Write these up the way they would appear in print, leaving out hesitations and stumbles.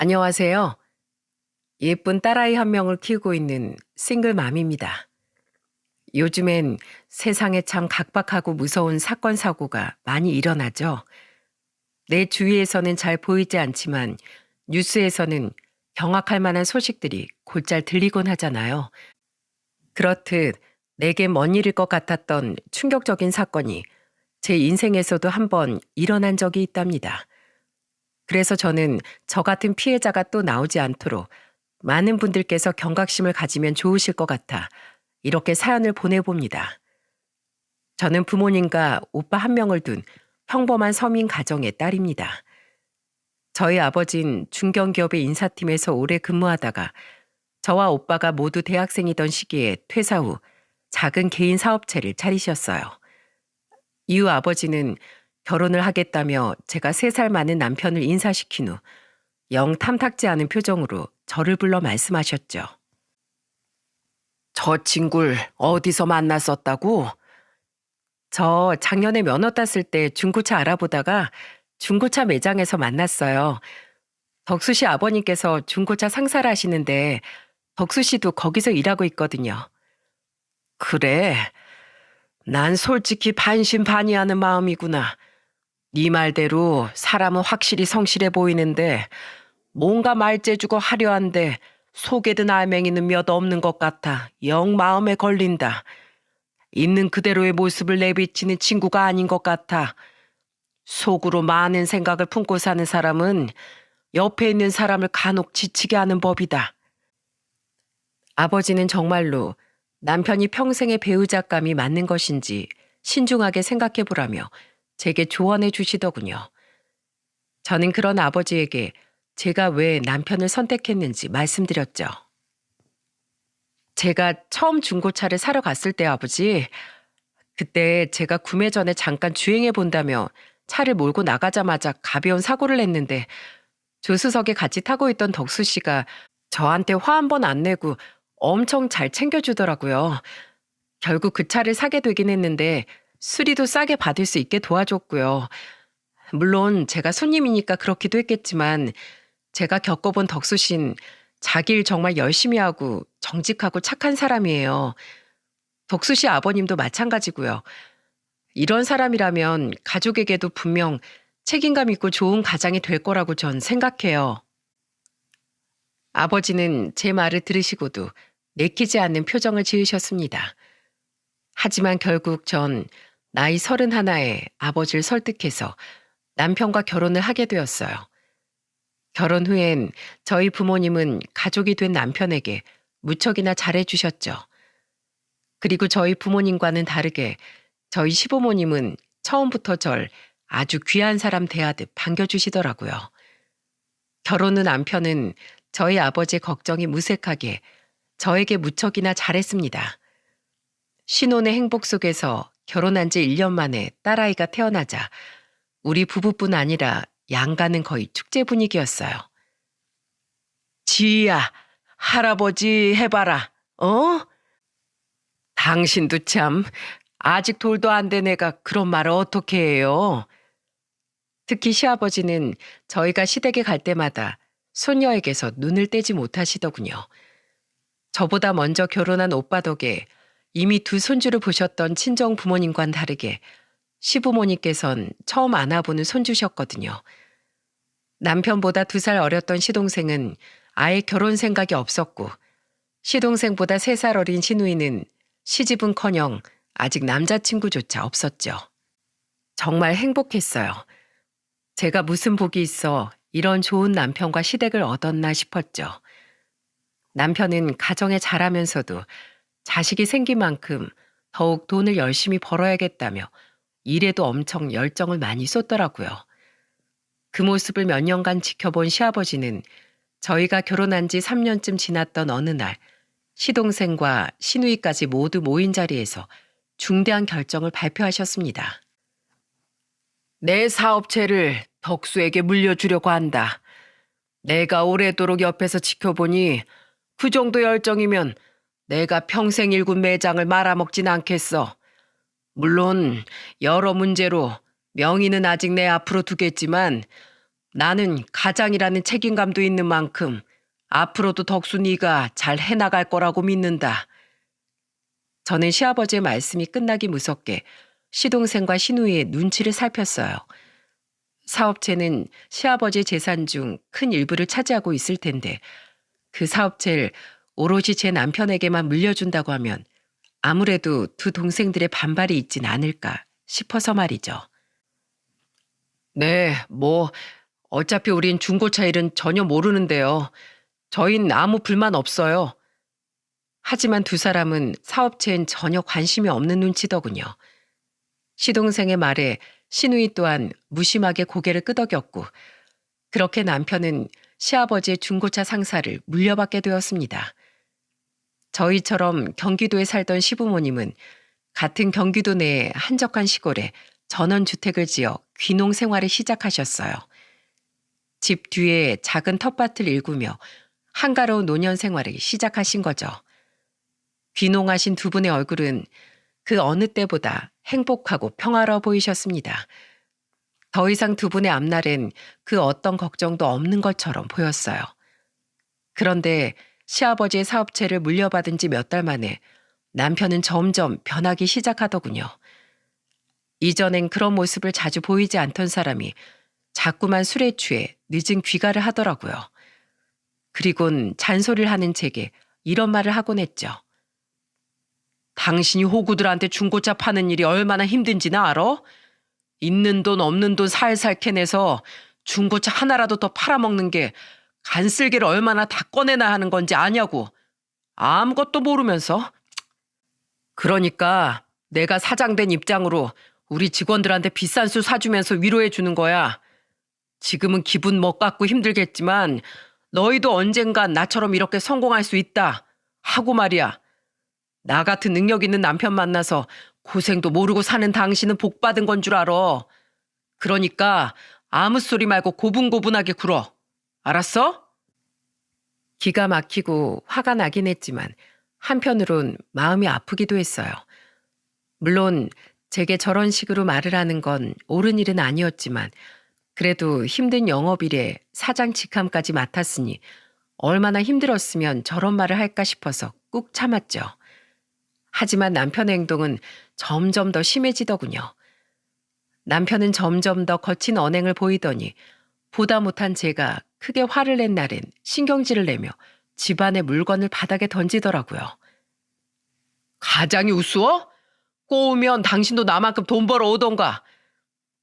안녕하세요. 예쁜 딸아이 한 명을 키우고 있는 싱글맘입니다. 요즘엔 세상에 참 각박하고 무서운 사건, 사고가 많이 일어나죠. 내 주위에서는 잘 보이지 않지만 뉴스에서는 경악할 만한 소식들이 곧잘 들리곤 하잖아요. 그렇듯 내게 먼 일일 것 같았던 충격적인 사건이 제 인생에서도 한번 일어난 적이 있답니다. 그래서 저는 저 같은 피해자가 또 나오지 않도록 많은 분들께서 경각심을 가지면 좋으실 것 같아 이렇게 사연을 보내봅니다. 저는 부모님과 오빠 한 명을 둔 평범한 서민 가정의 딸입니다. 저희 아버진 중견기업의 인사팀에서 오래 근무하다가 저와 오빠가 모두 대학생이던 시기에 퇴사 후 작은 개인 사업체를 차리셨어요. 이후 아버지는 결혼을 하겠다며 제가 3살 많은 남편을 인사시킨 후 영 탐탁지 않은 표정으로 저를 불러 말씀하셨죠. 저 친구를 어디서 만났었다고? 저 작년에 면허 땄을 때 중고차 알아보다가 중고차 매장에서 만났어요. 덕수 씨 아버님께서 중고차 상사를 하시는데 덕수 씨도 거기서 일하고 있거든요. 그래, 난 솔직히 반신반의하는 마음이구나. 네 말대로 사람은 확실히 성실해 보이는데 뭔가 말재주고 화려한데 속에 든 알맹이는 몇 없는 것 같아 영 마음에 걸린다. 있는 그대로의 모습을 내비치는 친구가 아닌 것 같아. 속으로 많은 생각을 품고 사는 사람은 옆에 있는 사람을 간혹 지치게 하는 법이다. 아버지는 정말로 남편이 평생의 배우자감이 맞는 것인지 신중하게 생각해 보라며 제게 조언해 주시더군요. 저는 그런 아버지에게 제가 왜 남편을 선택했는지 말씀드렸죠. 제가 처음 중고차를 사러 갔을 때 아버지, 그때 제가 구매 전에 잠깐 주행해 본다며 차를 몰고 나가자마자 가벼운 사고를 냈는데 조수석에 같이 타고 있던 덕수 씨가 저한테 화 한 번 안 내고 엄청 잘 챙겨주더라고요. 결국 그 차를 사게 되긴 했는데 수리도 싸게 받을 수 있게 도와줬고요. 물론 제가 손님이니까 그렇기도 했겠지만 제가 겪어본 덕수 씨는 자기 일 정말 열심히 하고 정직하고 착한 사람이에요. 덕수 씨 아버님도 마찬가지고요. 이런 사람이라면 가족에게도 분명 책임감 있고 좋은 가장이 될 거라고 전 생각해요. 아버지는 제 말을 들으시고도 내키지 않는 표정을 지으셨습니다. 하지만 결국 전 나이 31에 아버지를 설득해서 남편과 결혼을 하게 되었어요. 결혼 후엔 저희 부모님은 가족이 된 남편에게 무척이나 잘해주셨죠. 그리고 저희 부모님과는 다르게 저희 시부모님은 처음부터 절 아주 귀한 사람 대하듯 반겨주시더라고요. 결혼 후 남편은 저희 아버지의 걱정이 무색하게 저에게 무척이나 잘했습니다. 신혼의 행복 속에서 결혼한 지 1년 만에 딸아이가 태어나자 우리 부부뿐 아니라 양가는 거의 축제 분위기였어요. 지희야, 할아버지 해봐라. 어? 당신도 참 아직 돌도 안 된 애가 그런 말을 어떻게 해요? 특히 시아버지는 저희가 시댁에 갈 때마다 손녀에게서 눈을 떼지 못하시더군요. 저보다 먼저 결혼한 오빠 덕에 이미 2손주를 보셨던 친정 부모님과는 다르게 시부모님께선 처음 안아보는 손주셨거든요. 남편보다 2살 어렸던 시동생은 아예 결혼 생각이 없었고 시동생보다 3살 어린 시누이는 시집은커녕 아직 남자친구조차 없었죠. 정말 행복했어요. 제가 무슨 복이 있어 이런 좋은 남편과 시댁을 얻었나 싶었죠. 남편은 가정에 잘하면서도 자식이 생긴 만큼 더욱 돈을 열심히 벌어야겠다며 일에도 엄청 열정을 많이 쏟더라고요. 그 모습을 몇 년간 지켜본 시아버지는 저희가 결혼한 지 3년쯤 지났던 어느 날 시동생과 시누이까지 모두 모인 자리에서 중대한 결정을 발표하셨습니다. 내 사업체를 덕수에게 물려주려고 한다. 내가 오래도록 옆에서 지켜보니 그 정도 열정이면 내가 평생 일군 매장을 말아먹진 않겠어. 물론 여러 문제로 명의는 아직 내 앞으로 두겠지만 나는 가장이라는 책임감도 있는 만큼 앞으로도 덕수 네가 잘 해나갈 거라고 믿는다. 저는 시아버지의 말씀이 끝나기 무섭게 시동생과 시누이의 눈치를 살폈어요. 사업체는 시아버지 재산 중 큰 일부를 차지하고 있을 텐데 그 사업체를 오롯이 제 남편에게만 물려준다고 하면 아무래도 두 동생들의 반발이 있진 않을까 싶어서 말이죠. 네, 어차피 우린 중고차 일은 전혀 모르는데요. 저흰 아무 불만 없어요. 하지만 두 사람은 사업체엔 전혀 관심이 없는 눈치더군요. 시동생의 말에 시누이 또한 무심하게 고개를 끄덕였고 그렇게 남편은 시아버지의 중고차 상사를 물려받게 되었습니다. 저희처럼 경기도에 살던 시부모님은 같은 경기도 내의 한적한 시골에 전원주택을 지어 귀농 생활을 시작하셨어요. 집 뒤에 작은 텃밭을 일구며 한가로운 노년 생활을 시작하신 거죠. 귀농하신 두 분의 얼굴은 그 어느 때보다 행복하고 평화로워 보이셨습니다. 더 이상 두 분의 앞날엔 그 어떤 걱정도 없는 것처럼 보였어요. 그런데 시아버지의 사업체를 물려받은 지 몇 달 만에 남편은 점점 변하기 시작하더군요. 이전엔 그런 모습을 자주 보이지 않던 사람이 자꾸만 술에 취해 늦은 귀가를 하더라고요. 그리곤 잔소리를 하는 제게 이런 말을 하곤 했죠. 당신이 호구들한테 중고차 파는 일이 얼마나 힘든지는 알아? 있는 돈 없는 돈 살살 캐내서 중고차 하나라도 더 팔아먹는 게 간쓸게를 얼마나 다 꺼내나 하는 건지 아냐고. 아무것도 모르면서. 그러니까 내가 사장된 입장으로 우리 직원들한테 비싼 술 사주면서 위로해 주는 거야. 지금은 기분 못 갖고 힘들겠지만 너희도 언젠간 나처럼 이렇게 성공할 수 있다 하고 말이야. 나 같은 능력 있는 남편 만나서 고생도 모르고 사는 당신은 복 받은 건 줄 알아. 그러니까 아무 소리 말고 고분고분하게 굴어. 알았어? 기가 막히고 화가 나긴 했지만 한편으론 마음이 아프기도 했어요. 물론 제게 저런 식으로 말을 하는 건 옳은 일은 아니었지만 그래도 힘든 영업일에 사장 직함까지 맡았으니 얼마나 힘들었으면 저런 말을 할까 싶어서 꾹 참았죠. 하지만 남편의 행동은 점점 더 심해지더군요. 남편은 점점 더 거친 언행을 보이더니 보다 못한 제가 크게 화를 낸 날엔 신경질을 내며 집안의 물건을 바닥에 던지더라고요. 가장이 우스워? 꼬우면 당신도 나만큼 돈 벌어 오던가.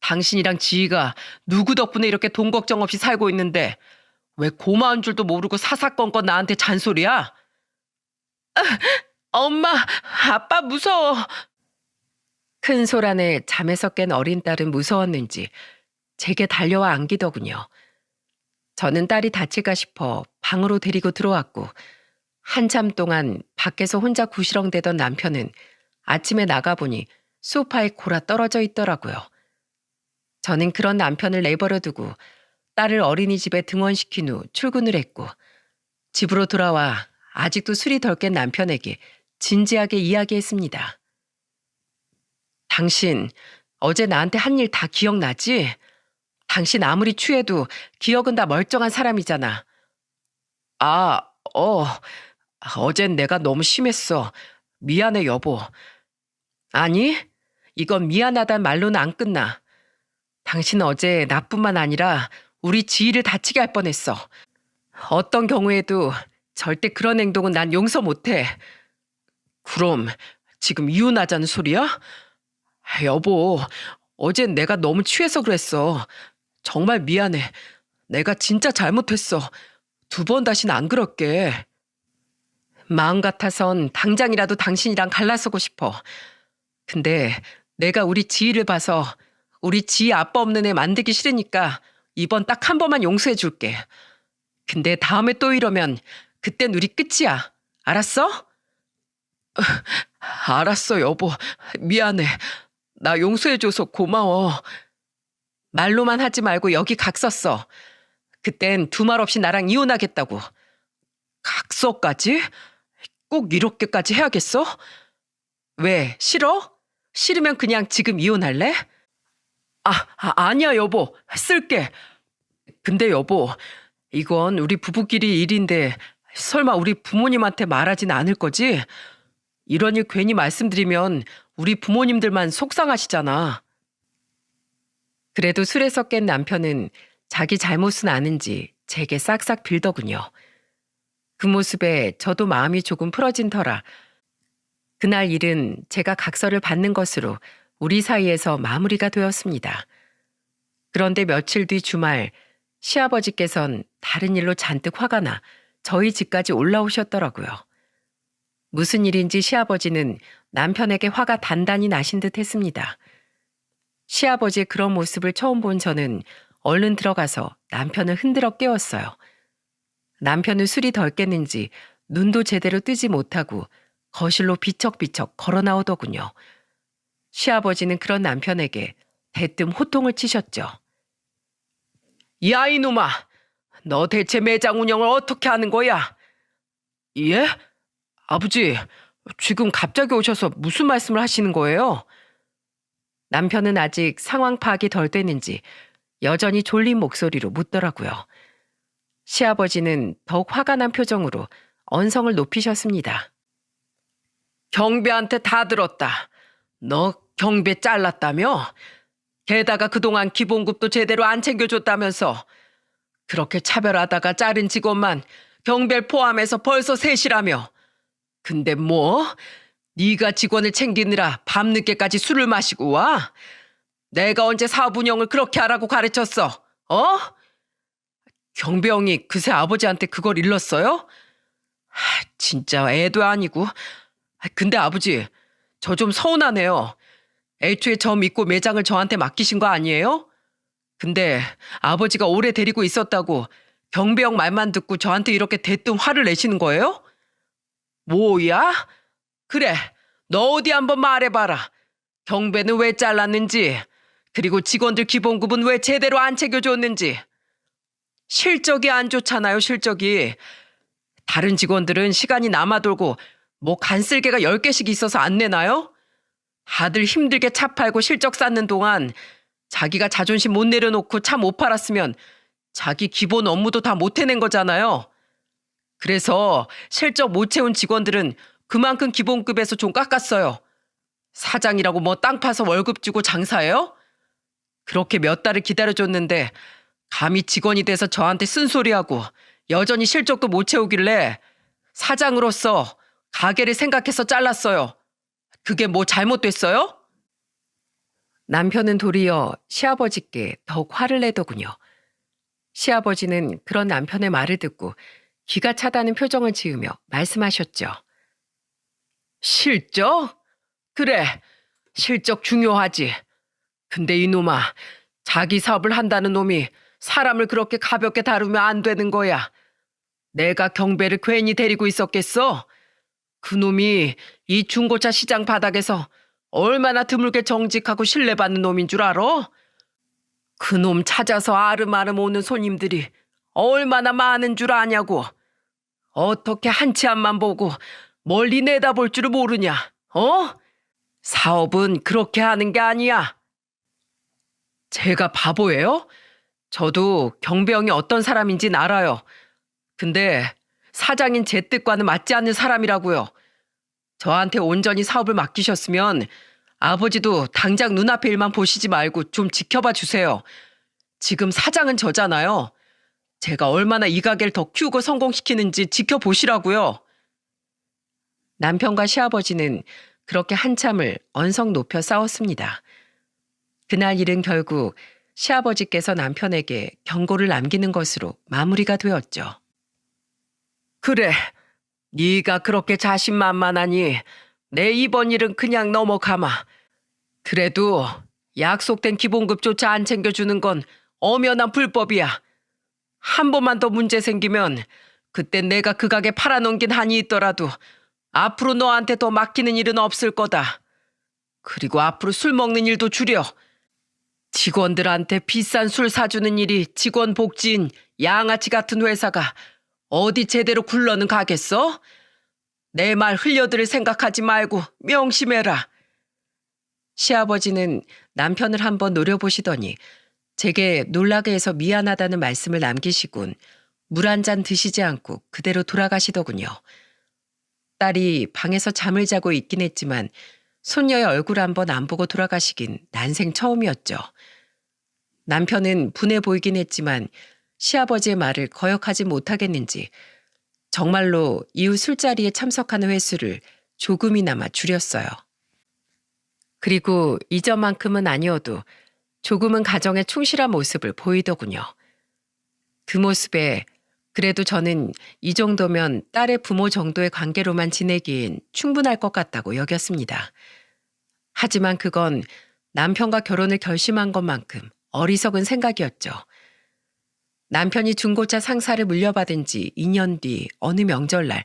당신이랑 지희가 누구 덕분에 이렇게 돈 걱정 없이 살고 있는데 왜 고마운 줄도 모르고 사사건건 나한테 잔소리야? 엄마, 아빠 무서워. 큰 소란에 잠에서 깬 어린 딸은 무서웠는지 제게 달려와 안기더군요. 저는 딸이 다칠까 싶어 방으로 데리고 들어왔고 한참 동안 밖에서 혼자 구시렁대던 남편은 아침에 나가보니 소파에 골아 떨어져 있더라고요. 저는 그런 남편을 내버려 두고 딸을 어린이집에 등원시킨 후 출근을 했고 집으로 돌아와 아직도 술이 덜 깬 남편에게 진지하게 이야기했습니다. 당신 어제 나한테 한 일 다 기억나지? 당신 아무리 취해도 기억은 다 멀쩡한 사람이잖아. 아, 어젠 내가 너무 심했어. 미안해 여보. 아니, 이건 미안하단 말로는 안 끝나. 당신은 어제 나뿐만 아니라 우리 지희를 다치게 할 뻔했어. 어떤 경우에도 절대 그런 행동은 난 용서 못해. 그럼 지금 이혼하자는 소리야? 여보, 어젠 내가 너무 취해서 그랬어. 정말 미안해. 내가 진짜 잘못했어. 두 번 다신 안 그럴게. 마음 같아선 당장이라도 당신이랑 갈라서고 싶어. 근데 내가 우리 지희를 봐서 우리 지희 아빠 없는 애 만들기 싫으니까 이번 딱 한 번만 용서해 줄게. 근데 다음에 또 이러면 그땐 우리 끝이야. 알았어? 알았어 여보. 미안해. 나 용서해줘서 고마워. 말로만 하지 말고 여기 각 썼어. 그땐 두말 없이 나랑 이혼하겠다고. 각서까지? 꼭 이렇게까지 해야겠어? 왜, 싫어? 싫으면 그냥 지금 이혼할래? 아니야 여보. 쓸게. 근데 여보, 이건 우리 부부끼리 일인데 설마 우리 부모님한테 말하진 않을 거지? 이러니 괜히 말씀드리면 우리 부모님들만 속상하시잖아. 그래도 술에서 깬 남편은 자기 잘못은 아는지 제게 싹싹 빌더군요. 그 모습에 저도 마음이 조금 풀어진 터라 그날 일은 제가 각서를 받는 것으로 우리 사이에서 마무리가 되었습니다. 그런데 며칠 뒤 주말 시아버지께선 다른 일로 잔뜩 화가 나 저희 집까지 올라오셨더라고요. 무슨 일인지 시아버지는 남편에게 화가 단단히 나신 듯 했습니다. 시아버지의 그런 모습을 처음 본 저는 얼른 들어가서 남편을 흔들어 깨웠어요. 남편은 술이 덜 깼는지 눈도 제대로 뜨지 못하고 거실로 비척비척 걸어 나오더군요. 시아버지는 그런 남편에게 대뜸 호통을 치셨죠. 야, 이놈아! 너 대체 매장 운영을 어떻게 하는 거야? 예? 아버지, 지금 갑자기 오셔서 무슨 말씀을 하시는 거예요? 남편은 아직 상황 파악이 덜 됐는지 여전히 졸린 목소리로 묻더라고요. 시아버지는 더욱 화가 난 표정으로 언성을 높이셨습니다. 경배한테 다 들었다. 너 경배 잘랐다며? 게다가 그동안 기본급도 제대로 안 챙겨줬다면서 그렇게 차별하다가 자른 직원만 경배를 포함해서 벌써 셋이라며. 근데 뭐? 네가 직원을 챙기느라 밤늦게까지 술을 마시고 와? 내가 언제 사업 운영을 그렇게 하라고 가르쳤어? 어? 경배형이 그새 아버지한테 그걸 일렀어요? 진짜 애도 아니고. 근데 아버지, 저 좀 서운하네요. 애초에 저 믿고 매장을 저한테 맡기신 거 아니에요? 근데 아버지가 오래 데리고 있었다고 경배형 말만 듣고 저한테 이렇게 대뜸 화를 내시는 거예요? 뭐야? 그래, 너 어디 한번 말해봐라. 경배는 왜 잘랐는지, 그리고 직원들 기본급은 왜 제대로 안 챙겨줬는지. 실적이 안 좋잖아요, 실적이. 다른 직원들은 시간이 남아돌고 뭐 간쓸게가 10개씩 있어서 안 내나요? 다들 힘들게 차 팔고 실적 쌓는 동안 자기가 자존심 못 내려놓고 차 못 팔았으면 자기 기본 업무도 다 못 해낸 거잖아요. 그래서 실적 못 채운 직원들은 그만큼 기본급에서 좀 깎았어요. 사장이라고 뭐 땅 파서 월급 주고 장사해요? 그렇게 몇 달을 기다려줬는데 감히 직원이 돼서 저한테 쓴소리하고 여전히 실적도 못 채우길래 사장으로서 가게를 생각해서 잘랐어요. 그게 뭐 잘못됐어요? 남편은 도리어 시아버지께 더욱 화를 내더군요. 시아버지는 그런 남편의 말을 듣고 기가 차다는 표정을 지으며 말씀하셨죠. 실적? 그래, 실적 중요하지. 근데 이놈아, 자기 사업을 한다는 놈이 사람을 그렇게 가볍게 다루면 안 되는 거야. 내가 경배를 괜히 데리고 있었겠어? 그놈이 이 중고차 시장 바닥에서 얼마나 드물게 정직하고 신뢰받는 놈인 줄 알아? 그놈 찾아서 아름아름 오는 손님들이 얼마나 많은 줄 아냐고. 어떻게 한치 앞만 보고 멀리 내다볼 줄을 모르냐, 어? 사업은 그렇게 하는 게 아니야. 제가 바보예요? 저도 경배형이 어떤 사람인진 알아요. 근데 사장인 제 뜻과는 맞지 않는 사람이라고요. 저한테 온전히 사업을 맡기셨으면 아버지도 당장 눈앞의 일만 보시지 말고 좀 지켜봐 주세요. 지금 사장은 저잖아요. 제가 얼마나 이 가게를 더 키우고 성공시키는지 지켜보시라고요. 남편과 시아버지는 그렇게 한참을 언성 높여 싸웠습니다. 그날 일은 결국 시아버지께서 남편에게 경고를 남기는 것으로 마무리가 되었죠. 그래, 네가 그렇게 자신만만하니 내 이번 일은 그냥 넘어가마. 그래도 약속된 기본급조차 안 챙겨주는 건 엄연한 불법이야. 한 번만 더 문제 생기면 그땐 내가 그 가게 팔아넘긴 한이 있더라도 앞으로 너한테 더 맡기는 일은 없을 거다. 그리고 앞으로 술 먹는 일도 줄여. 직원들한테 비싼 술 사주는 일이 직원 복지인 양아치 같은 회사가 어디 제대로 굴러는 가겠어? 내 말 흘려들을 생각하지 말고 명심해라. 시아버지는 남편을 한번 노려보시더니 제게 놀라게 해서 미안하다는 말씀을 남기시곤 물 한 잔 드시지 않고 그대로 돌아가시더군요. 딸이 방에서 잠을 자고 있긴 했지만 손녀의 얼굴 한번 안 보고 돌아가시긴 난생 처음이었죠. 남편은 분해 보이긴 했지만 시아버지의 말을 거역하지 못하겠는지 정말로 이후 술자리에 참석하는 횟수를 조금이나마 줄였어요. 그리고 이전만큼은 아니어도 조금은 가정에 충실한 모습을 보이더군요. 그 모습에 그래도 저는 이 정도면 딸의 부모 정도의 관계로만 지내기엔 충분할 것 같다고 여겼습니다. 하지만 그건 남편과 결혼을 결심한 것만큼 어리석은 생각이었죠. 남편이 중고차 상사를 물려받은 지 2년 뒤 어느 명절날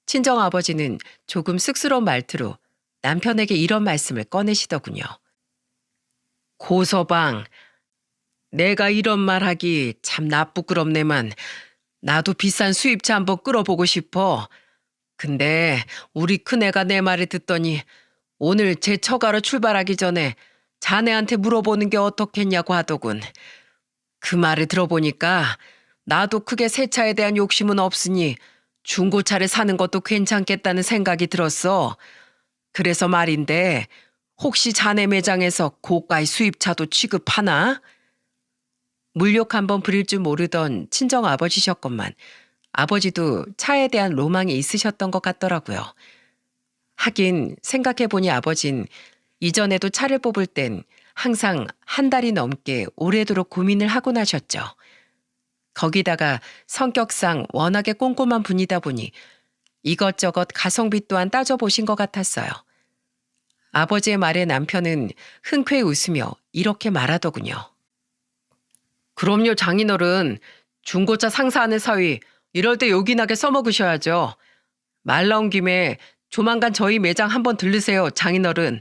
친정아버지는 조금 쑥스러운 말투로 남편에게 이런 말씀을 꺼내시더군요. 고서방, 내가 이런 말 하기 참 나쁘끄럽네만 나도 비싼 수입차 한번 끌어보고 싶어. 근데 우리 큰애가 내 말을 듣더니 오늘 제 처가로 출발하기 전에 자네한테 물어보는 게 어떻겠냐고 하더군. 그 말을 들어보니까 나도 크게 새 차에 대한 욕심은 없으니 중고차를 사는 것도 괜찮겠다는 생각이 들었어. 그래서 말인데 혹시 자네 매장에서 고가의 수입차도 취급하나? 물욕 한번 부릴 줄 모르던 친정 아버지셨건만 아버지도 차에 대한 로망이 있으셨던 것 같더라고요. 하긴 생각해보니 아버진 이전에도 차를 뽑을 땐 항상 한 달이 넘게 오래도록 고민을 하곤 하셨죠. 거기다가 성격상 워낙에 꼼꼼한 분이다 보니 이것저것 가성비 또한 따져보신 것 같았어요. 아버지의 말에 남편은 흔쾌히 웃으며 이렇게 말하더군요. 그럼요, 장인어른. 중고차 상사하는 사위 이럴 때 요긴하게 써먹으셔야죠. 말 나온 김에 조만간 저희 매장 한번 들르세요, 장인어른.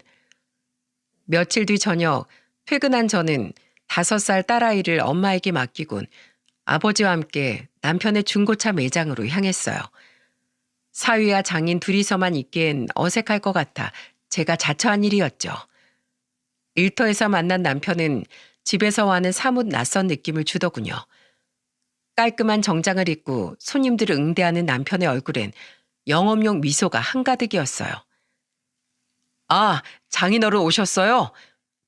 며칠 뒤 저녁 퇴근한 저는 5살 딸아이를 엄마에게 맡기곤 아버지와 함께 남편의 중고차 매장으로 향했어요. 사위와 장인 둘이서만 있기엔 어색할 것 같아 제가 자처한 일이었죠. 일터에서 만난 남편은 집에서와는 사뭇 낯선 느낌을 주더군요. 깔끔한 정장을 입고 손님들을 응대하는 남편의 얼굴엔 영업용 미소가 한가득이었어요. 아, 장인어른 오셨어요?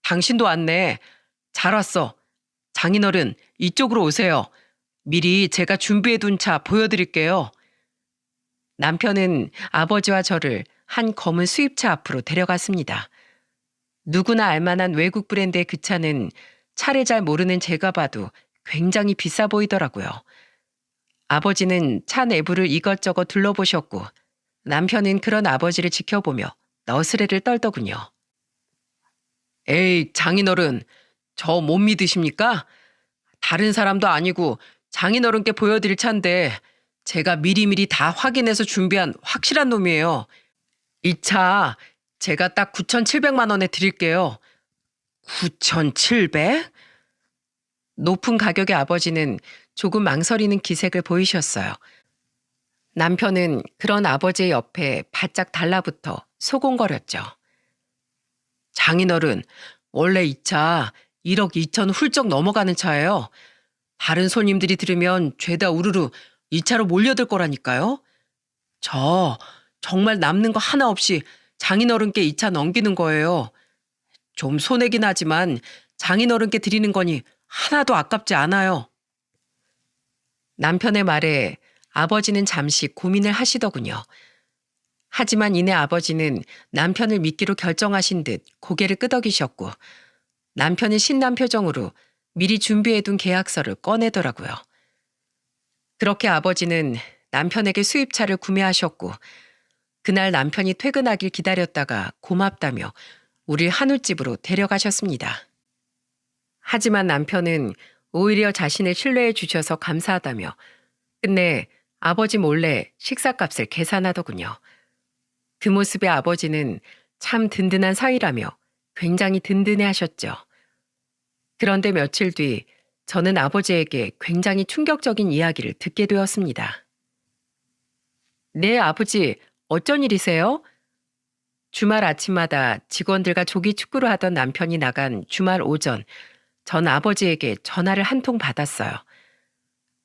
당신도 왔네. 잘 왔어. 장인어른, 이쪽으로 오세요. 미리 제가 준비해둔 차 보여드릴게요. 남편은 아버지와 저를 한 검은 수입차 앞으로 데려갔습니다. 누구나 알만한 외국 브랜드의 그 차는 차를 잘 모르는 제가 봐도 굉장히 비싸 보이더라고요. 아버지는 차 내부를 이것저것 둘러보셨고 남편은 그런 아버지를 지켜보며 너스레를 떨더군요. 에이, 장인어른, 저 못 믿으십니까? 다른 사람도 아니고 장인어른께 보여드릴 차인데 제가 미리미리 다 확인해서 준비한 확실한 놈이에요. 이 차 제가 딱 9,700만 원에 드릴게요. 9,700? 높은 가격의 아버지는 조금 망설이는 기색을 보이셨어요. 남편은 그런 아버지의 옆에 바짝 달라붙어 소곤거렸죠. 장인어른, 원래 이 차 1억 2천 훌쩍 넘어가는 차예요. 다른 손님들이 들으면 죄다 우르르 이 차로 몰려들 거라니까요. 저 정말 남는 거 하나 없이 장인어른께 이 차 넘기는 거예요. 좀 손해긴 하지만 장인어른께 드리는 거니 하나도 아깝지 않아요. 남편의 말에 아버지는 잠시 고민을 하시더군요. 하지만 이내 아버지는 남편을 믿기로 결정하신 듯 고개를 끄덕이셨고 남편이 신난 표정으로 미리 준비해둔 계약서를 꺼내더라고요. 그렇게 아버지는 남편에게 수입차를 구매하셨고 그날 남편이 퇴근하길 기다렸다가 고맙다며 우릴 한우집으로 데려가셨습니다. 하지만 남편은 오히려 자신을 신뢰해 주셔서 감사하다며 끝내 아버지 몰래 식사값을 계산하더군요. 그 모습에 아버지는 참 든든한 사위라며 굉장히 든든해 하셨죠. 그런데 며칠 뒤 저는 아버지에게 굉장히 충격적인 이야기를 듣게 되었습니다. 네, 아버지, 어쩐 일이세요? 주말 아침마다 직원들과 조기 축구를 하던 남편이 나간 주말 오전, 전 아버지에게 전화를 한 통 받았어요.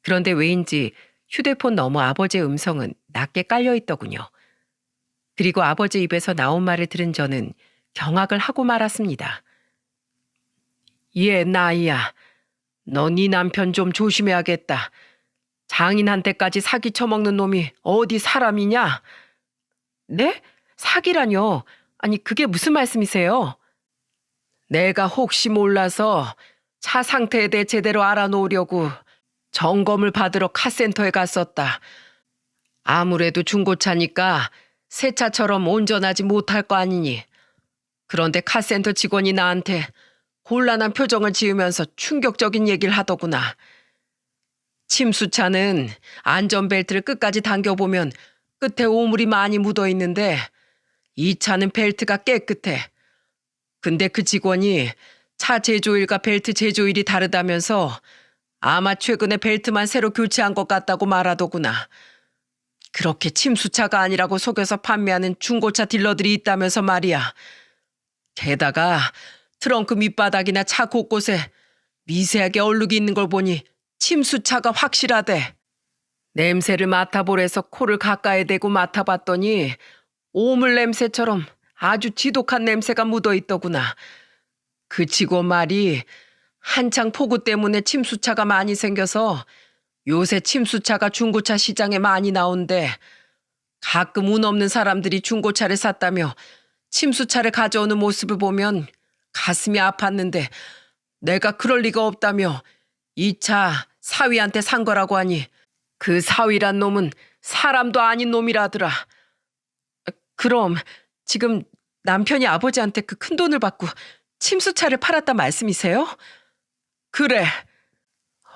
그런데 왜인지 휴대폰 너머 아버지의 음성은 낮게 깔려 있더군요. 그리고 아버지 입에서 나온 말을 들은 저는 경악을 하고 말았습니다. 얘 나이야. 너 네 남편 좀 조심해야겠다. 장인한테까지 사기 쳐먹는 놈이 어디 사람이냐? 네? 사기라뇨? 아니 그게 무슨 말씀이세요? 내가 혹시 몰라서 차 상태에 대해 제대로 알아놓으려고 점검을 받으러 카센터에 갔었다. 아무래도 중고차니까 새 차처럼 온전하지 못할 거 아니니. 그런데 카센터 직원이 나한테 곤란한 표정을 지으면서 충격적인 얘기를 하더구나. 침수차는 안전벨트를 끝까지 당겨보면 끝에 오물이 많이 묻어 있는데 이 차는 벨트가 깨끗해. 근데 그 직원이 차 제조일과 벨트 제조일이 다르다면서 아마 최근에 벨트만 새로 교체한 것 같다고 말하더구나. 그렇게 침수차가 아니라고 속여서 판매하는 중고차 딜러들이 있다면서 말이야. 게다가 트렁크 밑바닥이나 차 곳곳에 미세하게 얼룩이 있는 걸 보니 침수차가 확실하대. 냄새를 맡아보래서 코를 가까이 대고 맡아봤더니 오물 냄새처럼 아주 지독한 냄새가 묻어 있더구나. 그치고 말이 한창 폭우 때문에 침수차가 많이 생겨서 요새 침수차가 중고차 시장에 많이 나온대. 가끔 운 없는 사람들이 중고차를 샀다며 침수차를 가져오는 모습을 보면 가슴이 아팠는데 내가 그럴 리가 없다며 이 차 사위한테 산 거라고 하니 그 사위란 놈은 사람도 아닌 놈이라더라. 그럼 지금 남편이 아버지한테 그 큰 돈을 받고 침수차를 팔았단 말씀이세요? 그래.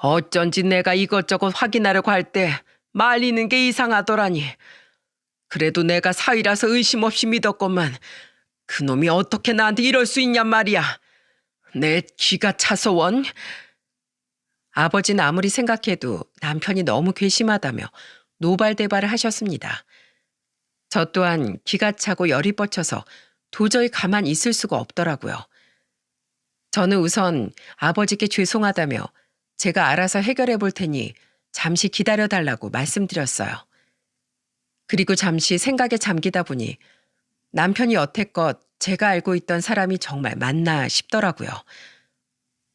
어쩐지 내가 이것저것 확인하려고 할 때 말리는 게 이상하더라니. 그래도 내가 사위라서 의심 없이 믿었건만 그놈이 어떻게 나한테 이럴 수 있냔 말이야. 내 귀가 차서 원. 아버지는 아무리 생각해도 남편이 너무 괘씸하다며 노발대발을 하셨습니다. 저 또한 기가 차고 열이 뻗쳐서 도저히 가만히 있을 수가 없더라고요. 저는 우선 아버지께 죄송하다며 제가 알아서 해결해 볼 테니 잠시 기다려달라고 말씀드렸어요. 그리고 잠시 생각에 잠기다 보니 남편이 여태껏 제가 알고 있던 사람이 정말 맞나 싶더라고요.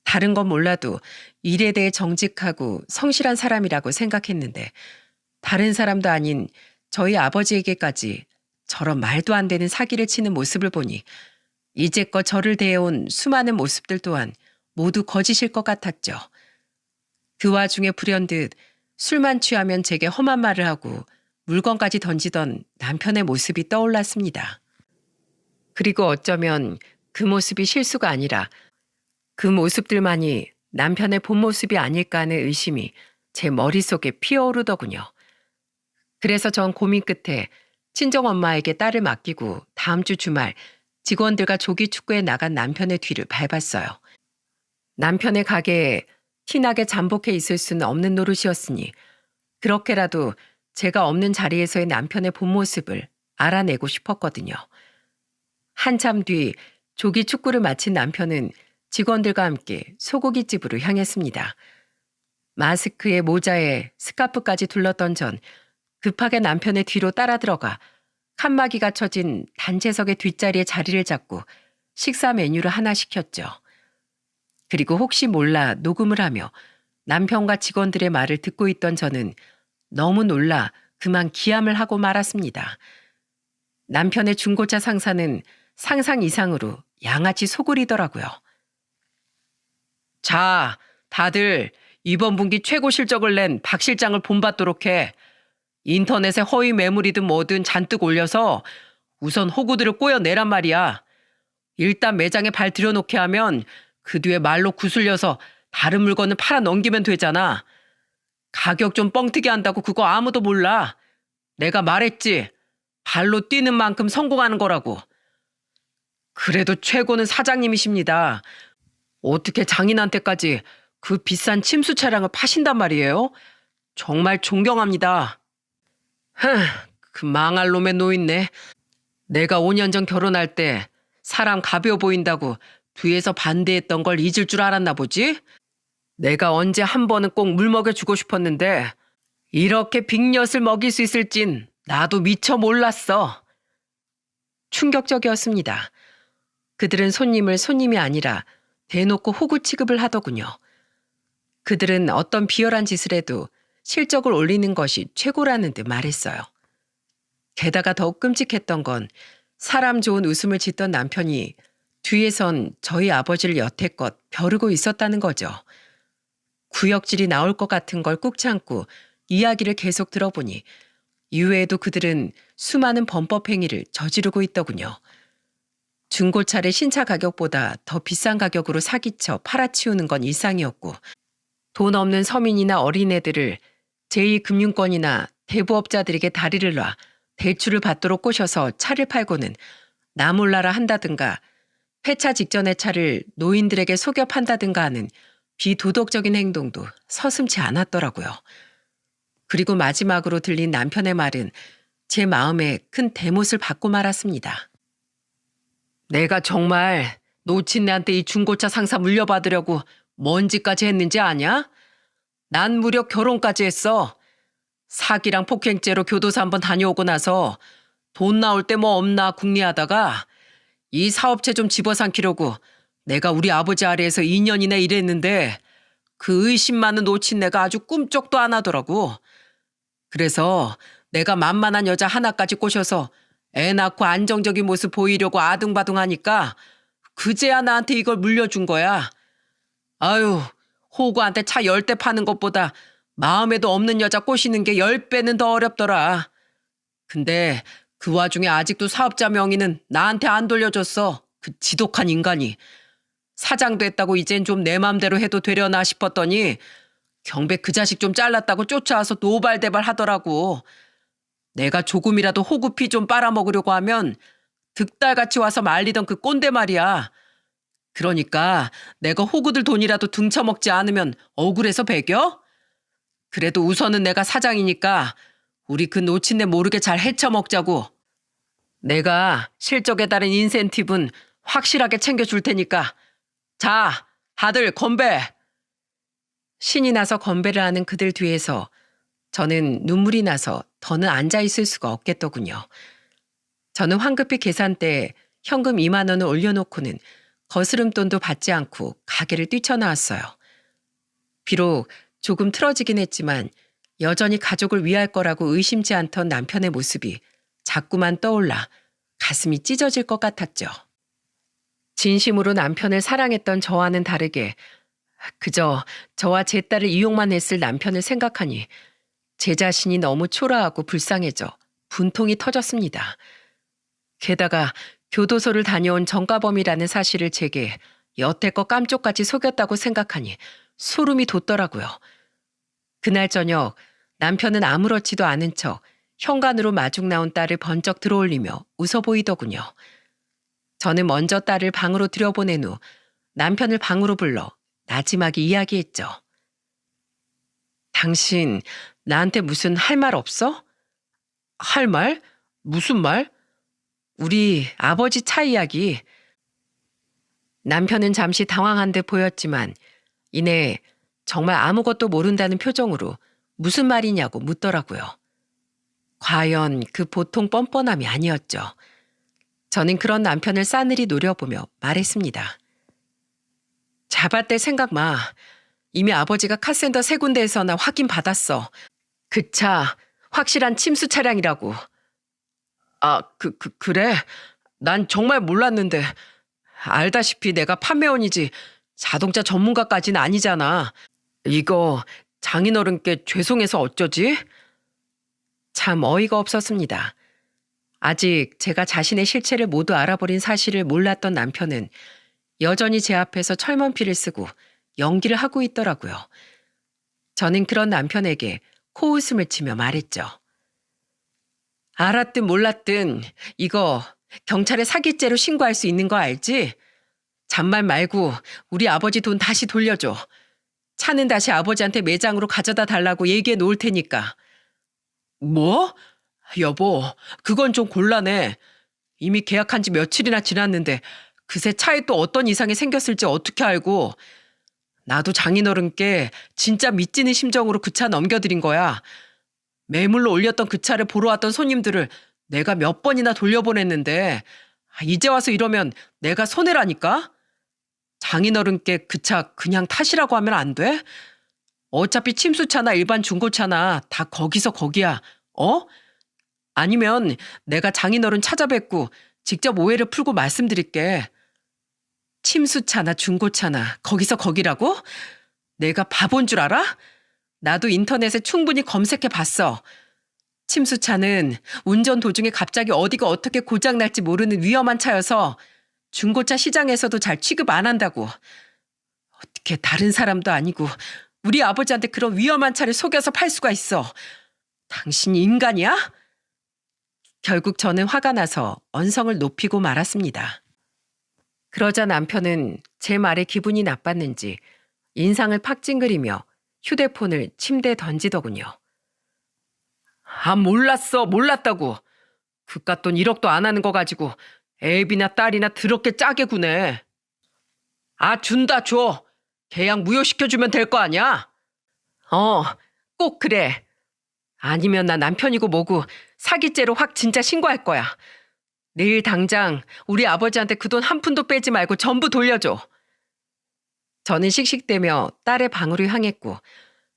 다른 건 몰라도 일에 대해 정직하고 성실한 사람이라고 생각했는데 다른 사람도 아닌 저희 아버지에게까지 저런 말도 안 되는 사기를 치는 모습을 보니 이제껏 저를 대해온 수많은 모습들 또한 모두 거짓일 것 같았죠. 그 와중에 불현듯 술만 취하면 제게 험한 말을 하고 물건까지 던지던 남편의 모습이 떠올랐습니다. 그리고 어쩌면 그 모습이 실수가 아니라 그 모습들만이 남편의 본 모습이 아닐까 하는 의심이 제 머릿속에 피어오르더군요. 그래서 전 고민 끝에 친정엄마에게 딸을 맡기고 다음 주 주말 직원들과 조기 축구에 나간 남편의 뒤를 밟았어요. 남편의 가게에 티나게 잠복해 있을 수는 없는 노릇이었으니 그렇게라도 제가 없는 자리에서의 남편의 본 모습을 알아내고 싶었거든요. 한참 뒤 조기 축구를 마친 남편은 직원들과 함께 소고기집으로 향했습니다. 마스크에 모자에 스카프까지 둘렀던 전 급하게 남편의 뒤로 따라 들어가 칸막이가 쳐진 단체석의 뒷자리에 자리를 잡고 식사 메뉴를 하나 시켰죠. 그리고 혹시 몰라 녹음을 하며 남편과 직원들의 말을 듣고 있던 저는 너무 놀라 그만 기함을 하고 말았습니다. 남편의 중고차 상사는 상상 이상으로 양아치 소굴이더라고요. 자, 다들 이번 분기 최고 실적을 낸 박 실장을 본받도록 해. 인터넷에 허위 매물이든 뭐든 잔뜩 올려서 우선 호구들을 꼬여내란 말이야. 일단 매장에 발 들여놓게 하면 그 뒤에 말로 구슬려서 다른 물건을 팔아 넘기면 되잖아. 가격 좀 뻥튀기 한다고 그거 아무도 몰라. 내가 말했지. 발로 뛰는 만큼 성공하는 거라고. 그래도 최고는 사장님이십니다. 어떻게 장인한테까지 그 비싼 침수 차량을 파신단 말이에요? 정말 존경합니다. 그 망할 놈의 노인네. 내가 5년 전 결혼할 때 사람 가벼워 보인다고 뒤에서 반대했던 걸 잊을 줄 알았나 보지? 내가 언제 한 번은 꼭 물 먹여주고 싶었는데 이렇게 빅엿을 먹일 수 있을진 나도 미처 몰랐어. 충격적이었습니다. 그들은 손님을 손님이 아니라 대놓고 호구 취급을 하더군요. 그들은 어떤 비열한 짓을 해도 실적을 올리는 것이 최고라는 듯 말했어요. 게다가 더욱 끔찍했던 건 사람 좋은 웃음을 짓던 남편이 뒤에선 저희 아버지를 여태껏 벼르고 있었다는 거죠. 구역질이 나올 것 같은 걸 꾹 참고 이야기를 계속 들어보니 이외에도 그들은 수많은 범법 행위를 저지르고 있더군요. 중고차를 신차 가격보다 더 비싼 가격으로 사기쳐 팔아치우는 건 일상이었고 돈 없는 서민이나 어린애들을 제2금융권이나 대부업자들에게 다리를 놔 대출을 받도록 꼬셔서 차를 팔고는 나몰라라 한다든가 폐차 직전의 차를 노인들에게 속여 판다든가 하는 비도덕적인 행동도 서슴지 않았더라고요. 그리고 마지막으로 들린 남편의 말은 제 마음에 큰 대못을 받고 말았습니다. 내가 정말 노친네한테 이 중고차 상사 물려받으려고 뭔 짓까지 했는지 아냐? 난 무려 결혼까지 했어. 사기랑 폭행죄로 교도소 한번 다녀오고 나서 돈 나올 때 뭐 없나 궁리하다가 이 사업체 좀 집어삼키려고 내가 우리 아버지 아래에서 2년이나 일했는데 그 의심 많은 노친네가 아주 꿈쩍도 안 하더라고. 그래서 내가 만만한 여자 하나까지 꼬셔서 애 낳고 안정적인 모습 보이려고 아둥바둥하니까 그제야 나한테 이걸 물려준 거야. 아유, 호구한테 차 10대 파는 것보다 마음에도 없는 여자 꼬시는 게 10배는 더 어렵더라. 근데 그 와중에 아직도 사업자 명의는 나한테 안 돌려줬어. 그 지독한 인간이. 사장도 했다고 이젠 좀 내 맘대로 해도 되려나 싶었더니 경배 그 자식 좀 잘랐다고 쫓아와서 노발대발 하더라고. 내가 조금이라도 호구피 좀 빨아먹으려고 하면 득달같이 와서 말리던 그 꼰대 말이야. 그러니까 내가 호구들 돈이라도 등쳐먹지 않으면 억울해서 배겨? 그래도 우선은 내가 사장이니까 우리 그 노친네 모르게 잘 헤쳐먹자고. 내가 실적에 따른 인센티브는 확실하게 챙겨줄 테니까. 자, 다들 건배! 신이 나서 건배를 하는 그들 뒤에서 저는 눈물이 나서 더는 앉아있을 수가 없겠더군요. 저는 황급히 계산대에 현금 2만 원을 올려놓고는 거스름돈도 받지 않고 가게를 뛰쳐나왔어요. 비록 조금 틀어지긴 했지만 여전히 가족을 위할 거라고 의심치 않던 남편의 모습이 자꾸만 떠올라 가슴이 찢어질 것 같았죠. 진심으로 남편을 사랑했던 저와는 다르게 그저 저와 제 딸을 이용만 했을 남편을 생각하니 제 자신이 너무 초라하고 불쌍해져 분통이 터졌습니다. 게다가 교도소를 다녀온 정가범이라는 사실을 제게 여태껏 깜쪽같이 속였다고 생각하니 소름이 돋더라고요. 그날 저녁 남편은 아무렇지도 않은 척 현관으로 마중 나온 딸을 번쩍 들어올리며 웃어 보이더군요. 저는 먼저 딸을 방으로 들여보낸 후 남편을 방으로 불러 나지막이 이야기했죠. 당신 나한테 무슨 할 말 없어? 할 말? 무슨 말? 우리 아버지 차 이야기. 남편은 잠시 당황한 듯 보였지만 이내 정말 아무것도 모른다는 표정으로 무슨 말이냐고 묻더라고요. 과연 그 보통 뻔뻔함이 아니었죠. 저는 그런 남편을 싸늘히 노려보며 말했습니다. 잡아뗄 생각 마. 이미 아버지가 카센터 3군데에서나 확인받았어. 그 차 확실한 침수 차량이라고. 아, 그래? 난 정말 몰랐는데. 알다시피 내가 판매원이지 자동차 전문가까지는 아니잖아. 이거 장인어른께 죄송해서 어쩌지? 참 어이가 없었습니다. 아직 제가 자신의 실체를 모두 알아버린 사실을 몰랐던 남편은 여전히 제 앞에서 철먼피를 쓰고 연기를 하고 있더라고요. 저는 그런 남편에게 코웃음을 치며 말했죠. 알았든 몰랐든 이거 경찰에 사기죄로 신고할 수 있는 거 알지? 잔말 말고 우리 아버지 돈 다시 돌려줘. 차는 다시 아버지한테 매장으로 가져다 달라고 얘기해 놓을 테니까. 뭐? 여보, 그건 좀 곤란해. 이미 계약한 지 며칠이나 지났는데 그새 차에 또 어떤 이상이 생겼을지 어떻게 알고. 나도 장인어른께 진짜 미치는 심정으로 그 차 넘겨드린 거야. 매물로 올렸던 그 차를 보러 왔던 손님들을 내가 몇 번이나 돌려보냈는데 이제 와서 이러면 내가 손해라니까? 장인어른께 그 차 그냥 타시라고 하면 안 돼? 어차피 침수차나 일반 중고차나 다 거기서 거기야. 어? 아니면 내가 장인어른 찾아뵙고 직접 오해를 풀고 말씀드릴게. 침수차나 중고차나 거기서 거기라고? 내가 바본 줄 알아? 나도 인터넷에 충분히 검색해 봤어. 침수차는 운전 도중에 갑자기 어디가 어떻게 고장날지 모르는 위험한 차여서 중고차 시장에서도 잘 취급 안 한다고. 어떻게 다른 사람도 아니고 우리 아버지한테 그런 위험한 차를 속여서 팔 수가 있어. 당신이 인간이야? 결국 저는 화가 나서 언성을 높이고 말았습니다. 그러자 남편은 제 말에 기분이 나빴는지 인상을 팍 찡그리며 휴대폰을 침대에 던지더군요. 아, 몰랐다고. 그깟 돈 1억도 안 하는 거 가지고 애비나 딸이나 더럽게 짜게 구네. 아, 준다 줘. 계약 무효시켜주면 될 거 아니야? 꼭 그래. 아니면 나 남편이고 뭐고 사기죄로 확 진짜 신고할 거야. 내일 당장 우리 아버지한테 그 돈 한 푼도 빼지 말고 전부 돌려줘. 저는 씩씩대며 딸의 방으로 향했고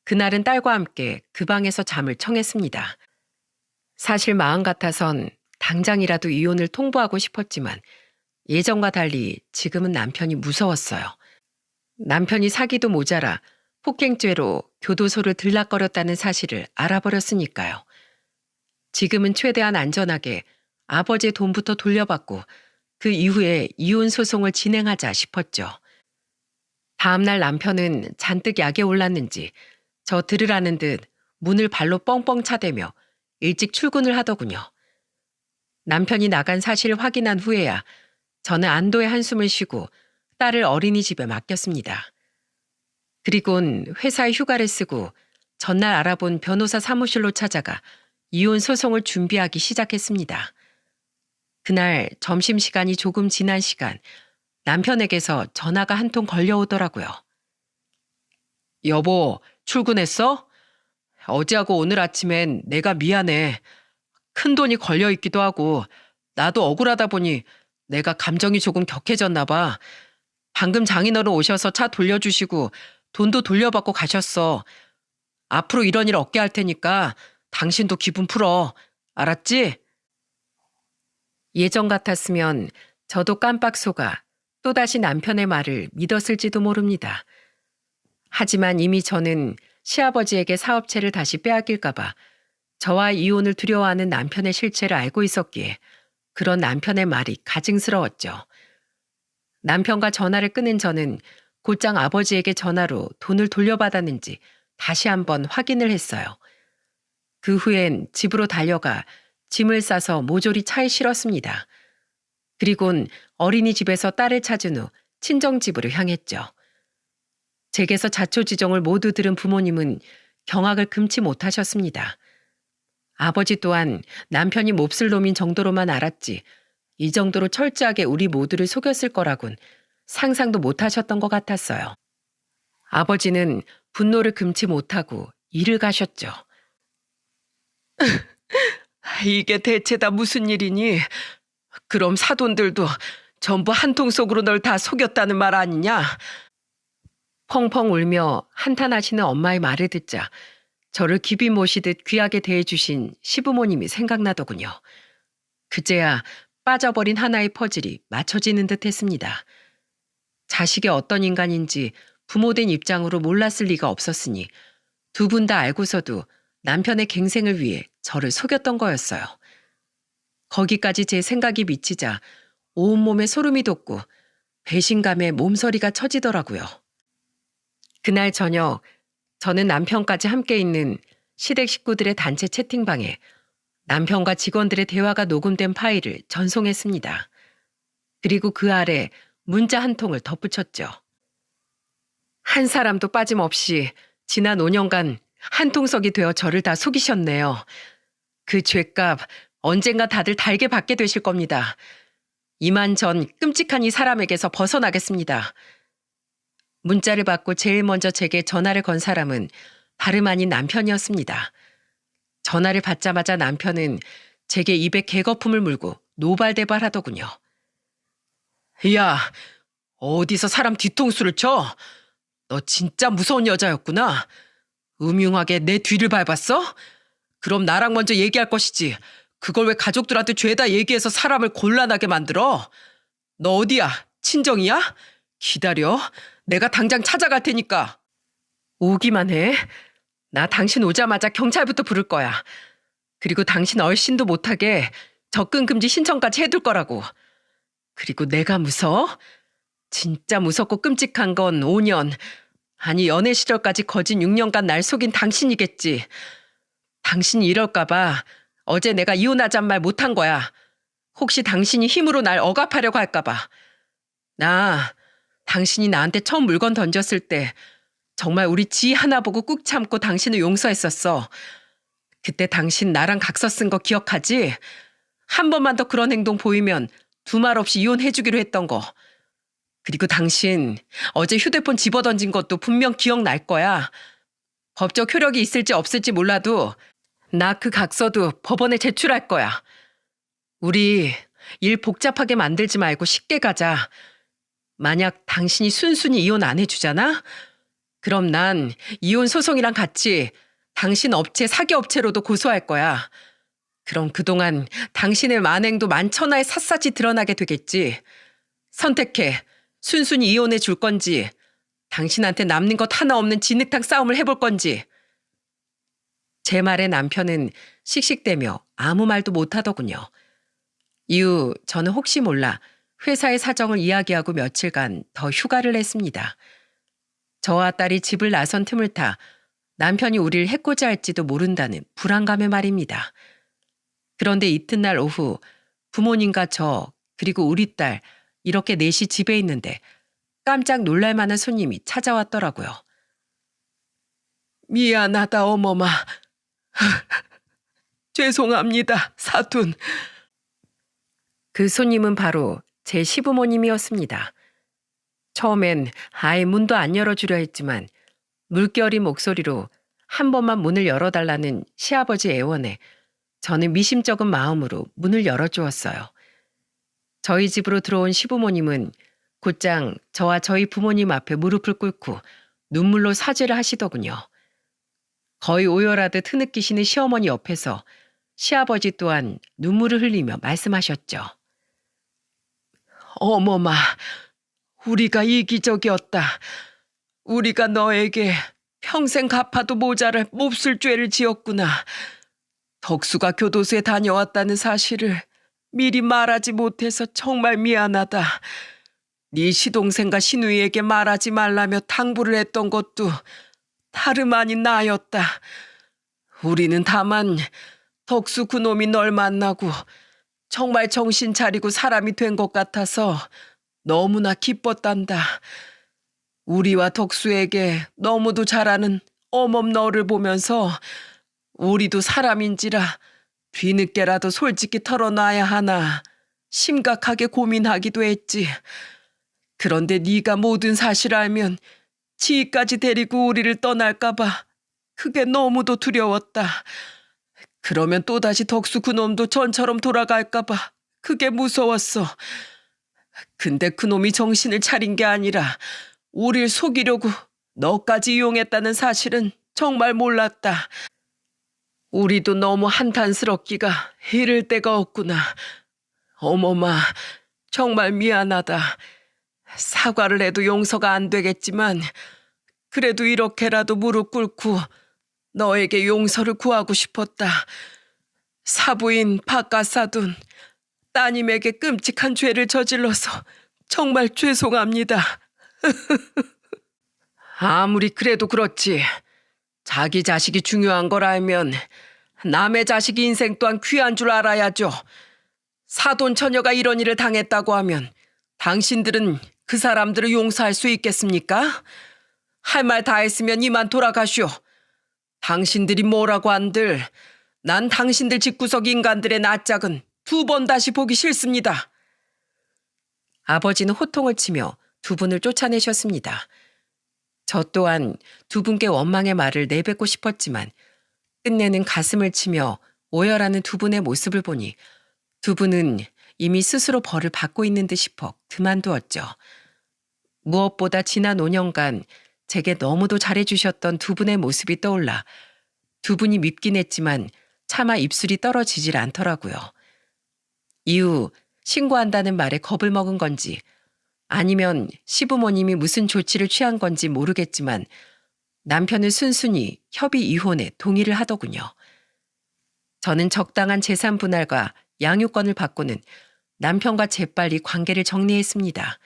그날은 딸과 함께 그 방에서 잠을 청했습니다. 사실 마음 같아선 당장이라도 이혼을 통보하고 싶었지만 예전과 달리 지금은 남편이 무서웠어요. 남편이 사기도 모자라 폭행죄로 교도소를 들락거렸다는 사실을 알아버렸으니까요. 지금은 최대한 안전하게 아버지의 돈부터 돌려받고 그 이후에 이혼 소송을 진행하자 싶었죠. 다음날 남편은 잔뜩 약에 올랐는지 저 들으라는 듯 문을 발로 뻥뻥 차대며 일찍 출근을 하더군요. 남편이 나간 사실을 확인한 후에야 저는 안도의 한숨을 쉬고 딸을 어린이집에 맡겼습니다. 그리곤 회사에 휴가를 쓰고 전날 알아본 변호사 사무실로 찾아가 이혼 소송을 준비하기 시작했습니다. 그날 점심시간이 조금 지난 시간 남편에게서 전화가 한 통 걸려오더라고요. 여보, 출근했어? 어제하고 오늘 아침엔 내가 미안해. 큰 돈이 걸려있기도 하고 나도 억울하다 보니 내가 감정이 조금 격해졌나 봐. 방금 장인어른 오셔서 차 돌려주시고 돈도 돌려받고 가셨어. 앞으로 이런 일 없게 할 테니까 당신도 기분 풀어. 알았지? 예전 같았으면 저도 깜빡 속아 또다시 남편의 말을 믿었을지도 모릅니다. 하지만 이미 저는 시아버지에게 사업체를 다시 빼앗길까봐 저와 이혼을 두려워하는 남편의 실체를 알고 있었기에 그런 남편의 말이 가증스러웠죠. 남편과 전화를 끊은 저는 곧장 아버지에게 전화로 돈을 돌려받았는지 다시 한번 확인을 했어요. 그 후엔 집으로 달려가 짐을 싸서 모조리 차에 실었습니다. 그리곤 어린이집에서 딸을 찾은 후 친정집으로 향했죠. 제게서 자초지종을 모두 들은 부모님은 경악을 금치 못하셨습니다. 아버지 또한 남편이 몹쓸 놈인 정도로만 알았지 이 정도로 철저하게 우리 모두를 속였을 거라곤 상상도 못하셨던 것 같았어요. 아버지는 분노를 금치 못하고 일을 가셨죠. 이게 대체 다 무슨 일이니? 그럼 사돈들도 전부 한 통 속으로 널 다 속였다는 말 아니냐? 펑펑 울며 한탄하시는 엄마의 말을 듣자 저를 귀비 모시듯 귀하게 대해주신 시부모님이 생각나더군요. 그제야 빠져버린 하나의 퍼즐이 맞춰지는 듯 했습니다. 자식이 어떤 인간인지 부모된 입장으로 몰랐을 리가 없었으니 두 분 다 알고서도 남편의 갱생을 위해 저를 속였던 거였어요. 거기까지 제 생각이 미치자 온몸에 소름이 돋고 배신감에 몸서리가 쳐지더라고요. 그날 저녁 저는 남편까지 함께 있는 시댁 식구들의 단체 채팅방에 남편과 직원들의 대화가 녹음된 파일을 전송했습니다. 그리고 그 아래 문자 한 통을 덧붙였죠. 한 사람도 빠짐없이 지난 5년간 한통속이 되어 저를 다 속이셨네요. 그 죄값 언젠가 다들 달게 받게 되실 겁니다. 이만 전 끔찍한 이 사람에게서 벗어나겠습니다. 문자를 받고 제일 먼저 제게 전화를 건 사람은 다름 아닌 남편이었습니다. 전화를 받자마자 남편은 제게 입에 개거품을 물고 노발대발하더군요. 야, 어디서 사람 뒤통수를 쳐? 너 진짜 무서운 여자였구나. 음흉하게 내 뒤를 밟았어? 그럼 나랑 먼저 얘기할 것이지. 그걸 왜 가족들한테 죄다 얘기해서 사람을 곤란하게 만들어? 너 어디야? 친정이야? 기다려. 내가 당장 찾아갈 테니까. 오기만 해. 나 당신 오자마자 경찰부터 부를 거야. 그리고 당신 얼씬도 못하게 접근 금지 신청까지 해둘 거라고. 그리고 내가 무서워? 진짜 무섭고 끔찍한 건 5년, 아니 연애 시절까지 거진 6년간 날 속인 당신이겠지. 당신이 이럴까봐 어제 내가 이혼하잔 말 못한 거야. 혹시 당신이 힘으로 날 억압하려고 할까봐. 나 당신이 나한테 처음 물건 던졌을 때 정말 우리 지 하나 보고 꾹 참고 당신을 용서했었어. 그때 당신 나랑 각서 쓴 거 기억하지? 한 번만 더 그런 행동 보이면 두 말 없이 이혼해주기로 했던 거. 그리고 당신 어제 휴대폰 집어던진 것도 분명 기억날 거야. 법적 효력이 있을지 없을지 몰라도 나 그 각서도 법원에 제출할 거야. 우리 일 복잡하게 만들지 말고 쉽게 가자. 만약 당신이 순순히 이혼 안 해주잖아? 그럼 난 이혼 소송이랑 같이 당신 업체 사기업체로도 고소할 거야. 그럼 그동안 당신의 만행도 만천하에 샅샅이 드러나게 되겠지. 선택해. 순순히 이혼해 줄 건지 당신한테 남는 것 하나 없는 진흙탕 싸움을 해볼 건지. 제 말에 남편은 씩씩대며 아무 말도 못하더군요. 이후 저는 혹시 몰라 회사의 사정을 이야기하고 며칠간 더 휴가를 냈습니다. 저와 딸이 집을 나선 틈을 타 남편이 우리를 해코지 할지도 모른다는 불안감에 말입니다. 그런데 이튿날 오후 부모님과 저 그리고 우리 딸 이렇게 넷이 집에 있는데 깜짝 놀랄 만한 손님이 찾아왔더라고요. 미안하다 어머마. 죄송합니다 사돈. 그 손님은 바로 제 시부모님이었습니다. 처음엔 아예 문도 안 열어주려 했지만 물결인 목소리로 한 번만 문을 열어달라는 시아버지 애원에 저는 미심쩍은 마음으로 문을 열어주었어요. 저희 집으로 들어온 시부모님은 곧장 저와 저희 부모님 앞에 무릎을 꿇고 눈물로 사죄를 하시더군요. 거의 오열하듯 흐느끼시는 시어머니 옆에서 시아버지 또한 눈물을 흘리며 말씀하셨죠. 어머마, 우리가 이기적이었다. 우리가 너에게 평생 갚아도 모자랄 몹쓸 죄를 지었구나. 덕수가 교도소에 다녀왔다는 사실을 미리 말하지 못해서 정말 미안하다. 네 시동생과 시누이에게 말하지 말라며 당부를 했던 것도 다름 아닌 나였다. 우리는 다만 덕수 그놈이 널 만나고 정말 정신 차리고 사람이 된 것 같아서 너무나 기뻤단다. 우리와 덕수에게 너무도 잘하는 어멈 너를 보면서 우리도 사람인지라 뒤늦게라도 솔직히 털어놔야 하나 심각하게 고민하기도 했지. 그런데 네가 모든 사실을 알면 지희까지 데리고 우리를 떠날까 봐 그게 너무도 두려웠다. 그러면 또다시 덕수 그놈도 전처럼 돌아갈까 봐 그게 무서웠어. 근데 그놈이 정신을 차린 게 아니라 우릴 속이려고 너까지 이용했다는 사실은 정말 몰랐다. 우리도 너무 한탄스럽기가 이를 데가 없구나. 어머마, 정말 미안하다. 사과를 해도 용서가 안 되겠지만 그래도 이렇게라도 무릎 꿇고 너에게 용서를 구하고 싶었다. 사부인 바깥사돈, 따님에게 끔찍한 죄를 저질러서 정말 죄송합니다. 아무리 그래도 그렇지. 자기 자식이 중요한 걸 알면 남의 자식 인생 또한 귀한 줄 알아야죠. 사돈 처녀가 이런 일을 당했다고 하면 당신들은 그 사람들을 용서할 수 있겠습니까? 할 말 다 했으면 이만 돌아가시오. 당신들이 뭐라고 한들 난 당신들 집구석 인간들의 낯짝은 2번 다시 보기 싫습니다. 아버지는 호통을 치며 두 분을 쫓아내셨습니다. 저 또한 두 분께 원망의 말을 내뱉고 싶었지만 끝내는 가슴을 치며 오열하는 두 분의 모습을 보니 두 분은 이미 스스로 벌을 받고 있는 듯 싶어 그만두었죠. 무엇보다 지난 5년간 제게 너무도 잘해주셨던 두 분의 모습이 떠올라 두 분이 밉긴 했지만 차마 입술이 떨어지질 않더라고요. 이후 신고한다는 말에 겁을 먹은 건지 아니면 시부모님이 무슨 조치를 취한 건지 모르겠지만 남편은 순순히 협의 이혼에 동의를 하더군요. 저는 적당한 재산 분할과 양육권을 받고는 남편과 재빨리 관계를 정리했습니다.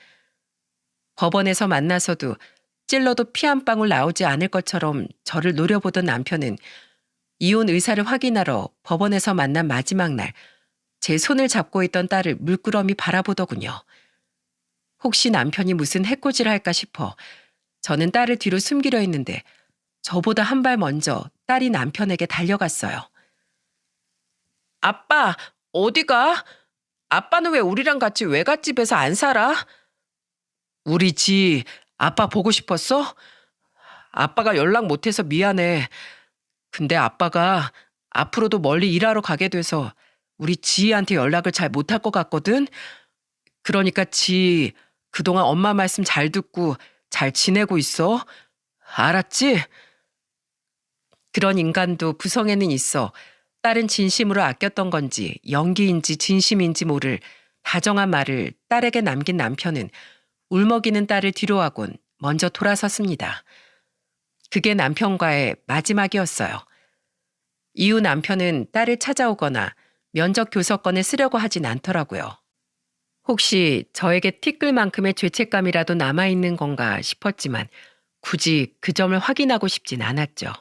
법원에서 만나서도 찔러도 피 한 방울 나오지 않을 것처럼 저를 노려보던 남편은 이혼 의사를 확인하러 법원에서 만난 마지막 날 제 손을 잡고 있던 딸을 물끄러미 바라보더군요. 혹시 남편이 무슨 해코지를 할까 싶어 저는 딸을 뒤로 숨기려 했는데 저보다 한 발 먼저 딸이 남편에게 달려갔어요. 아빠, 어디가? 아빠는 왜 우리랑 같이 외갓집에서 안 살아? 우리 지 아빠 보고 싶었어? 아빠가 연락 못해서 미안해. 근데 아빠가 앞으로도 멀리 일하러 가게 돼서 우리 지희한테 연락을 잘 못할 것 같거든? 그러니까 지 그동안 엄마 말씀 잘 듣고 잘 지내고 있어. 알았지? 그런 인간도 부성에는 있어 딸은 진심으로 아꼈던 건지 연기인지 진심인지 모를 다정한 말을 딸에게 남긴 남편은 울먹이는 딸을 뒤로하곤 먼저 돌아섰습니다. 그게 남편과의 마지막이었어요. 이후 남편은 딸을 찾아오거나 면접 교섭권을 쓰려고 하진 않더라고요. 혹시 저에게 티끌만큼의 죄책감이라도 남아있는 건가 싶었지만 굳이 그 점을 확인하고 싶진 않았죠.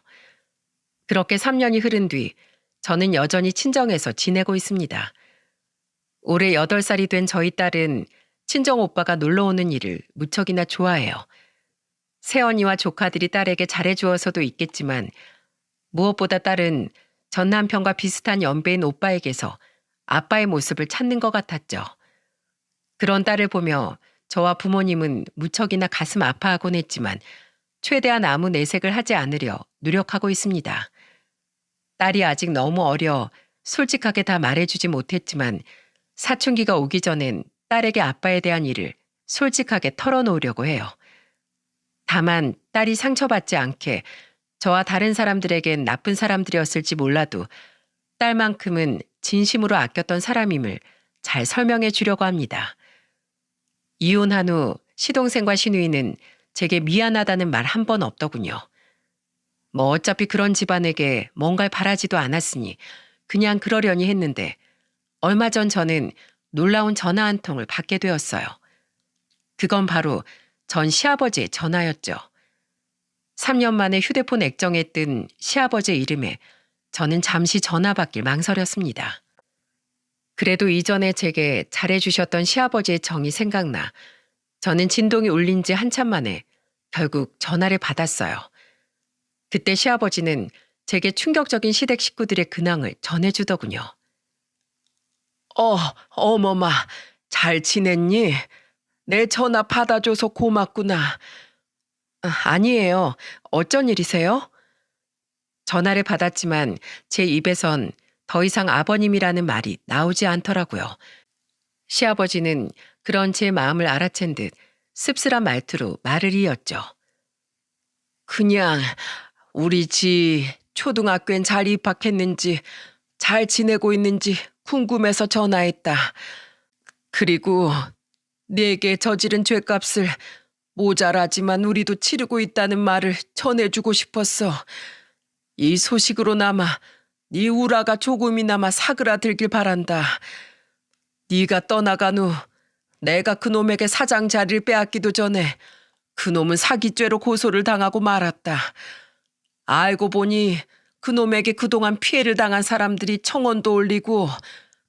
그렇게 3년이 흐른 뒤 저는 여전히 친정에서 지내고 있습니다. 올해 8살이 된 저희 딸은 친정 오빠가 놀러 오는 일을 무척이나 좋아해요. 새언니와 조카들이 딸에게 잘해주어서도 있겠지만 무엇보다 딸은 전 남편과 비슷한 연배인 오빠에게서 아빠의 모습을 찾는 것 같았죠. 그런 딸을 보며 저와 부모님은 무척이나 가슴 아파하곤 했지만 최대한 아무 내색을 하지 않으려 노력하고 있습니다. 딸이 아직 너무 어려 솔직하게 다 말해주지 못했지만 사춘기가 오기 전엔 딸에게 아빠에 대한 일을 솔직하게 털어놓으려고 해요. 다만 딸이 상처받지 않게 저와 다른 사람들에겐 나쁜 사람들이었을지 몰라도 딸만큼은 진심으로 아꼈던 사람임을 잘 설명해 주려고 합니다. 이혼한 후 시동생과 시누이는 제게 미안하다는 말 한 번 없더군요. 뭐 어차피 그런 집안에게 뭔가를 바라지도 않았으니 그냥 그러려니 했는데 얼마 전 저는 놀라운 전화 한 통을 받게 되었어요. 그건 바로 전 시아버지의 전화였죠. 3년 만에 휴대폰 액정에 뜬 시아버지의 이름에 저는 잠시 전화 받길 망설였습니다. 그래도 이전에 제게 잘해주셨던 시아버지의 정이 생각나 저는 진동이 울린 지 한참 만에 결국 전화를 받았어요. 그때 시아버지는 제게 충격적인 시댁 식구들의 근황을 전해주더군요. 어머마, 잘 지냈니? 내 전화 받아줘서 고맙구나. 아니에요. 어쩐 일이세요? 전화를 받았지만 제 입에선 더 이상 아버님이라는 말이 나오지 않더라고요. 시아버지는 그런 제 마음을 알아챈 듯 씁쓸한 말투로 말을 이었죠. 그냥 우리 지 초등학교엔 잘 입학했는지 잘 지내고 있는지 궁금해서 전화했다. 그리고 네게 저지른 죄값을 모자라지만 우리도 치르고 있다는 말을 전해주고 싶었어. 이 소식으로나마 네 우라가 조금이나마 사그라들길 바란다. 네가 떠나간 후 내가 그놈에게 사장 자리를 빼앗기도 전에 그놈은 사기죄로 고소를 당하고 말았다. 알고 보니 그놈에게 그동안 피해를 당한 사람들이 청원도 올리고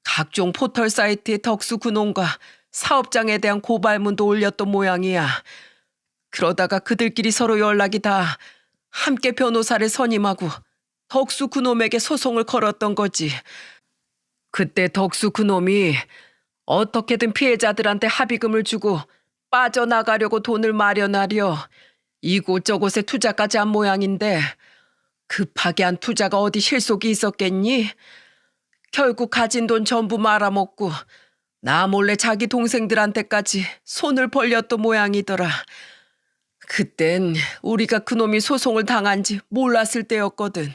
각종 포털 사이트에 덕수 그놈과 사업장에 대한 고발문도 올렸던 모양이야. 그러다가 그들끼리 서로 연락이 다 함께 변호사를 선임하고 덕수 그놈에게 소송을 걸었던 거지. 그때 덕수 그놈이 어떻게든 피해자들한테 합의금을 주고 빠져나가려고 돈을 마련하려 이곳저곳에 투자까지 한 모양인데 급하게 한 투자가 어디 실속이 있었겠니? 결국 가진 돈 전부 말아먹고 나 몰래 자기 동생들한테까지 손을 벌렸던 모양이더라. 그땐 우리가 그놈이 소송을 당한지 몰랐을 때였거든.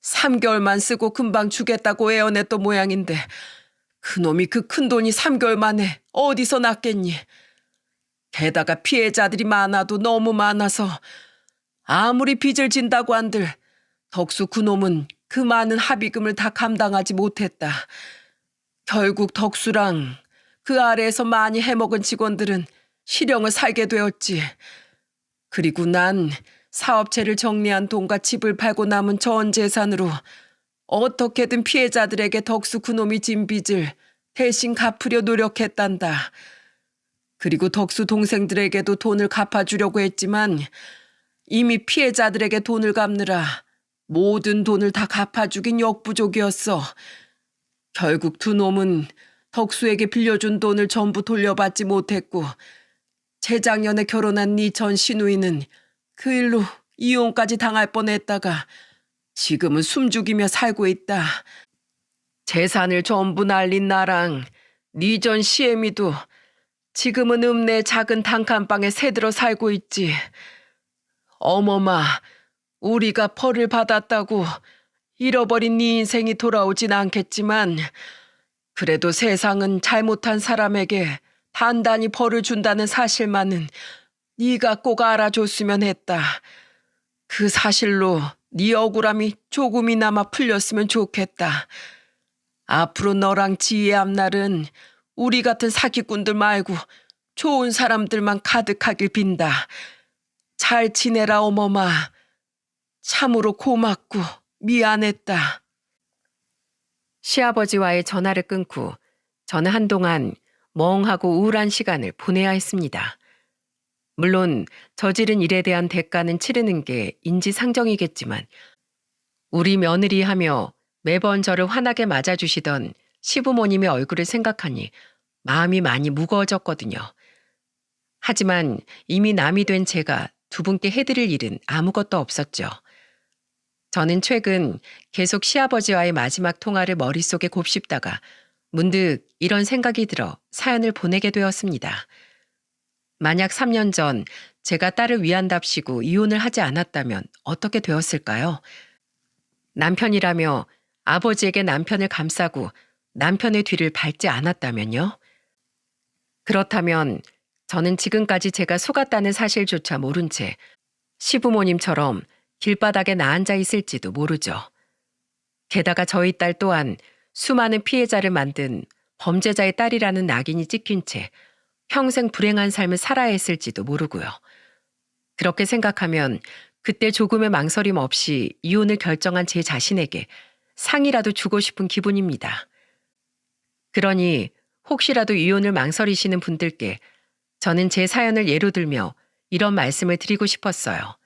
3개월만 쓰고 금방 주겠다고 애원했던 모양인데 그놈이 그 큰돈이 3개월 만에 어디서 났겠니? 게다가 피해자들이 많아도 너무 많아서 아무리 빚을 진다고 한들 덕수 그놈은 그 많은 합의금을 다 감당하지 못했다. 결국 덕수랑 그 아래에서 많이 해먹은 직원들은 실형을 살게 되었지. 그리고 난 사업체를 정리한 돈과 집을 팔고 남은 전 재산으로 어떻게든 피해자들에게 덕수 그놈이 진 빚을 대신 갚으려 노력했단다. 그리고 덕수 동생들에게도 돈을 갚아주려고 했지만 이미 피해자들에게 돈을 갚느라 모든 돈을 다 갚아주긴 역부족이었어. 결국 두 놈은 덕수에게 빌려준 돈을 전부 돌려받지 못했고 재작년에 결혼한 네 전 시누이는 그 일로 이혼까지 당할 뻔했다가 지금은 숨죽이며 살고 있다. 재산을 전부 날린 나랑 네 전 시애미도 지금은 읍내 작은 단칸방에 새들어 살고 있지. 어머마, 우리가 벌을 받았다고 잃어버린 네 인생이 돌아오진 않겠지만 그래도 세상은 잘못한 사람에게 단단히 벌을 준다는 사실만은 네가 꼭 알아줬으면 했다. 그 사실로 네 억울함이 조금이나마 풀렸으면 좋겠다. 앞으로 너랑 지혜의 앞날은 우리 같은 사기꾼들 말고 좋은 사람들만 가득하길 빈다. 잘 지내라 어머마. 참으로 고맙고 미안했다. 시아버지와의 전화를 끊고 저는 한동안 멍하고 우울한 시간을 보내야 했습니다. 물론 저지른 일에 대한 대가는 치르는 게 인지상정이겠지만 우리 며느리 하며 매번 저를 환하게 맞아주시던 시부모님의 얼굴을 생각하니 마음이 많이 무거워졌거든요. 하지만 이미 남이 된 제가 두 분께 해드릴 일은 아무것도 없었죠. 저는 최근 계속 시아버지와의 마지막 통화를 머릿속에 곱씹다가 문득 이런 생각이 들어 사연을 보내게 되었습니다. 만약 3년 전 제가 딸을 위한답시고 이혼을 하지 않았다면 어떻게 되었을까요? 남편이라며 아버지에게 남편을 감싸고 남편의 뒤를 밟지 않았다면요? 그렇다면 저는 지금까지 제가 속았다는 사실조차 모른 채 시부모님처럼 길바닥에 나앉아 있을지도 모르죠. 게다가 저희 딸 또한 수많은 피해자를 만든 범죄자의 딸이라는 낙인이 찍힌 채 평생 불행한 삶을 살아야 했을지도 모르고요. 그렇게 생각하면 그때 조금의 망설임 없이 이혼을 결정한 제 자신에게 상이라도 주고 싶은 기분입니다. 그러니 혹시라도 이혼을 망설이시는 분들께 저는 제 사연을 예로 들며 이런 말씀을 드리고 싶었어요.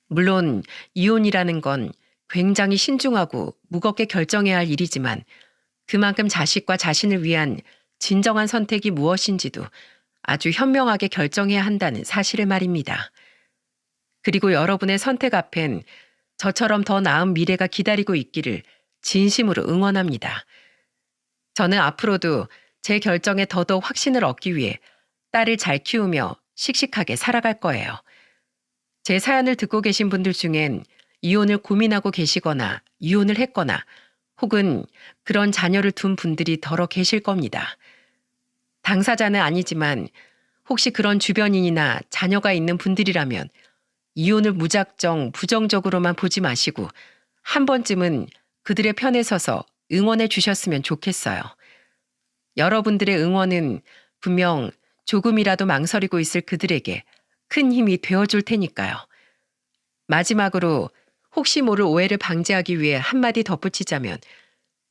물론 이혼이라는 건 굉장히 신중하고 무겁게 결정해야 할 일이지만 그만큼 자식과 자신을 위한 진정한 선택이 무엇인지도 아주 현명하게 결정해야 한다는 사실을 말입니다. 그리고 여러분의 선택 앞엔 저처럼 더 나은 미래가 기다리고 있기를 진심으로 응원합니다. 저는 앞으로도 제 결정에 더더욱 확신을 얻기 위해 딸을 잘 키우며 씩씩하게 살아갈 거예요. 제 사연을 듣고 계신 분들 중엔 이혼을 고민하고 계시거나 이혼을 했거나 혹은 그런 자녀를 둔 분들이 더러 계실 겁니다. 당사자는 아니지만 혹시 그런 주변인이나 자녀가 있는 분들이라면 이혼을 무작정 부정적으로만 보지 마시고 한 번쯤은 그들의 편에 서서 응원해 주셨으면 좋겠어요. 여러분들의 응원은 분명 조금이라도 망설이고 있을 그들에게 큰 힘이 되어줄 테니까요. 마지막으로 혹시 모를 오해를 방지하기 위해 한마디 덧붙이자면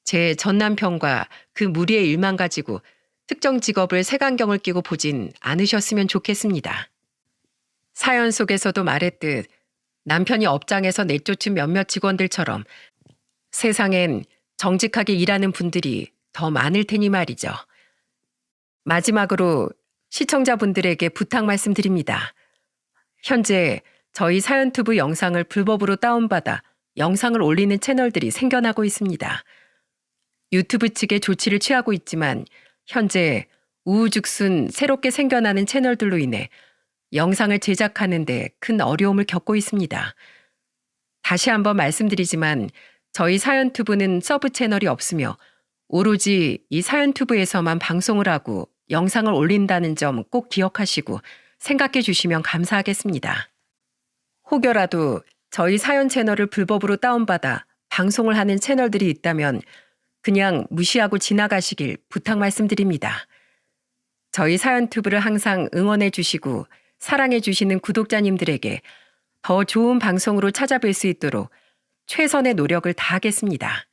제 전남편과 그 무리의 일만 가지고 특정 직업을 색안경을 끼고 보진 않으셨으면 좋겠습니다. 사연 속에서도 말했듯 남편이 업장에서 내쫓은 몇몇 직원들처럼 세상엔 정직하게 일하는 분들이 더 많을 테니 말이죠. 마지막으로 시청자분들에게 부탁 말씀드립니다. 현재 저희 사연투브 영상을 불법으로 다운받아 영상을 올리는 채널들이 생겨나고 있습니다. 유튜브 측의 조치를 취하고 있지만 현재 우후죽순 새롭게 생겨나는 채널들로 인해 영상을 제작하는 데 큰 어려움을 겪고 있습니다. 다시 한번 말씀드리지만 저희 사연투브는 서브 채널이 없으며 오로지 이 사연투브에서만 방송을 하고 영상을 올린다는 점 꼭 기억하시고 생각해 주시면 감사하겠습니다. 혹여라도 저희 사연 채널을 불법으로 다운받아 방송을 하는 채널들이 있다면 그냥 무시하고 지나가시길 부탁 말씀드립니다. 저희 사연투브를 항상 응원해 주시고 사랑해 주시는 구독자님들에게 더 좋은 방송으로 찾아뵐 수 있도록 최선의 노력을 다하겠습니다.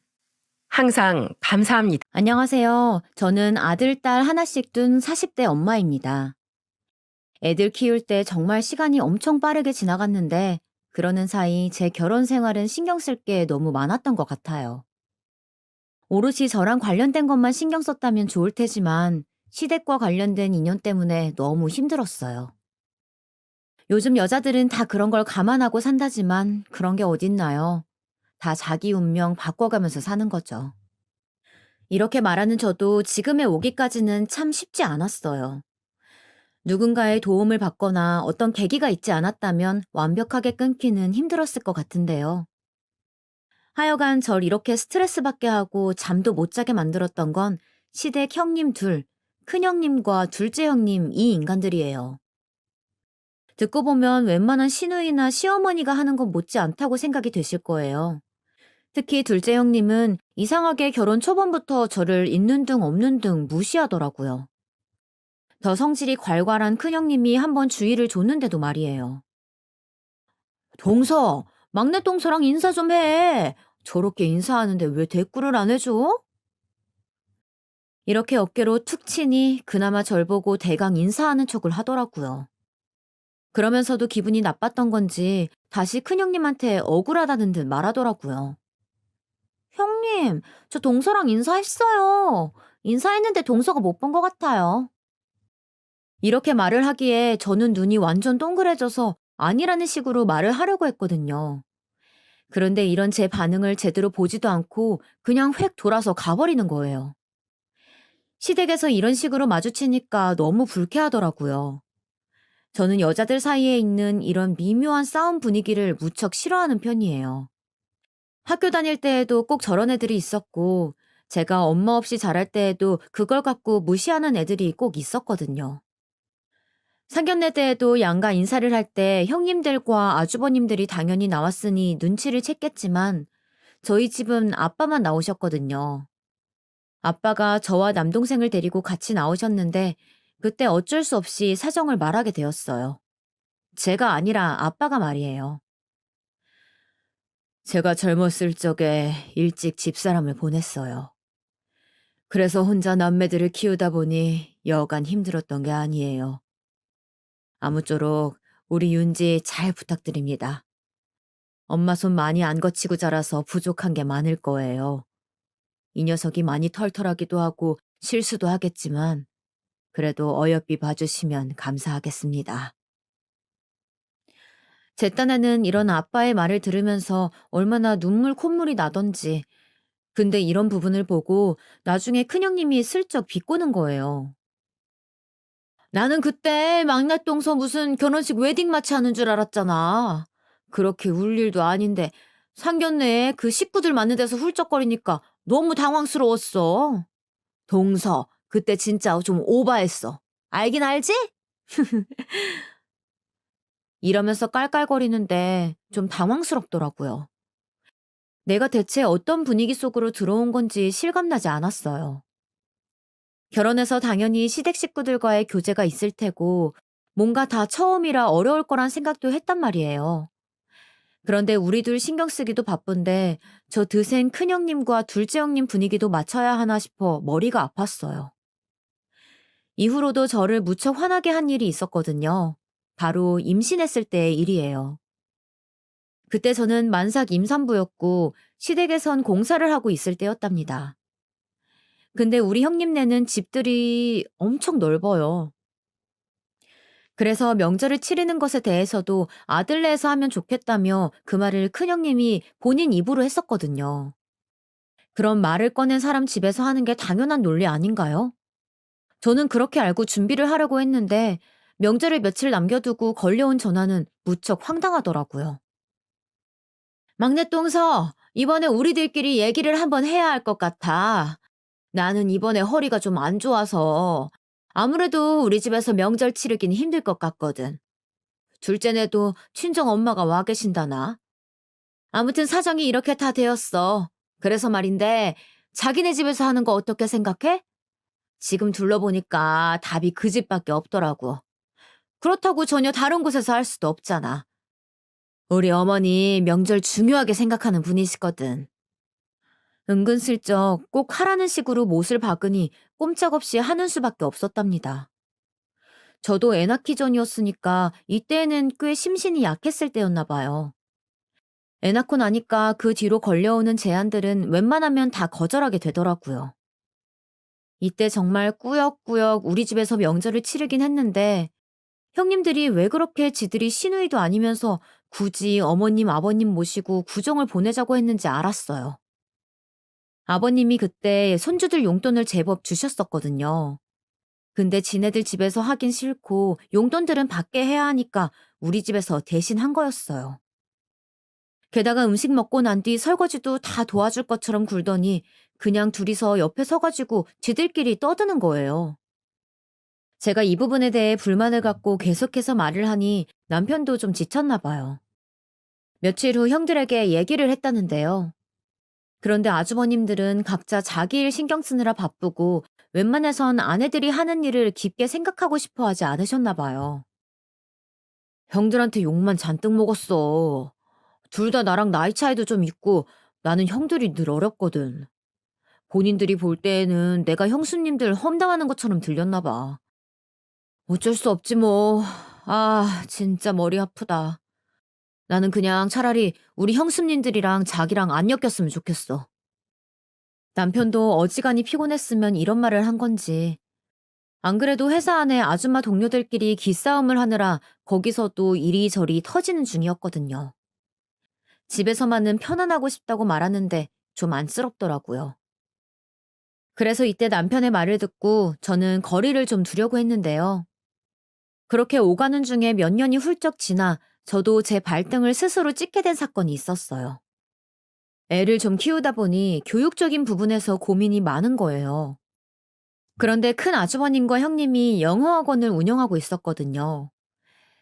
항상 감사합니다. 안녕하세요. 저는 아들, 딸 하나씩 둔 40대 엄마입니다. 애들 키울 때 정말 시간이 엄청 빠르게 지나갔는데 그러는 사이 제 결혼 생활은 신경 쓸 게 너무 많았던 것 같아요. 오롯이 저랑 관련된 것만 신경 썼다면 좋을 테지만 시댁과 관련된 인연 때문에 너무 힘들었어요. 요즘 여자들은 다 그런 걸 감안하고 산다지만 그런 게 어딨나요? 다 자기 운명 바꿔가면서 사는 거죠. 이렇게 말하는 저도 지금에 오기까지는 참 쉽지 않았어요. 누군가의 도움을 받거나 어떤 계기가 있지 않았다면 완벽하게 끊기는 힘들었을 것 같은데요. 하여간 절 이렇게 스트레스 받게 하고 잠도 못 자게 만들었던 건 시댁 형님 둘, 큰형님과 둘째 형님 이 인간들이에요. 듣고 보면 웬만한 시누이나 시어머니가 하는 건 못지 않다고 생각이 되실 거예요. 특히 둘째 형님은 이상하게 결혼 초반부터 저를 있는 둥 없는 둥 무시하더라고요. 더 성질이 괄괄한 큰형님이 한번 주의를 줬는데도 말이에요. 동서, 막내 동서랑 인사 좀 해. 저렇게 인사하는데 왜 대꾸를 안 해줘? 이렇게 어깨로 툭 치니 그나마 절 보고 대강 인사하는 척을 하더라고요. 그러면서도 기분이 나빴던 건지 다시 큰형님한테 억울하다는 듯 말하더라고요. 형님, 저 동서랑 인사했어요. 인사했는데 동서가 못 본 것 같아요. 이렇게 말을 하기에 저는 눈이 완전 동그래져서 아니라는 식으로 말을 하려고 했거든요. 그런데 이런 제 반응을 제대로 보지도 않고 그냥 획 돌아서 가버리는 거예요. 시댁에서 이런 식으로 마주치니까 너무 불쾌하더라고요. 저는 여자들 사이에 있는 이런 미묘한 싸움 분위기를 무척 싫어하는 편이에요. 학교 다닐 때에도 꼭 저런 애들이 있었고, 제가 엄마 없이 자랄 때에도 그걸 갖고 무시하는 애들이 꼭 있었거든요. 상견례 때에도 양가 인사를 할 때 형님들과 아주버님들이 당연히 나왔으니 눈치를 챘겠지만 저희 집은 아빠만 나오셨거든요. 아빠가 저와 남동생을 데리고 같이 나오셨는데 그때 어쩔 수 없이 사정을 말하게 되었어요. 제가 아니라 아빠가 말이에요. 제가 젊었을 적에 일찍 집사람을 보냈어요. 그래서 혼자 남매들을 키우다 보니 여간 힘들었던 게 아니에요. 아무쪼록 우리 윤지 잘 부탁드립니다. 엄마 손 많이 안 거치고 자라서 부족한 게 많을 거예요. 이 녀석이 많이 털털하기도 하고 실수도 하겠지만 그래도 어여삐 봐주시면 감사하겠습니다. 제 딴에는 이런 아빠의 말을 들으면서 얼마나 눈물 콧물이 나던지. 근데 이런 부분을 보고 나중에 큰형님이 슬쩍 비꼬는 거예요. 나는 그때 막내동서 무슨 결혼식 웨딩 마치 하는 줄 알았잖아. 그렇게 울 일도 아닌데 상견례에 그 식구들 많은 데서 훌쩍거리니까 너무 당황스러웠어. 동서, 그때 진짜 좀 오바했어. 알긴 알지? 이러면서 깔깔거리는데 좀 당황스럽더라고요. 내가 대체 어떤 분위기 속으로 들어온 건지 실감나지 않았어요. 결혼해서 당연히 시댁 식구들과의 교제가 있을 테고 뭔가 다 처음이라 어려울 거란 생각도 했단 말이에요. 그런데 우리 둘 신경 쓰기도 바쁜데 저 드센 큰형님과 둘째 형님 분위기도 맞춰야 하나 싶어 머리가 아팠어요. 이후로도 저를 무척 화나게 한 일이 있었거든요. 바로 임신했을 때의 일이에요. 그때 저는 만삭 임산부였고 시댁에선 공사를 하고 있을 때였답니다. 근데 우리 형님네는 집들이 엄청 넓어요. 그래서 명절을 치르는 것에 대해서도 아들네에서 하면 좋겠다며 그 말을 큰형님이 본인 입으로 했었거든요. 그럼 말을 꺼낸 사람 집에서 하는 게 당연한 논리 아닌가요? 저는 그렇게 알고 준비를 하려고 했는데 명절을 며칠 남겨두고 걸려온 전화는 무척 황당하더라고요. 막내 똥서, 이번에 우리들끼리 얘기를 한번 해야 할 것 같아. 나는 이번에 허리가 좀 안 좋아서 아무래도 우리 집에서 명절 치르긴 힘들 것 같거든. 둘째네도 친정 엄마가 와 계신다나? 아무튼 사정이 이렇게 다 되었어. 그래서 말인데 자기네 집에서 하는 거 어떻게 생각해? 지금 둘러보니까 답이 그 집밖에 없더라고. 그렇다고 전혀 다른 곳에서 할 수도 없잖아. 우리 어머니 명절 중요하게 생각하는 분이시거든. 은근슬쩍 꼭 하라는 식으로 못을 박으니 꼼짝없이 하는 수밖에 없었답니다. 저도 애 낳기 전이었으니까 이때에는 꽤 심신이 약했을 때였나 봐요. 애 낳고 나니까 그 뒤로 걸려오는 제안들은 웬만하면 다 거절하게 되더라고요. 이때 정말 꾸역꾸역 우리 집에서 명절을 치르긴 했는데 형님들이 왜 그렇게 지들이 시누이도 아니면서 굳이 어머님, 아버님 모시고 구정을 보내자고 했는지 알았어요. 아버님이 그때 손주들 용돈을 제법 주셨었거든요. 근데 지네들 집에서 하긴 싫고 용돈들은 밖에 해야 하니까 우리 집에서 대신 한 거였어요. 게다가 음식 먹고 난 뒤 설거지도 다 도와줄 것처럼 굴더니 그냥 둘이서 옆에 서가지고 지들끼리 떠드는 거예요. 제가 이 부분에 대해 불만을 갖고 계속해서 말을 하니 남편도 좀 지쳤나 봐요. 며칠 후 형들에게 얘기를 했다는데요. 그런데 아주버님들은 각자 자기 일 신경 쓰느라 바쁘고 웬만해선 아내들이 하는 일을 깊게 생각하고 싶어 하지 않으셨나 봐요. 형들한테 욕만 잔뜩 먹었어. 둘 다 나랑 나이 차이도 좀 있고 나는 형들이 늘 어렵거든. 본인들이 볼 때에는 내가 형수님들 험담하는 것처럼 들렸나 봐. 어쩔 수 없지 뭐. 아, 진짜 머리 아프다. 나는 그냥 차라리 우리 형수님들이랑 자기랑 안 엮였으면 좋겠어. 남편도 어지간히 피곤했으면 이런 말을 한 건지. 안 그래도 회사 안에 아줌마 동료들끼리 기싸움을 하느라 거기서도 이리저리 터지는 중이었거든요. 집에서만은 편안하고 싶다고 말하는데 좀 안쓰럽더라고요. 그래서 이때 남편의 말을 듣고 저는 거리를 좀 두려고 했는데요. 그렇게 오가는 중에 몇 년이 훌쩍 지나 저도 제 발등을 스스로 찍게 된 사건이 있었어요. 애를 좀 키우다 보니 교육적인 부분에서 고민이 많은 거예요. 그런데 큰 아주버님과 형님이 영어 학원을 운영하고 있었거든요.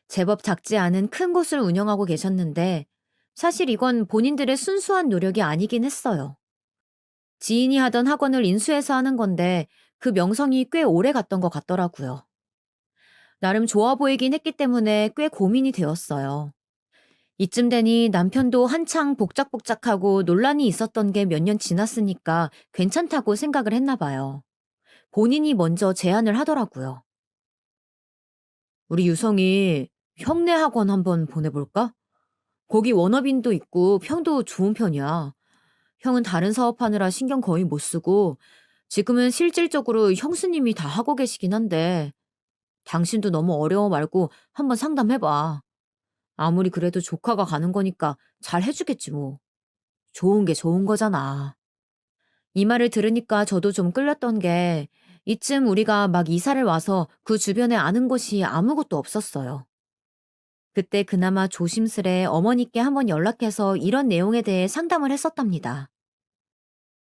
제법 작지 않은 큰 곳을 운영하고 계셨는데 사실 이건 본인들의 순수한 노력이 아니긴 했어요. 지인이 하던 학원을 인수해서 하는 건데 그 명성이 꽤 오래 갔던 것 같더라고요. 나름 좋아 보이긴 했기 때문에 꽤 고민이 되었어요. 이쯤 되니 남편도 한창 복작복작하고 논란이 있었던 게 몇 년 지났으니까 괜찮다고 생각을 했나 봐요. 본인이 먼저 제안을 하더라고요. 우리 유성이 형네 학원 한번 보내볼까? 거기 워너빈도 있고 평도 좋은 편이야. 형은 다른 사업하느라 신경 거의 못 쓰고 지금은 실질적으로 형수님이 다 하고 계시긴 한데 당신도 너무 어려워 말고 한번 상담해봐. 아무리 그래도 조카가 가는 거니까 잘 해주겠지 뭐. 좋은 게 좋은 거잖아. 이 말을 들으니까 저도 좀 끌렸던 게 이쯤 우리가 막 이사를 와서 그 주변에 아는 곳이 아무것도 없었어요. 그때 그나마 조심스레 어머니께 한번 연락해서 이런 내용에 대해 상담을 했었답니다.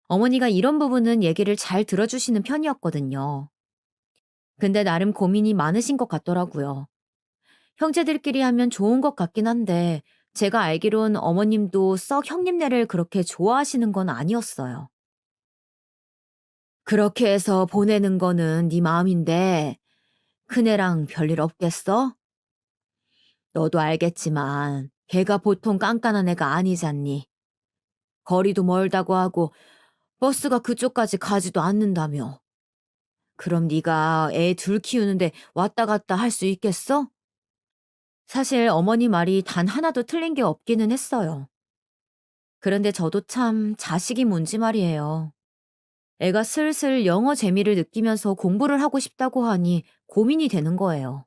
어머니가 이런 부분은 얘기를 잘 들어주시는 편이었거든요. 근데 나름 고민이 많으신 것 같더라고요. 형제들끼리 하면 좋은 것 같긴 한데 제가 알기론 어머님도 썩 형님네를 그렇게 좋아하시는 건 아니었어요. 그렇게 해서 보내는 거는 네 마음인데 큰애랑 별일 없겠어? 너도 알겠지만 걔가 보통 깐깐한 애가 아니잖니. 거리도 멀다고 하고 버스가 그쪽까지 가지도 않는다며. 그럼 네가 애 둘 키우는데 왔다 갔다 할 수 있겠어? 사실 어머니 말이 단 하나도 틀린 게 없기는 했어요. 그런데 저도 참 자식이 뭔지 말이에요. 애가 슬슬 영어 재미를 느끼면서 공부를 하고 싶다고 하니 고민이 되는 거예요.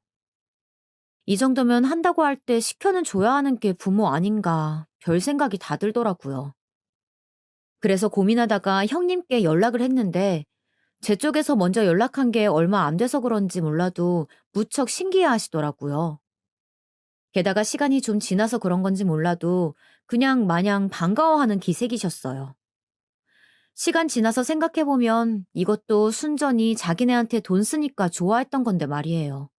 이 정도면 한다고 할 때 시켜는 줘야 하는 게 부모 아닌가 별 생각이 다 들더라고요. 그래서 고민하다가 형님께 연락을 했는데 제 쪽에서 먼저 연락한 게 얼마 안 돼서 그런지 몰라도 무척 신기해 하시더라고요. 게다가 시간이 좀 지나서 그런 건지 몰라도 그냥 마냥 반가워하는 기색이셨어요. 시간 지나서 생각해보면 이것도 순전히 자기네한테 돈 쓰니까 좋아했던 건데 말이에요.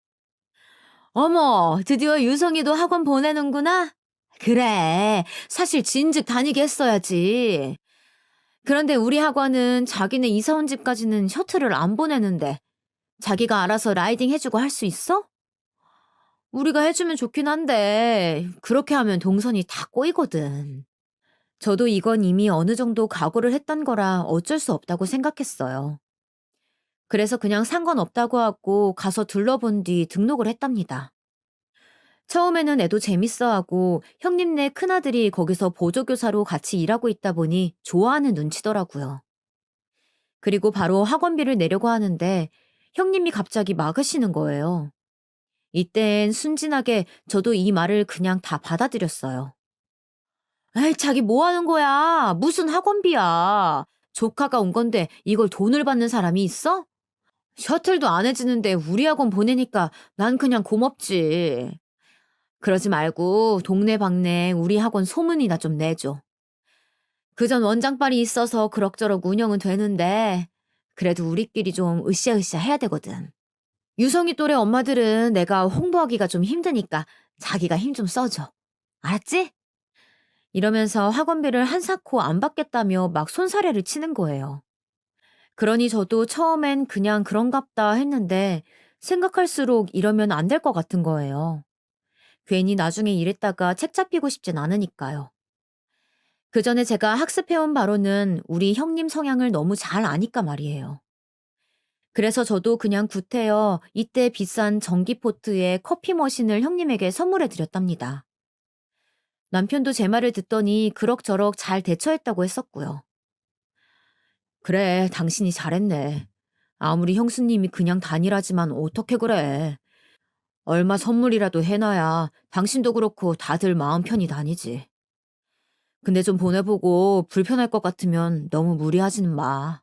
어머, 드디어 유성이도 학원 보내는구나? 그래, 사실 진즉 다니게 했어야지. 그런데 우리 학원은 자기네 이사 온 집까지는 셔틀을 안 보내는데 자기가 알아서 라이딩 해주고 할 수 있어? 우리가 해주면 좋긴 한데 그렇게 하면 동선이 다 꼬이거든. 저도 이건 이미 어느 정도 각오를 했던 거라 어쩔 수 없다고 생각했어요. 그래서 그냥 상관없다고 하고 가서 둘러본 뒤 등록을 했답니다. 처음에는 애도 재밌어하고 형님네 큰아들이 거기서 보조교사로 같이 일하고 있다 보니 좋아하는 눈치더라고요. 그리고 바로 학원비를 내려고 하는데 형님이 갑자기 막으시는 거예요. 이땐 순진하게 저도 이 말을 그냥 다 받아들였어요. 에이, 자기 뭐 하는 거야? 무슨 학원비야? 조카가 온 건데 이걸 돈을 받는 사람이 있어? 셔틀도 안 해주는데 우리 학원 보내니까 난 그냥 고맙지. 그러지 말고 동네방네 우리 학원 소문이나 좀 내줘. 그전 원장빨이 있어서 그럭저럭 운영은 되는데 그래도 우리끼리 좀 으쌰으쌰 해야 되거든. 유성이 또래 엄마들은 내가 홍보하기가 좀 힘드니까 자기가 힘 좀 써줘. 알았지? 이러면서 학원비를 한사코 안 받겠다며 막 손사래를 치는 거예요. 그러니 저도 처음엔 그냥 그런갑다 했는데 생각할수록 이러면 안 될 것 같은 거예요. 괜히 나중에 이랬다가 책 잡히고 싶진 않으니까요. 그 전에 제가 학습해온 바로는 우리 형님 성향을 너무 잘 아니까 말이에요. 그래서 저도 그냥 구태여 이때 비싼 전기포트에 커피 머신을 형님에게 선물해 드렸답니다. 남편도 제 말을 듣더니 그럭저럭 잘 대처했다고 했었고요. 그래, 당신이 잘했네. 아무리 형수님이 그냥 다니라지만 어떻게 그래. 얼마 선물이라도 해놔야 당신도 그렇고 다들 마음 편히 다니지. 근데 좀 보내보고 불편할 것 같으면 너무 무리하지는 마.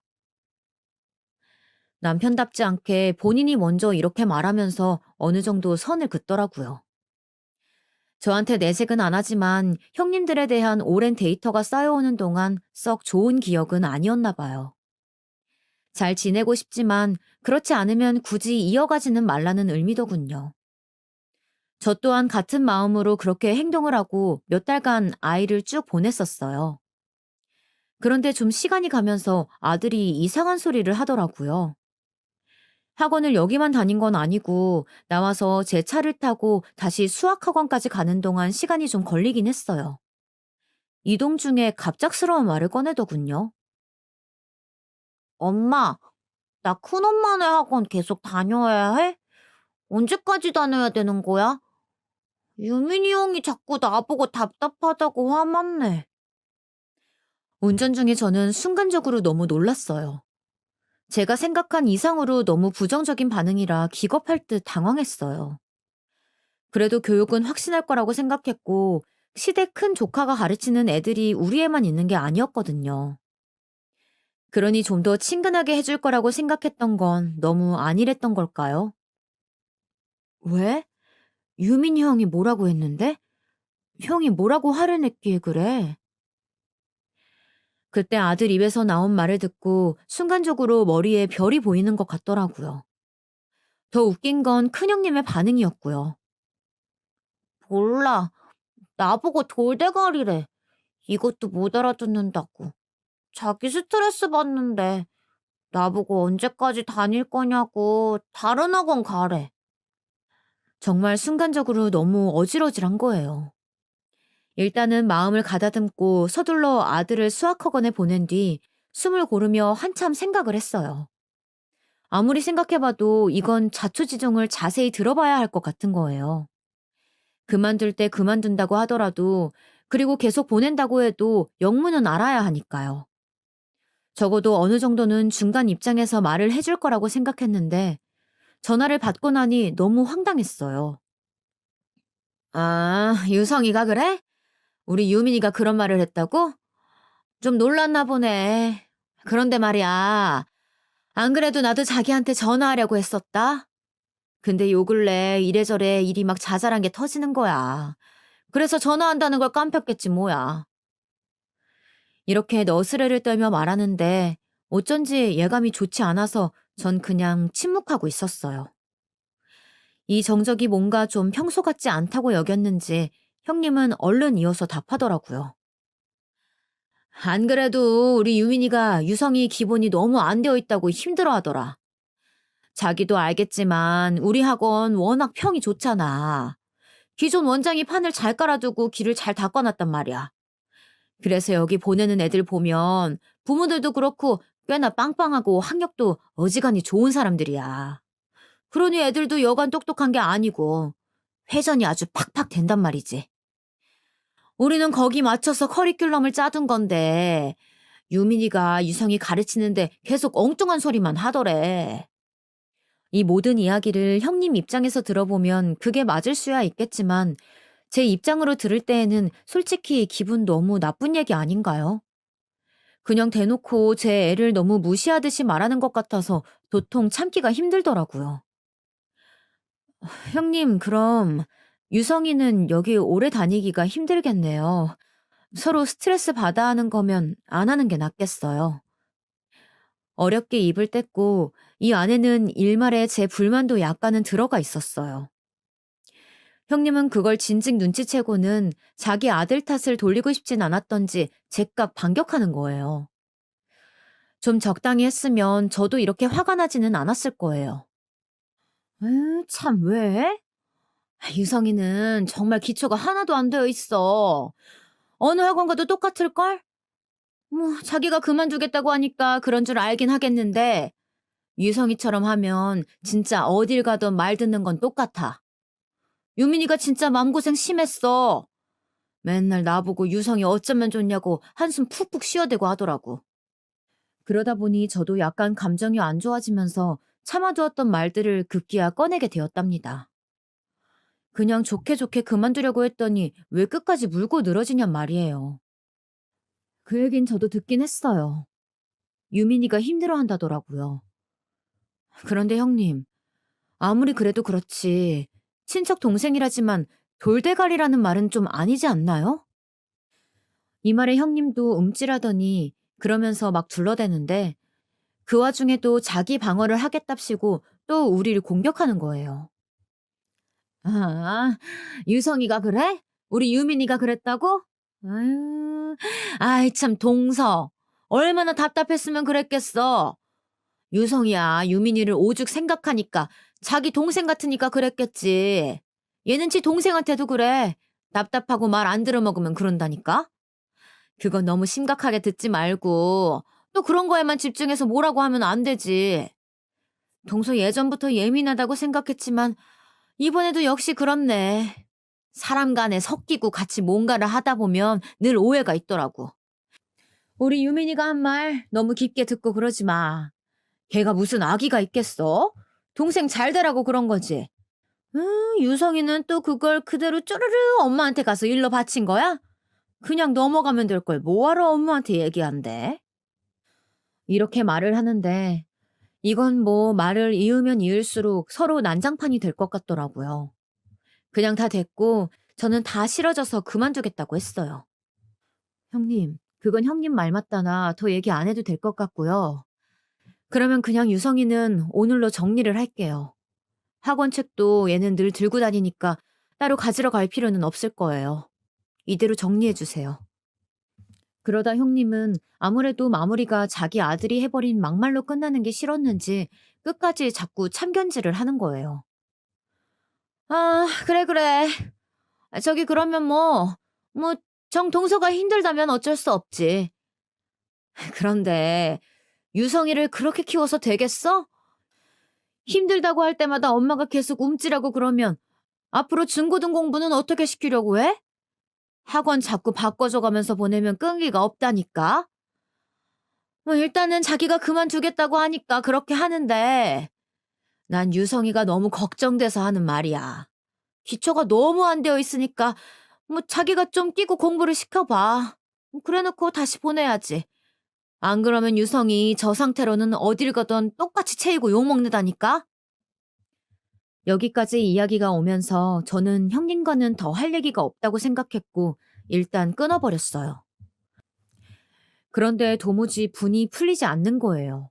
남편답지 않게 본인이 먼저 이렇게 말하면서 어느 정도 선을 긋더라고요. 저한테 내색은 안 하지만 형님들에 대한 오랜 데이터가 쌓여오는 동안 썩 좋은 기억은 아니었나 봐요. 잘 지내고 싶지만 그렇지 않으면 굳이 이어가지는 말라는 의미더군요. 저 또한 같은 마음으로 그렇게 행동을 하고 몇 달간 아이를 쭉 보냈었어요. 그런데 좀 시간이 가면서 아들이 이상한 소리를 하더라고요. 학원을 여기만 다닌 건 아니고 나와서 제 차를 타고 다시 수학학원까지 가는 동안 시간이 좀 걸리긴 했어요. 이동 중에 갑작스러운 말을 꺼내더군요. 엄마, 나 큰엄마네 학원 계속 다녀야 해? 언제까지 다녀야 되는 거야? 유민이 형이 자꾸 나보고 답답하다고 화났네. 운전 중에 저는 순간적으로 너무 놀랐어요. 제가 생각한 이상으로 너무 부정적인 반응이라 기겁할 듯 당황했어요. 그래도 교육은 확신할 거라고 생각했고, 시댁 큰 조카가 가르치는 애들이 우리 애만 있는 게 아니었거든요. 그러니 좀 더 친근하게 해줄 거라고 생각했던 건 너무 안일했던 걸까요? 왜? 유민이 형이 뭐라고 했는데? 형이 뭐라고 화를 냈기에 그래? 그때 아들 입에서 나온 말을 듣고 순간적으로 머리에 별이 보이는 것 같더라고요. 더 웃긴 건 큰형님의 반응이었고요. 몰라. 나보고 돌대가리래. 이것도 못 알아듣는다고. 자기 스트레스 받는데 나보고 언제까지 다닐 거냐고 다른 학원 가래. 정말 순간적으로 너무 어질어질한 거예요. 일단은 마음을 가다듬고 서둘러 아들을 수학학원에 보낸 뒤 숨을 고르며 한참 생각을 했어요. 아무리 생각해봐도 이건 자초지종을 자세히 들어봐야 할 것 같은 거예요. 그만둘 때 그만둔다고 하더라도 그리고 계속 보낸다고 해도 영문은 알아야 하니까요. 적어도 어느 정도는 중간 입장에서 말을 해줄 거라고 생각했는데 전화를 받고 나니 너무 황당했어요. 아, 유성이가 그래? 우리 유민이가 그런 말을 했다고? 좀 놀랐나 보네. 그런데 말이야. 안 그래도 나도 자기한테 전화하려고 했었다. 근데 요 근래 이래저래 일이 막 자잘한 게 터지는 거야. 그래서 전화한다는 걸 깜빡했지 뭐야. 이렇게 너스레를 떨며 말하는데 어쩐지 예감이 좋지 않아서 전 그냥 침묵하고 있었어요. 이 정적이 뭔가 좀 평소 같지 않다고 여겼는지 형님은 얼른 이어서 답하더라고요. 안 그래도 우리 유민이가 유성이 기본이 너무 안 되어 있다고 힘들어 하더라. 자기도 알겠지만 우리 학원 워낙 평이 좋잖아. 기존 원장이 판을 잘 깔아두고 길을 잘 닦아놨단 말이야. 그래서 여기 보내는 애들 보면 부모들도 그렇고 꽤나 빵빵하고 학력도 어지간히 좋은 사람들이야. 그러니 애들도 여간 똑똑한 게 아니고 회전이 아주 팍팍 된단 말이지. 우리는 거기 맞춰서 커리큘럼을 짜둔 건데 유민이가 유성이 가르치는데 계속 엉뚱한 소리만 하더래. 이 모든 이야기를 형님 입장에서 들어보면 그게 맞을 수야 있겠지만 제 입장으로 들을 때에는 솔직히 기분 너무 나쁜 얘기 아닌가요? 그냥 대놓고 제 애를 너무 무시하듯이 말하는 것 같아서 도통 참기가 힘들더라고요. 형님, 그럼 유성이는 여기 오래 다니기가 힘들겠네요. 서로 스트레스 받아 하는 거면 안 하는 게 낫겠어요. 어렵게 입을 뗐고 이 안에는 일말의 제 불만도 약간은 들어가 있었어요. 형님은 그걸 진즉 눈치채고는 자기 아들 탓을 돌리고 싶진 않았던지 제깍 반격하는 거예요. 좀 적당히 했으면 저도 이렇게 화가 나지는 않았을 거예요. 참, 왜? 유성이는 정말 기초가 하나도 안 되어 있어. 어느 학원 가도 똑같을걸? 뭐, 자기가 그만두겠다고 하니까 그런 줄 알긴 하겠는데, 유성이처럼 하면 진짜 어딜 가든 말 듣는 건 똑같아. 유민이가 진짜 마음고생 심했어. 맨날 나보고 유성이 어쩌면 좋냐고 한숨 푹푹 쉬어대고 하더라고. 그러다 보니 저도 약간 감정이 안 좋아지면서 참아두었던 말들을 급기야 꺼내게 되었답니다. 그냥 좋게 좋게 그만두려고 했더니 왜 끝까지 물고 늘어지냔 말이에요. 그 얘긴 저도 듣긴 했어요. 유민이가 힘들어한다더라고요. 그런데 형님, 아무리 그래도 그렇지 친척 동생이라지만 돌대가리라는 말은 좀 아니지 않나요? 이 말에 형님도 움찔하더니 그러면서 막 둘러대는데 그 와중에도 자기 방어를 하겠답시고 또 우리를 공격하는 거예요. 아, 유성이가 그래? 우리 유민이가 그랬다고? 아유, 아이 참 동서. 얼마나 답답했으면 그랬겠어. 유성이야 유민이를 오죽 생각하니까 자기 동생 같으니까 그랬겠지. 얘는 지 동생한테도 그래. 답답하고 말 안 들어먹으면 그런다니까. 그건 너무 심각하게 듣지 말고 또 그런 거에만 집중해서 뭐라고 하면 안 되지. 동서 예전부터 예민하다고 생각했지만 이번에도 역시 그렇네. 사람 간에 섞이고 같이 뭔가를 하다 보면 늘 오해가 있더라고. 우리 유민이가 한 말 너무 깊게 듣고 그러지 마. 걔가 무슨 악의가 있겠어? 동생 잘 되라고 그런 거지. 유성이는 또 그걸 그대로 쪼르르 엄마한테 가서 일러 바친 거야? 그냥 넘어가면 될 걸 뭐하러 엄마한테 얘기한대? 이렇게 말을 하는데 이건 뭐 말을 이으면 이을수록 서로 난장판이 될 것 같더라고요. 그냥 다 됐고 저는 다 싫어져서 그만두겠다고 했어요. 형님, 그건 형님 말 맞다나 더 얘기 안 해도 될 것 같고요. 그러면 그냥 유성이는 오늘로 정리를 할게요. 학원 책도 얘는 늘 들고 다니니까 따로 가지러 갈 필요는 없을 거예요. 이대로 정리해 주세요. 그러다 형님은 아무래도 마무리가 자기 아들이 해버린 막말로 끝나는 게 싫었는지 끝까지 자꾸 참견질을 하는 거예요. 아, 그래, 그래. 저기 그러면 뭐, 정동서가 힘들다면 어쩔 수 없지. 그런데 유성이를 그렇게 키워서 되겠어? 힘들다고 할 때마다 엄마가 계속 움찔하고 그러면 앞으로 중고등 공부는 어떻게 시키려고 해? 학원 자꾸 바꿔줘 가면서 보내면 끈기가 없다니까. 뭐 일단은 자기가 그만두겠다고 하니까 그렇게 하는데 난 유성이가 너무 걱정돼서 하는 말이야. 기초가 너무 안 되어 있으니까 뭐 자기가 좀 끼고 공부를 시켜봐. 그래놓고 다시 보내야지. 안 그러면 유성이 저 상태로는 어딜 가든 똑같이 채이고 욕먹는다니까? 여기까지 이야기가 오면서 저는 형님과는 더 할 얘기가 없다고 생각했고 일단 끊어버렸어요. 그런데 도무지 분이 풀리지 않는 거예요.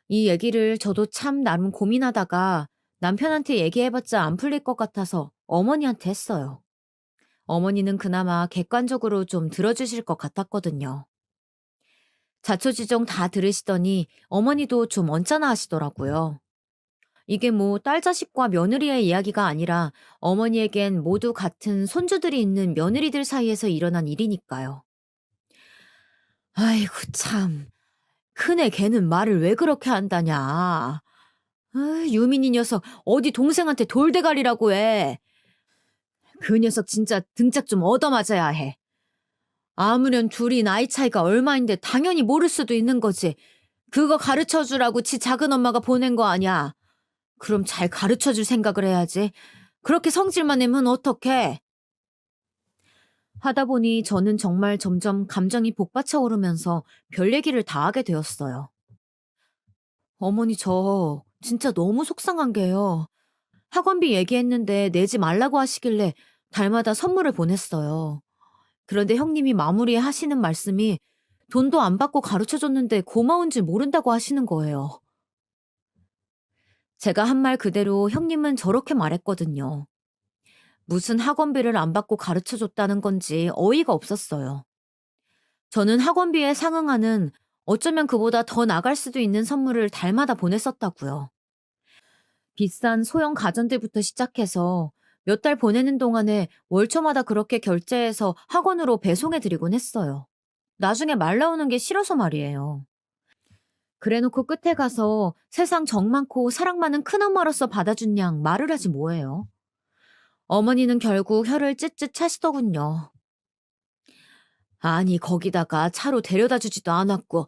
이 얘기를 저도 참 나름 고민하다가 남편한테 얘기해봤자 안 풀릴 것 같아서 어머니한테 했어요. 어머니는 그나마 객관적으로 좀 들어주실 것 같았거든요. 자초지종 다 들으시더니 어머니도 좀 언짢아 하시더라고요. 이게 뭐 딸 자식과 며느리의 이야기가 아니라 어머니에겐 모두 같은 손주들이 있는 며느리들 사이에서 일어난 일이니까요. 아이고 참. 큰애 걔는 말을 왜 그렇게 한다냐. 유민이 녀석 어디 동생한테 돌대가리라고 해. 그 녀석 진짜 등짝 좀 얻어맞아야 해. 아무렴 둘이 나이 차이가 얼마인데 당연히 모를 수도 있는 거지. 그거 가르쳐주라고 지 작은 엄마가 보낸 거 아니야. 그럼 잘 가르쳐줄 생각을 해야지. 그렇게 성질만 내면 어떡해. 하다 보니 저는 정말 점점 감정이 복받쳐 오르면서 별 얘기를 다 하게 되었어요. 어머니 저 진짜 너무 속상한 게요. 학원비 얘기했는데 내지 말라고 하시길래 달마다 선물을 보냈어요. 그런데 형님이 마무리에 하시는 말씀이 돈도 안 받고 가르쳐줬는데 고마운지 모른다고 하시는 거예요. 제가 한 말 그대로 형님은 저렇게 말했거든요. 무슨 학원비를 안 받고 가르쳐줬다는 건지 어이가 없었어요. 저는 학원비에 상응하는 어쩌면 그보다 더 나갈 수도 있는 선물을 달마다 보냈었다고요. 비싼 소형 가전들부터 시작해서 몇 달 보내는 동안에 월초마다 그렇게 결제해서 학원으로 배송해드리곤 했어요. 나중에 말 나오는 게 싫어서 말이에요. 그래놓고 끝에 가서 세상 정 많고 사랑 많은 큰엄마로서 받아준 양 말을 하지 뭐예요. 어머니는 결국 혀를 찢찢 차시더군요. 아니 거기다가 차로 데려다 주지도 않았고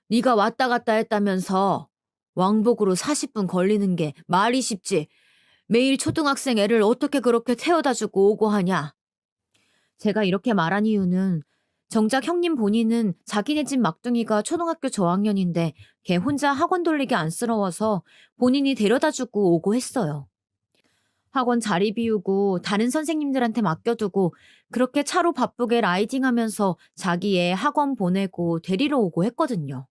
네가 왔다 갔다 했다면서 왕복으로 40분 걸리는 게 말이 쉽지. 매일 초등학생 애를 어떻게 그렇게 태워다 주고 오고 하냐. 제가 이렇게 말한 이유는 정작 형님 본인은 자기네 집 막둥이가 초등학교 저학년인데 걔 혼자 학원 돌리기 안쓰러워서 본인이 데려다 주고 오고 했어요. 학원 자리 비우고 다른 선생님들한테 맡겨두고 그렇게 차로 바쁘게 라이딩하면서 자기 애 학원 보내고 데리러 오고 했거든요.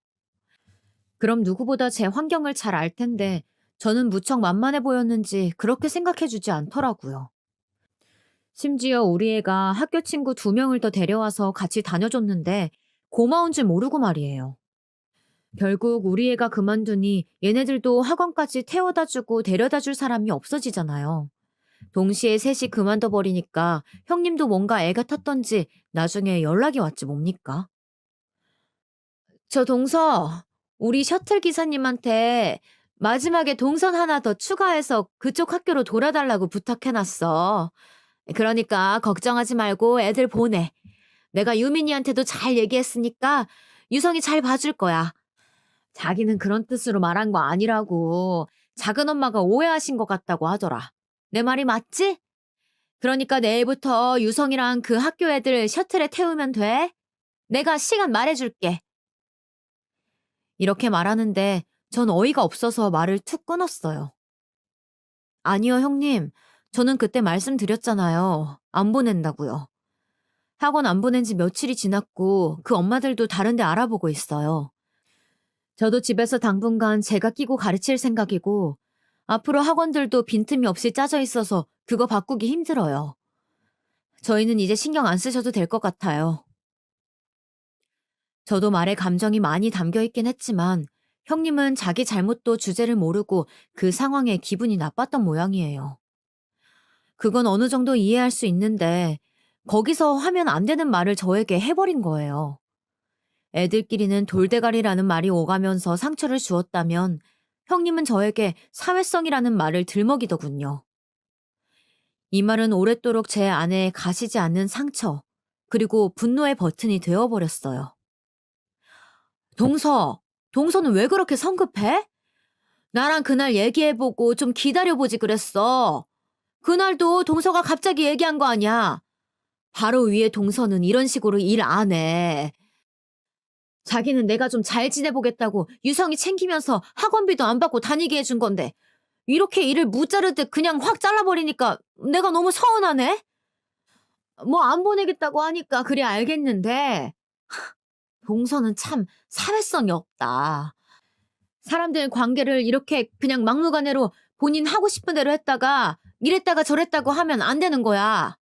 그럼 누구보다 제 환경을 잘 알 텐데 저는 무척 만만해 보였는지 그렇게 생각해 주지 않더라고요. 심지어 우리 애가 학교 친구 2명을 더 데려와서 같이 다녀줬는데 고마운 줄 모르고 말이에요. 결국 우리 애가 그만두니 얘네들도 학원까지 태워다 주고 데려다 줄 사람이 없어지잖아요. 동시에 셋이 그만둬 버리니까 형님도 뭔가 애가 탔던지 나중에 연락이 왔지 뭡니까? 저 동서, 우리 셔틀 기사님한테 마지막에 동선 하나 더 추가해서 그쪽 학교로 돌아달라고 부탁해놨어. 그러니까 걱정하지 말고 애들 보내. 내가 유민이한테도 잘 얘기했으니까 유성이 잘 봐줄 거야. 자기는 그런 뜻으로 말한 거 아니라고. 작은 엄마가 오해하신 것 같다고 하더라. 내 말이 맞지? 그러니까 내일부터 유성이랑 그 학교 애들 셔틀에 태우면 돼. 내가 시간 말해줄게. 이렇게 말하는데 전 어이가 없어서 말을 툭 끊었어요. 아니요, 형님. 저는 그때 말씀드렸잖아요. 안 보낸다고요. 학원 안 보낸 지 며칠이 지났고 그 엄마들도 다른 데 알아보고 있어요. 저도 집에서 당분간 제가 끼고 가르칠 생각이고 앞으로 학원들도 빈틈이 없이 짜져 있어서 그거 바꾸기 힘들어요. 저희는 이제 신경 안 쓰셔도 될 것 같아요. 저도 말에 감정이 많이 담겨 있긴 했지만 형님은 자기 잘못도 주제를 모르고 그 상황에 기분이 나빴던 모양이에요. 그건 어느 정도 이해할 수 있는데 거기서 하면 안 되는 말을 저에게 해버린 거예요. 애들끼리는 돌대가리라는 말이 오가면서 상처를 주었다면 형님은 저에게 사회성이라는 말을 들먹이더군요. 이 말은 오랫도록 제 안에 가시지 않는 상처, 그리고 분노의 버튼이 되어버렸어요. 동서는 왜 그렇게 성급해? 나랑 그날 얘기해보고 좀 기다려보지 그랬어. 그날도 동서가 갑자기 얘기한 거 아니야. 바로 위에 동서는 이런 식으로 일 안 해. 자기는 내가 좀 잘 지내보겠다고 유성이 챙기면서 학원비도 안 받고 다니게 해준 건데 이렇게 일을 무자르듯 그냥 확 잘라버리니까 내가 너무 서운하네? 뭐 안 보내겠다고 하니까 그래 알겠는데 동서는 참 사회성이 없다. 사람들 관계를 이렇게 그냥 막무가내로 본인 하고 싶은 대로 했다가 이랬다가 저랬다고 하면 안 되는 거야.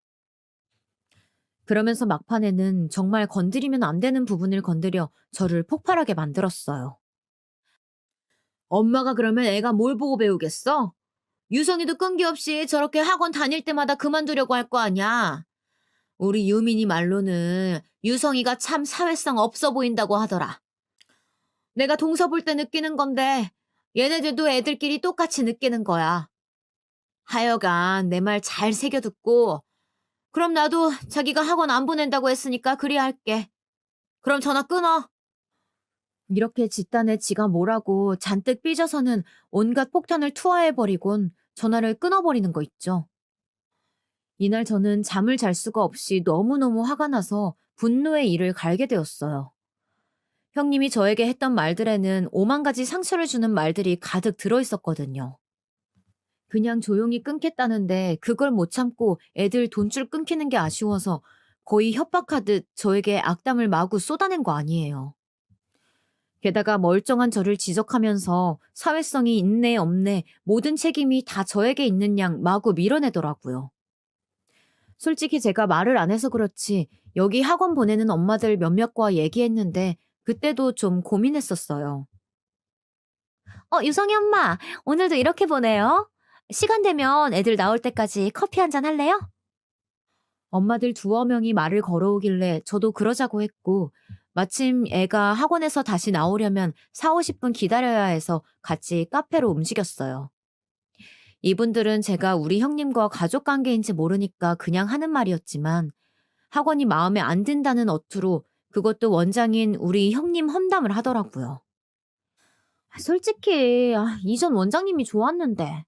그러면서 막판에는 정말 건드리면 안 되는 부분을 건드려 저를 폭발하게 만들었어요. 엄마가 그러면 애가 뭘 보고 배우겠어? 유성이도 끈기 없이 저렇게 학원 다닐 때마다 그만두려고 할 거 아니야. 우리 유민이 말로는 유성이가 참 사회성 없어 보인다고 하더라. 내가 동서 볼 때 느끼는 건데 얘네들도 애들끼리 똑같이 느끼는 거야. 하여간 내 말 잘 새겨 듣고 그럼 나도 자기가 학원 안 보낸다고 했으니까 그리 할게. 그럼 전화 끊어. 이렇게 집단에 지가 뭐라고 잔뜩 삐져서는 온갖 폭탄을 투하해버리곤 전화를 끊어버리는 거 있죠. 이날 저는 잠을 잘 수가 없이 너무너무 화가 나서 분노의 이를 갈게 되었어요. 형님이 저에게 했던 말들에는 오만 가지 상처를 주는 말들이 가득 들어있었거든요. 그냥 조용히 끊겠다는데 그걸 못 참고 애들 돈줄 끊기는 게 아쉬워서 거의 협박하듯 저에게 악담을 마구 쏟아낸 거 아니에요. 게다가 멀쩡한 저를 지적하면서 사회성이 있네 없네 모든 책임이 다 저에게 있는 양 마구 밀어내더라고요. 솔직히 제가 말을 안 해서 그렇지 여기 학원 보내는 엄마들 몇몇과 얘기했는데 그때도 좀 고민했었어요. 유성이 엄마, 오늘도 이렇게 보내요? 시간 되면 애들 나올 때까지 커피 한잔 할래요? 엄마들 두어 명이 말을 걸어오길래 저도 그러자고 했고 마침 애가 학원에서 다시 나오려면 4, 50분 기다려야 해서 같이 카페로 움직였어요. 이분들은 제가 우리 형님과 가족 관계인지 모르니까 그냥 하는 말이었지만 학원이 마음에 안 든다는 어투로 그것도 원장인 우리 형님 험담을 하더라고요. 솔직히 이전 원장님이 좋았는데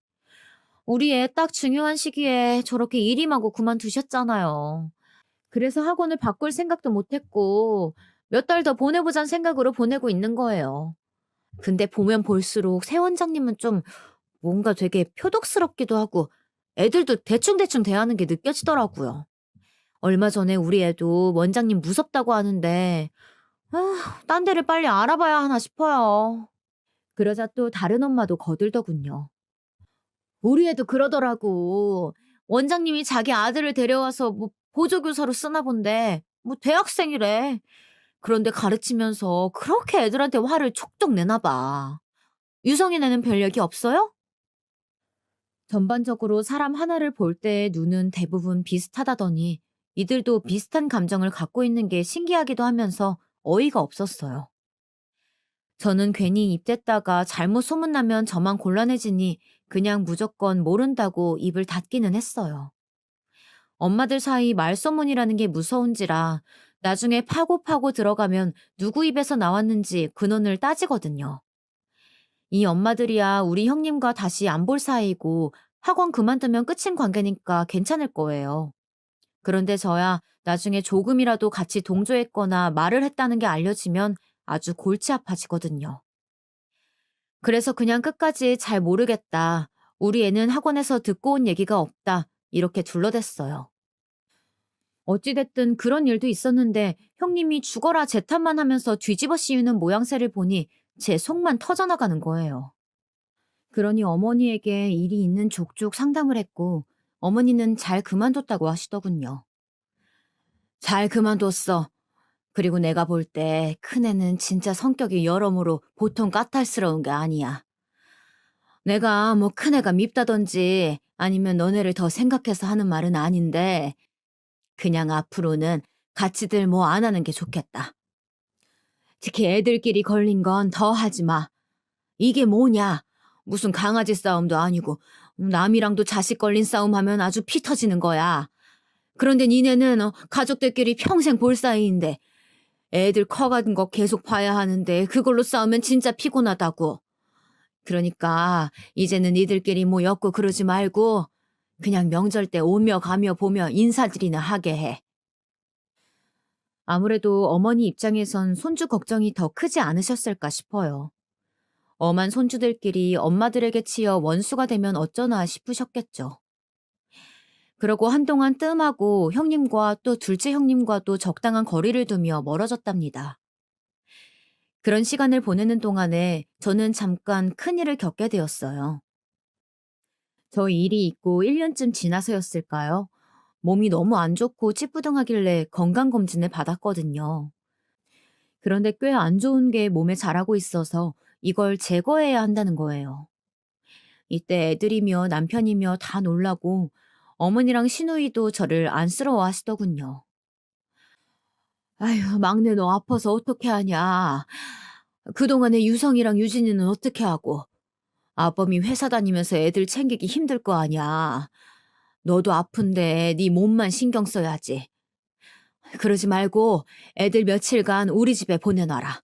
우리 애 딱 중요한 시기에 저렇게 일임하고 그만두셨잖아요. 그래서 학원을 바꿀 생각도 못했고 몇 달 더 보내보자는 생각으로 보내고 있는 거예요. 근데 보면 볼수록 새 원장님은 좀 뭔가 되게 표독스럽기도 하고 애들도 대충대충 대하는 게 느껴지더라고요. 얼마 전에 우리 애도 원장님 무섭다고 하는데 딴 데를 빨리 알아봐야 하나 싶어요. 그러자 또 다른 엄마도 거들더군요. 우리 애도 그러더라고. 원장님이 자기 아들을 데려와서 뭐 보조교사로 쓰나 본데 뭐 대학생이래. 그런데 가르치면서 그렇게 애들한테 화를 촉촉 내나 봐. 유성이네는 별 얘기 없어요? 전반적으로 사람 하나를 볼 때의 눈은 대부분 비슷하다더니 이들도 비슷한 감정을 갖고 있는 게 신기하기도 하면서 어이가 없었어요. 저는 괜히 입댔다가 잘못 소문나면 저만 곤란해지니 그냥 무조건 모른다고 입을 닫기는 했어요. 엄마들 사이 말소문이라는 게 무서운지라 나중에 파고 들어가면 누구 입에서 나왔는지 근원을 따지거든요. 이 엄마들이야 우리 형님과 다시 안 볼 사이고 학원 그만두면 끝인 관계니까 괜찮을 거예요. 그런데 저야 나중에 조금이라도 같이 동조했거나 말을 했다는 게 알려지면 아주 골치 아파지거든요. 그래서 그냥 끝까지 잘 모르겠다. 우리 애는 학원에서 듣고 온 얘기가 없다. 이렇게 둘러댔어요. 어찌됐든 그런 일도 있었는데 형님이 죽어라 재탄만 하면서 뒤집어 씌우는 모양새를 보니 제 속만 터져나가는 거예요. 그러니 어머니에게 일이 있는 족족 상담을 했고 어머니는 잘 그만뒀다고 하시더군요. 잘 그만뒀어. 그리고 내가 볼 때 큰애는 진짜 성격이 여러모로 보통 까탈스러운 게 아니야. 내가 뭐 큰애가 밉다던지 아니면 너네를 더 생각해서 하는 말은 아닌데 그냥 앞으로는 같이들 뭐 안 하는 게 좋겠다. 특히 애들끼리 걸린 건 더 하지 마. 이게 뭐냐? 무슨 강아지 싸움도 아니고 남이랑도 자식 걸린 싸움 하면 아주 피 터지는 거야. 그런데 니네는 가족들끼리 평생 볼 사이인데 애들 커가는 거 계속 봐야 하는데 그걸로 싸우면 진짜 피곤하다고. 그러니까 이제는 니들끼리 뭐 엮고 그러지 말고 그냥 명절 때 오며 가며 보며 인사드리나 하게 해. 아무래도 어머니 입장에선 손주 걱정이 더 크지 않으셨을까 싶어요. 엄한 손주들끼리 엄마들에게 치여 원수가 되면 어쩌나 싶으셨겠죠. 그러고 한동안 뜸하고 형님과 또 둘째 형님과도 적당한 거리를 두며 멀어졌답니다. 그런 시간을 보내는 동안에 저는 잠깐 큰일을 겪게 되었어요. 저 일이 있고 1년쯤 지나서였을까요? 몸이 너무 안 좋고 찌뿌둥하길래 건강검진을 받았거든요. 그런데 꽤 안 좋은 게 몸에 자라고 있어서 이걸 제거해야 한다는 거예요. 이때 애들이며 남편이며 다 놀라고 어머니랑 시누이도 저를 안쓰러워 하시더군요. 아휴, 막내 너 아파서 어떻게 하냐. 그동안에 유성이랑 유진이는 어떻게 하고. 아범이 회사 다니면서 애들 챙기기 힘들 거 아냐. 너도 아픈데 네 몸만 신경 써야지. 그러지 말고 애들 며칠간 우리 집에 보내놔라.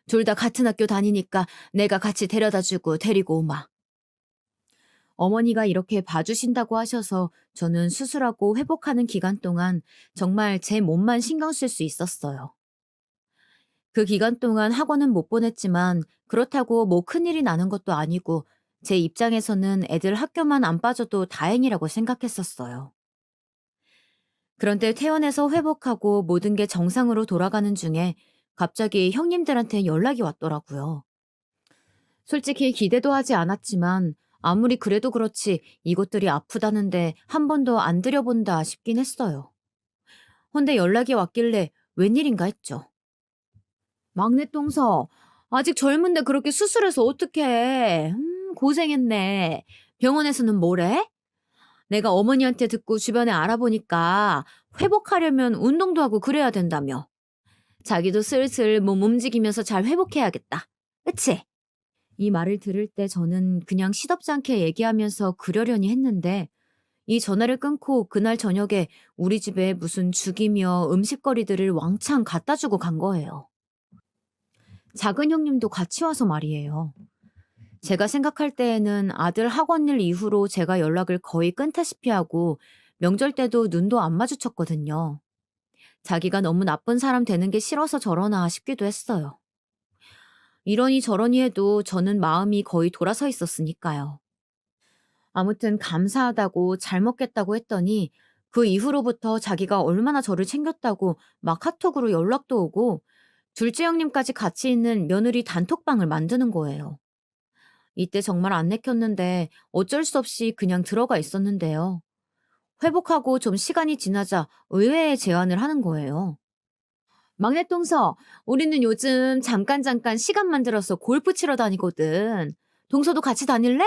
둘 다 같은 학교 다니니까 내가 같이 데려다주고 데리고 오마. 어머니가 이렇게 봐주신다고 하셔서 저는 수술하고 회복하는 기간 동안 정말 제 몸만 신경 쓸 수 있었어요. 그 기간 동안 학원은 못 보냈지만 그렇다고 뭐 큰일이 나는 것도 아니고 제 입장에서는 애들 학교만 안 빠져도 다행이라고 생각했었어요. 그런데 퇴원해서 회복하고 모든 게 정상으로 돌아가는 중에 갑자기 형님들한테 연락이 왔더라고요. 솔직히 기대도 하지 않았지만 아무리 그래도 그렇지 이것들이 아프다는데 한 번도 안 들여본다 싶긴 했어요. 헌데 연락이 왔길래 웬일인가 했죠. 막내 똥서, 아직 젊은데 그렇게 수술해서 어떡해. 고생했네. 병원에서는 뭐래? 내가 어머니한테 듣고 주변에 알아보니까 회복하려면 운동도 하고 그래야 된다며. 자기도 슬슬 몸 움직이면서 잘 회복해야겠다. 그치? 이 말을 들을 때 저는 그냥 시덥지 않게 얘기하면서 그러려니 했는데 이 전화를 끊고 그날 저녁에 우리 집에 무슨 죽이며 음식거리들을 왕창 갖다 주고 간 거예요. 작은 형님도 같이 와서 말이에요. 제가 생각할 때에는 아들 학원 일 이후로 제가 연락을 거의 끊다시피 하고 명절 때도 눈도 안 마주쳤거든요. 자기가 너무 나쁜 사람 되는 게 싫어서 저러나 싶기도 했어요. 이러니 저러니 해도 저는 마음이 거의 돌아서 있었으니까요. 아무튼 감사하다고 잘 먹겠다고 했더니 그 이후로부터 자기가 얼마나 저를 챙겼다고 막 카톡으로 연락도 오고 둘째 형님까지 같이 있는 며느리 단톡방을 만드는 거예요. 이때 정말 안 내켰는데 어쩔 수 없이 그냥 들어가 있었는데요. 회복하고 좀 시간이 지나자 의외의 제안을 하는 거예요. 막내 동서, 우리는 요즘 잠깐 시간 만들어서 골프 치러 다니거든. 동서도 같이 다닐래?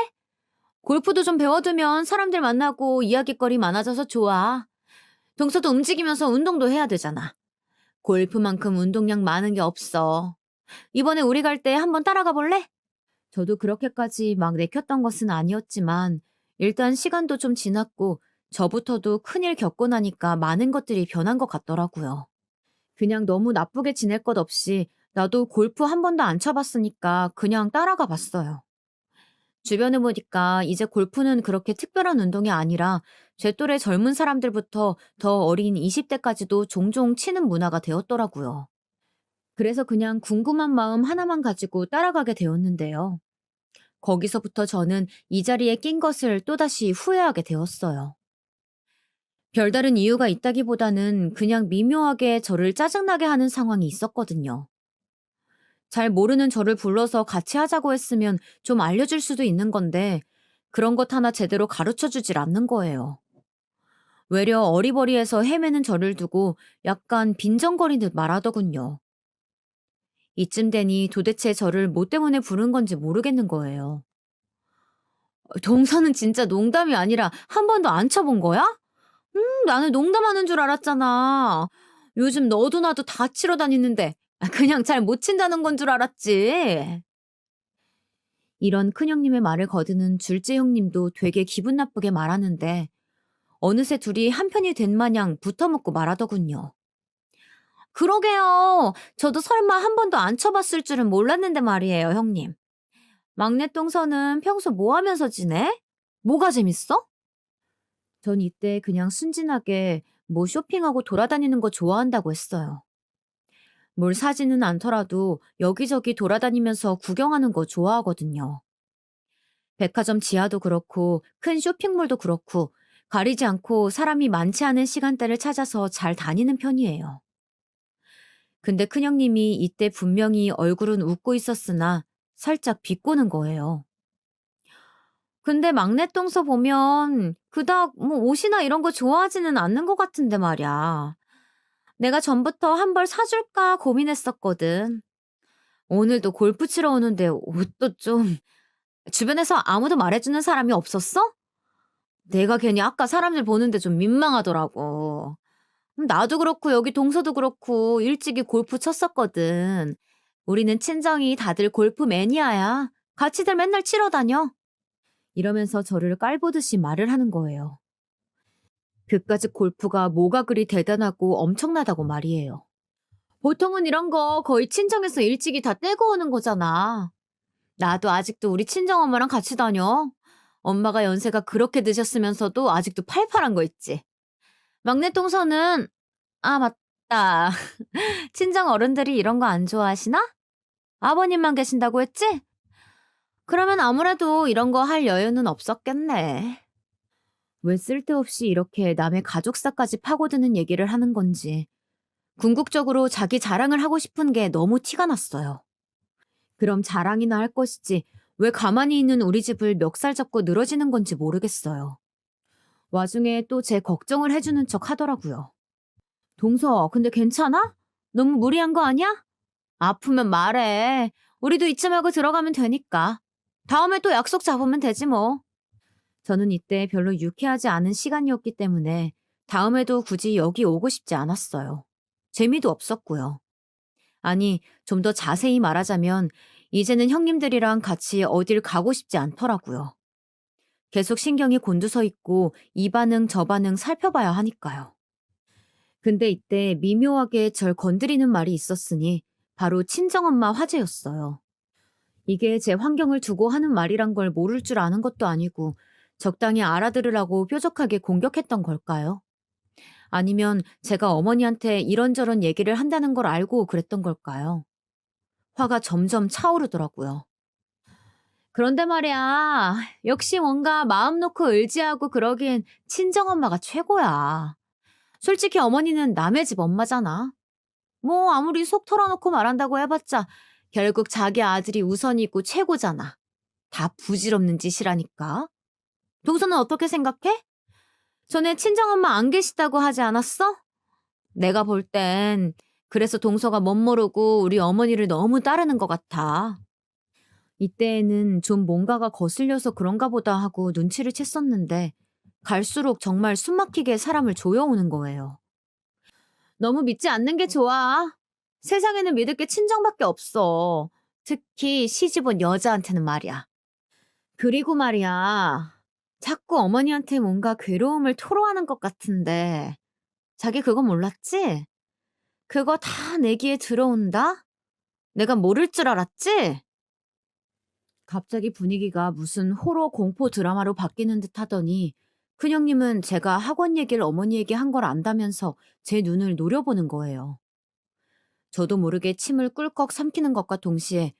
골프도 좀 배워두면 사람들 만나고 이야깃거리 많아져서 좋아. 동서도 움직이면서 운동도 해야 되잖아. 골프만큼 운동량 많은 게 없어. 이번에 우리 갈 때 한번 따라가 볼래? 저도 그렇게까지 막 내켰던 것은 아니었지만 일단 시간도 좀 지났고 저부터도 큰일 겪고 나니까 많은 것들이 변한 것 같더라고요. 그냥 너무 나쁘게 지낼 것 없이 나도 골프 한 번도 안 쳐봤으니까 그냥 따라가 봤어요. 주변에 보니까 이제 골프는 그렇게 특별한 운동이 아니라 제 또래 젊은 사람들부터 더 어린 20대까지도 종종 치는 문화가 되었더라고요. 그래서 그냥 궁금한 마음 하나만 가지고 따라가게 되었는데요. 거기서부터 저는 이 자리에 낀 것을 또다시 후회하게 되었어요. 별다른 이유가 있다기보다는 그냥 미묘하게 저를 짜증나게 하는 상황이 있었거든요. 잘 모르는 저를 불러서 같이 하자고 했으면 좀 알려줄 수도 있는 건데 그런 것 하나 제대로 가르쳐 주질 않는 거예요. 외려 어리버리해서 헤매는 저를 두고 약간 빈정거리듯 말하더군요. 이쯤 되니 도대체 저를 뭐 때문에 부른 건지 모르겠는 거예요. 동서는 진짜 농담이 아니라 한 번도 안 쳐본 거야? 나는 농담하는 줄 알았잖아. 요즘 너도 나도 다 치러 다니는데 그냥 잘 못 친다는 건 줄 알았지. 이런 큰형님의 말을 거드는 둘째 형님도 되게 기분 나쁘게 말하는데 어느새 둘이 한편이 된 마냥 붙어먹고 말하더군요. 그러게요. 저도 설마 한 번도 안 쳐봤을 줄은 몰랐는데 말이에요, 형님. 막내 똥서는 평소 뭐 하면서 지내? 뭐가 재밌어? 전 이때 그냥 순진하게 뭐 쇼핑하고 돌아다니는 거 좋아한다고 했어요. 뭘 사지는 않더라도 여기저기 돌아다니면서 구경하는 거 좋아하거든요. 백화점 지하도 그렇고 큰 쇼핑몰도 그렇고 가리지 않고 사람이 많지 않은 시간대를 찾아서 잘 다니는 편이에요. 근데 큰형님이 이때 분명히 얼굴은 웃고 있었으나 살짝 비꼬는 거예요. 근데 막내 똥서 보면 그닥 뭐 옷이나 이런 거 좋아하지는 않는 것 같은데 말이야. 내가 전부터 한 벌 사줄까 고민했었거든. 오늘도 골프 치러 오는데 옷도 좀 주변에서 아무도 말해주는 사람이 없었어? 내가 괜히 아까 사람들 보는데 좀 민망하더라고. 나도 그렇고 여기 동서도 그렇고 일찍이 골프 쳤었거든. 우리는 친정이 다들 골프 매니아야. 같이들 맨날 치러 다녀. 이러면서 저를 깔보듯이 말을 하는 거예요. 그까짓 골프가 뭐가 그리 대단하고 엄청나다고 말이에요. 보통은 이런 거 거의 친정에서 일찍이 다 떼고 오는 거잖아. 나도 아직도 우리 친정엄마랑 같이 다녀. 엄마가 연세가 그렇게 드셨으면서도 아직도 팔팔한 거 있지. 막내 동서는 아 맞다. 친정 어른들이 이런 거 안 좋아하시나? 아버님만 계신다고 했지? 그러면 아무래도 이런 거 할 여유는 없었겠네. 왜 쓸데없이 이렇게 남의 가족사까지 파고드는 얘기를 하는 건지 궁극적으로 자기 자랑을 하고 싶은 게 너무 티가 났어요. 그럼 자랑이나 할 것이지 왜 가만히 있는 우리 집을 멱살 잡고 늘어지는 건지 모르겠어요. 와중에 또 제 걱정을 해주는 척 하더라고요. 동서, 근데 괜찮아? 너무 무리한 거 아니야? 아프면 말해. 우리도 이쯤하고 들어가면 되니까. 다음에 또 약속 잡으면 되지 뭐. 저는 이때 별로 유쾌하지 않은 시간이었기 때문에 다음에도 굳이 여기 오고 싶지 않았어요. 재미도 없었고요. 아니, 좀 더 자세히 말하자면 이제는 형님들이랑 같이 어딜 가고 싶지 않더라고요. 계속 신경이 곤두서 있고 이 반응 저 반응 살펴봐야 하니까요. 근데 이때 미묘하게 절 건드리는 말이 있었으니 바로 친정엄마 화제였어요. 이게 제 환경을 두고 하는 말이란 걸 모를 줄 아는 것도 아니고 적당히 알아들으라고 뾰족하게 공격했던 걸까요? 아니면 제가 어머니한테 이런저런 얘기를 한다는 걸 알고 그랬던 걸까요? 화가 점점 차오르더라고요. 그런데 말이야, 역시 뭔가 마음 놓고 의지하고 그러기엔 친정엄마가 최고야. 솔직히 어머니는 남의 집 엄마잖아. 뭐 아무리 속 털어놓고 말한다고 해봤자 결국 자기 아들이 우선이고 최고잖아. 다 부질없는 짓이라니까. 동서는 어떻게 생각해? 전에 친정엄마 안 계시다고 하지 않았어? 내가 볼 땐 그래서 동서가 멋모르고 우리 어머니를 너무 따르는 것 같아. 이때에는 좀 뭔가가 거슬려서 그런가 보다 하고 눈치를 챘었는데 갈수록 정말 숨막히게 사람을 조여오는 거예요. 너무 믿지 않는 게 좋아. 세상에는 믿을 게 친정밖에 없어. 특히 시집 온 여자한테는 말이야. 그리고 말이야. 자꾸 어머니한테 뭔가 괴로움을 토로하는 것 같은데 자기 그거 몰랐지? 그거 다 내 귀에 들어온다? 내가 모를 줄 알았지? 갑자기 분위기가 무슨 호러 공포 드라마로 바뀌는 듯 하더니 큰형님은 제가 학원 얘기를 어머니에게 한 걸 안다면서 제 눈을 노려보는 거예요. 저도 모르게 침을 꿀꺽 삼키는 것과 동시에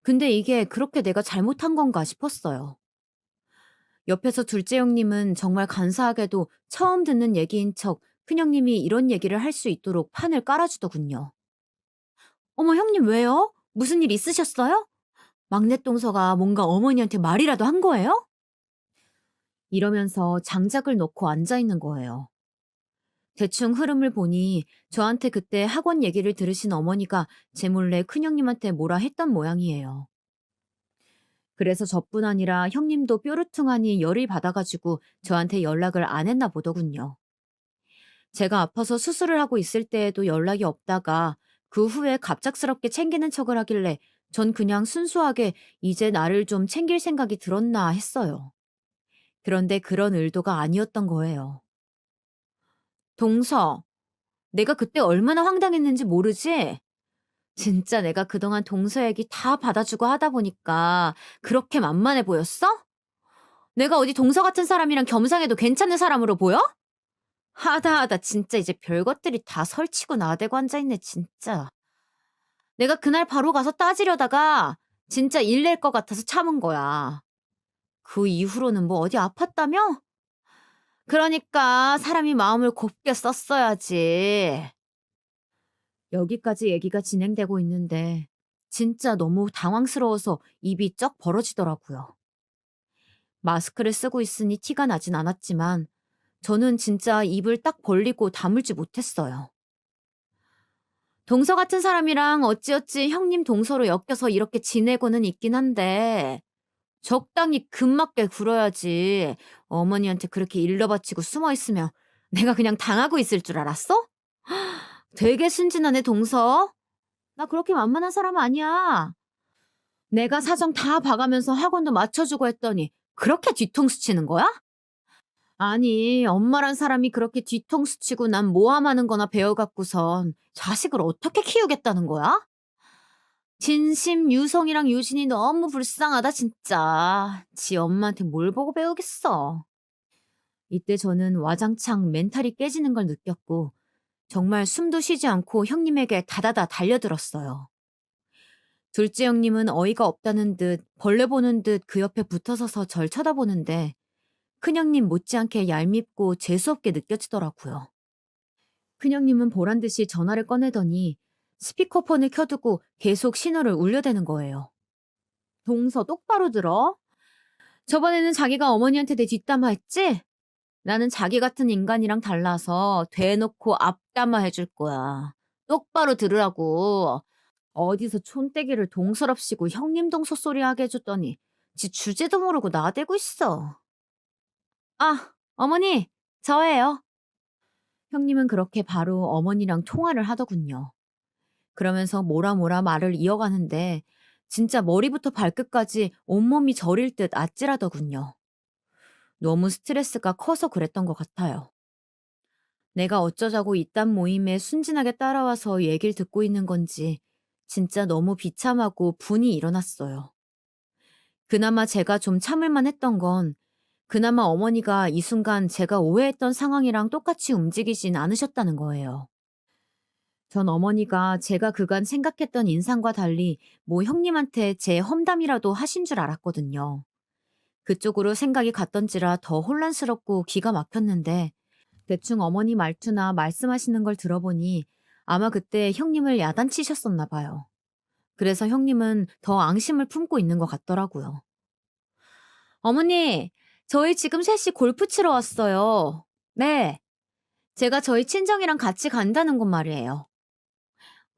근데 이게 그렇게 내가 잘못한 건가 싶었어요. 옆에서 둘째 형님은 정말 간사하게도 처음 듣는 얘기인 척 큰형님이 이런 얘기를 할 수 있도록 판을 깔아주더군요. 어머 형님 왜요? 무슨 일 있으셨어요? 막내 동서가 뭔가 어머니한테 말이라도 한 거예요? 이러면서 장작을 놓고 앉아있는 거예요. 대충 흐름을 보니 저한테 그때 학원 얘기를 들으신 어머니가 제 몰래 큰형님한테 뭐라 했던 모양이에요. 그래서 저뿐 아니라 형님도 뾰루퉁하니 열이 받아가지고 저한테 연락을 안 했나 보더군요. 제가 아파서 수술을 하고 있을 때에도 연락이 없다가 그 후에 갑작스럽게 챙기는 척을 하길래 전 그냥 순수하게 이제 나를 좀 챙길 생각이 들었나 했어요. 그런데 그런 의도가 아니었던 거예요. 동서, 내가 그때 얼마나 황당했는지 모르지? 진짜 내가 그동안 동서 얘기 다 받아주고 하다 보니까 그렇게 만만해 보였어? 내가 어디 동서 같은 사람이랑 겸상해도 괜찮은 사람으로 보여? 하다 하다 진짜 이제 별것들이 다 설치고 나대고 앉아있네 진짜. 내가 그날 바로 가서 따지려다가 진짜 일 낼 것 같아서 참은 거야. 그 이후로는 뭐 어디 아팠다며? 그러니까 사람이 마음을 곱게 썼어야지. 여기까지 얘기가 진행되고 있는데 진짜 너무 당황스러워서 입이 쩍 벌어지더라고요. 마스크를 쓰고 있으니 티가 나진 않았지만 저는 진짜 입을 딱 벌리고 다물지 못했어요. 동서 같은 사람이랑 어찌어찌 형님 동서로 엮여서 이렇게 지내고는 있긴 한데 적당히 금맞게 굴어야지. 어머니한테 그렇게 일러바치고 숨어 있으면 내가 그냥 당하고 있을 줄 알았어? 되게 순진하네 동서. 나 그렇게 만만한 사람 아니야. 내가 사정 다 봐가면서 학원도 맞춰주고 했더니 그렇게 뒤통수 치는 거야? 아니, 엄마란 사람이 그렇게 뒤통수 치고 난 모함하는 거나 배워갖고선 자식을 어떻게 키우겠다는 거야? 진심 유성이랑 유진이 너무 불쌍하다, 진짜. 지 엄마한테 뭘 보고 배우겠어. 이때 저는 와장창 멘탈이 깨지는 걸 느꼈고, 정말 숨도 쉬지 않고 형님에게 다다다 달려들었어요. 둘째 형님은 어이가 없다는 듯 벌레 보는 듯 그 옆에 붙어서서 절 쳐다보는데 큰형님 못지않게 얄밉고 재수없게 느껴지더라고요. 큰형님은 보란듯이 전화를 꺼내더니 스피커폰을 켜두고 계속 신호를 울려대는 거예요. 동서 똑바로 들어. 저번에는 자기가 어머니한테 내 뒷담화 했지? 나는 자기 같은 인간이랑 달라서 대놓고 앞담화 해줄 거야. 똑바로 들으라고. 어디서 촌떼기를 동서럽시고 형님 동서 소리 하게 해줬더니 지 주제도 모르고 나대고 있어. 아, 어머니, 저예요. 형님은 그렇게 바로 어머니랑 통화를 하더군요. 그러면서 뭐라 말을 이어가는데 진짜 머리부터 발끝까지 온몸이 저릴 듯 아찔하더군요. 너무 스트레스가 커서 그랬던 것 같아요. 내가 어쩌자고 이딴 모임에 순진하게 따라와서 얘기를 듣고 있는 건지 진짜 너무 비참하고 분이 일어났어요. 그나마 제가 좀 참을만 했던 건 그나마 어머니가 이 순간 제가 오해했던 상황이랑 똑같이 움직이진 않으셨다는 거예요. 전 어머니가 제가 그간 생각했던 인상과 달리 뭐 형님한테 제 험담이라도 하신 줄 알았거든요. 그쪽으로 생각이 갔던지라 더 혼란스럽고 기가 막혔는데 대충 어머니 말투나 말씀하시는 걸 들어보니 아마 그때 형님을 야단치셨었나 봐요. 그래서 형님은 더 앙심을 품고 있는 것 같더라고요. 어머니, 저희 지금 셋이 골프 치러 왔어요. 네. 제가 저희 친정이랑 같이 간다는 곳 말이에요.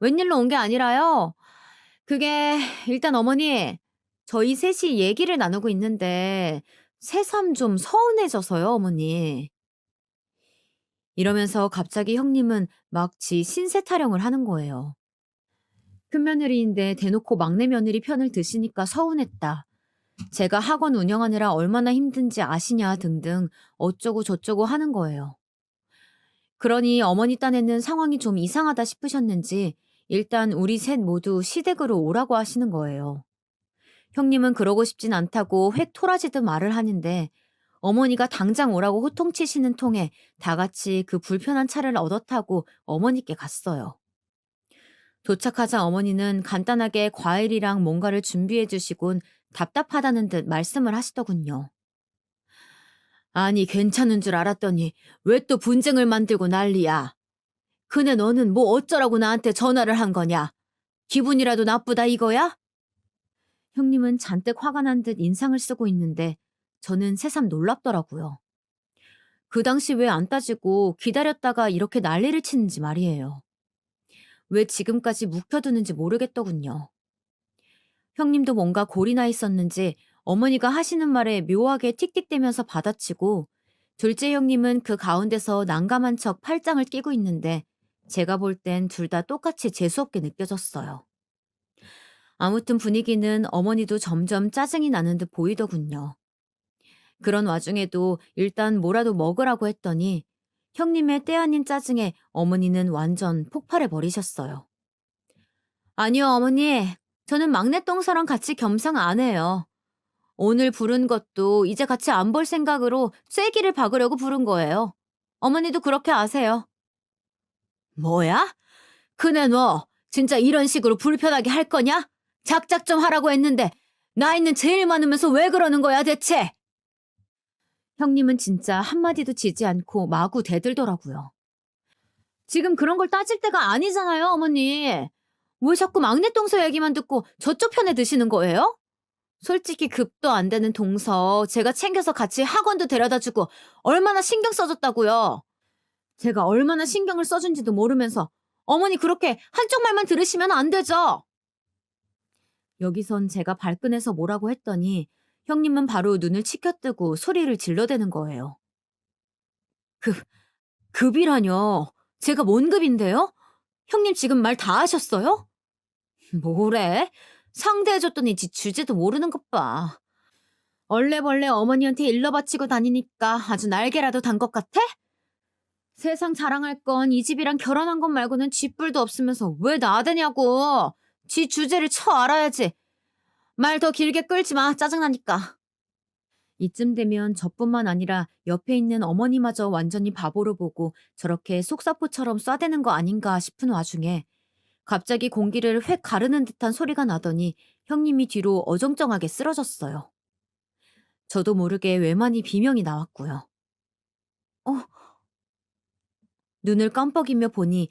웬일로 온 게 아니라요. 그게 일단 어머니, 저희 셋이 얘기를 나누고 있는데 새삼 좀 서운해져서요, 어머니. 이러면서 갑자기 형님은 막 지 신세 타령을 하는 거예요. 큰며느리인데 대놓고 막내 며느리 편을 드시니까 서운했다. 제가 학원 운영하느라 얼마나 힘든지 아시냐 등등 어쩌고 저쩌고 하는 거예요. 그러니 어머니 딴에는 상황이 좀 이상하다 싶으셨는지 일단 우리 셋 모두 시댁으로 오라고 하시는 거예요. 형님은 그러고 싶진 않다고 획 토라지듯 말을 하는데 어머니가 당장 오라고 호통치시는 통에 다 같이 그 불편한 차를 얻어 타고 어머니께 갔어요. 도착하자 어머니는 간단하게 과일이랑 뭔가를 준비해 주시곤 답답하다는 듯 말씀을 하시더군요. 아니 괜찮은 줄 알았더니 왜 또 분쟁을 만들고 난리야. 근데 너는 뭐 어쩌라고 나한테 전화를 한 거냐? 기분이라도 나쁘다 이거야? 형님은 잔뜩 화가 난 듯 인상을 쓰고 있는데 저는 새삼 놀랍더라고요. 그 당시 왜 안 따지고 기다렸다가 이렇게 난리를 치는지 말이에요. 왜 지금까지 묵혀두는지 모르겠더군요. 형님도 뭔가 골이 나 있었는지 어머니가 하시는 말에 묘하게 틱틱대면서 받아치고 둘째 형님은 그 가운데서 난감한 척 팔짱을 끼고 있는데 제가 볼 땐 둘 다 똑같이 재수없게 느껴졌어요. 아무튼 분위기는 어머니도 점점 짜증이 나는 듯 보이더군요. 그런 와중에도 일단 뭐라도 먹으라고 했더니 형님의 때 아닌 짜증에 어머니는 완전 폭발해 버리셨어요. 아니요, 어머니. 저는 막내 동서랑 같이 겸상 안 해요. 오늘 부른 것도 이제 같이 안 볼 생각으로 쐐기를 박으려고 부른 거예요. 어머니도 그렇게 아세요. 뭐야? 그네 너 진짜 이런 식으로 불편하게 할 거냐? 작작 좀 하라고 했는데 나이는 제일 많으면서 왜 그러는 거야 대체? 형님은 진짜 한마디도 지지 않고 마구 대들더라고요. 지금 그런 걸 따질 때가 아니잖아요, 어머니. 왜 자꾸 막내 동서 얘기만 듣고 저쪽 편에 드시는 거예요? 솔직히 급도 안 되는 동서 제가 챙겨서 같이 학원도 데려다주고 얼마나 신경 써줬다고요. 제가 얼마나 신경을 써준지도 모르면서 어머니 그렇게 한쪽 말만 들으시면 안 되죠. 여기선 제가 발끈해서 뭐라고 했더니 형님은 바로 눈을 치켜뜨고 소리를 질러대는 거예요. 급이라뇨. 제가 뭔 급인데요? 형님 지금 말 다 하셨어요? 뭐래? 상대해줬더니 지 주제도 모르는 것 봐. 얼레벌레 어머니한테 일러 바치고 다니니까 아주 날개라도 단 것 같아? 세상 자랑할 건 이 집이랑 결혼한 것 말고는 쥐뿔도 없으면서 왜 나대냐고. 지 주제를 쳐 알아야지. 말 더 길게 끌지 마. 짜증나니까. 이쯤 되면 저뿐만 아니라 옆에 있는 어머니마저 완전히 바보로 보고 저렇게 속사포처럼 쏴대는 거 아닌가 싶은 와중에 갑자기 공기를 획 가르는 듯한 소리가 나더니 형님이 뒤로 어정쩡하게 쓰러졌어요. 저도 모르게 외만히 비명이 나왔고요. 눈을 깜빡이며 보니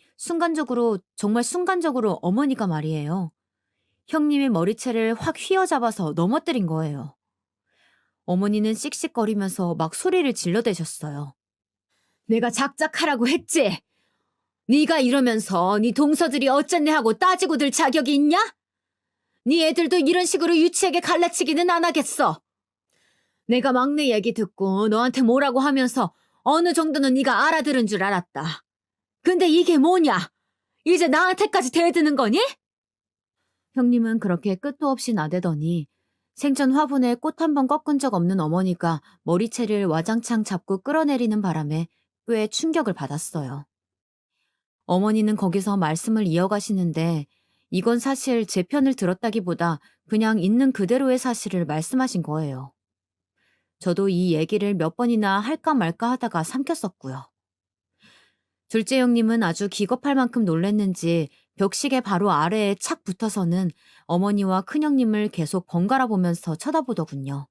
정말 순간적으로 어머니가 말이에요. 형님의 머리채를 확 휘어잡아서 넘어뜨린 거예요. 어머니는 씩씩거리면서 막 소리를 질러대셨어요. 내가 작작하라고 했지? 네가 이러면서 네 동서들이 어쨌네 하고 따지고 들 자격이 있냐? 네 애들도 이런 식으로 유치하게 갈라치기는 안 하겠어. 내가 막내 얘기 듣고 너한테 뭐라고 하면서 어느 정도는 네가 알아들은 줄 알았다. 근데 이게 뭐냐? 이제 나한테까지 대드는 거니? 형님은 그렇게 끝도 없이 나대더니 생전 화분에 꽃 한 번 꺾은 적 없는 어머니가 머리채를 와장창 잡고 끌어내리는 바람에 꽤 충격을 받았어요. 어머니는 거기서 말씀을 이어가시는데 이건 사실 제 편을 들었다기보다 그냥 있는 그대로의 사실을 말씀하신 거예요. 저도 이 얘기를 몇 번이나 할까 말까 하다가 삼켰었고요. 둘째 형님은 아주 기겁할 만큼 놀랬는지 벽시계 바로 아래에 착 붙어서는 어머니와 큰형님을 계속 번갈아 보면서 쳐다보더군요.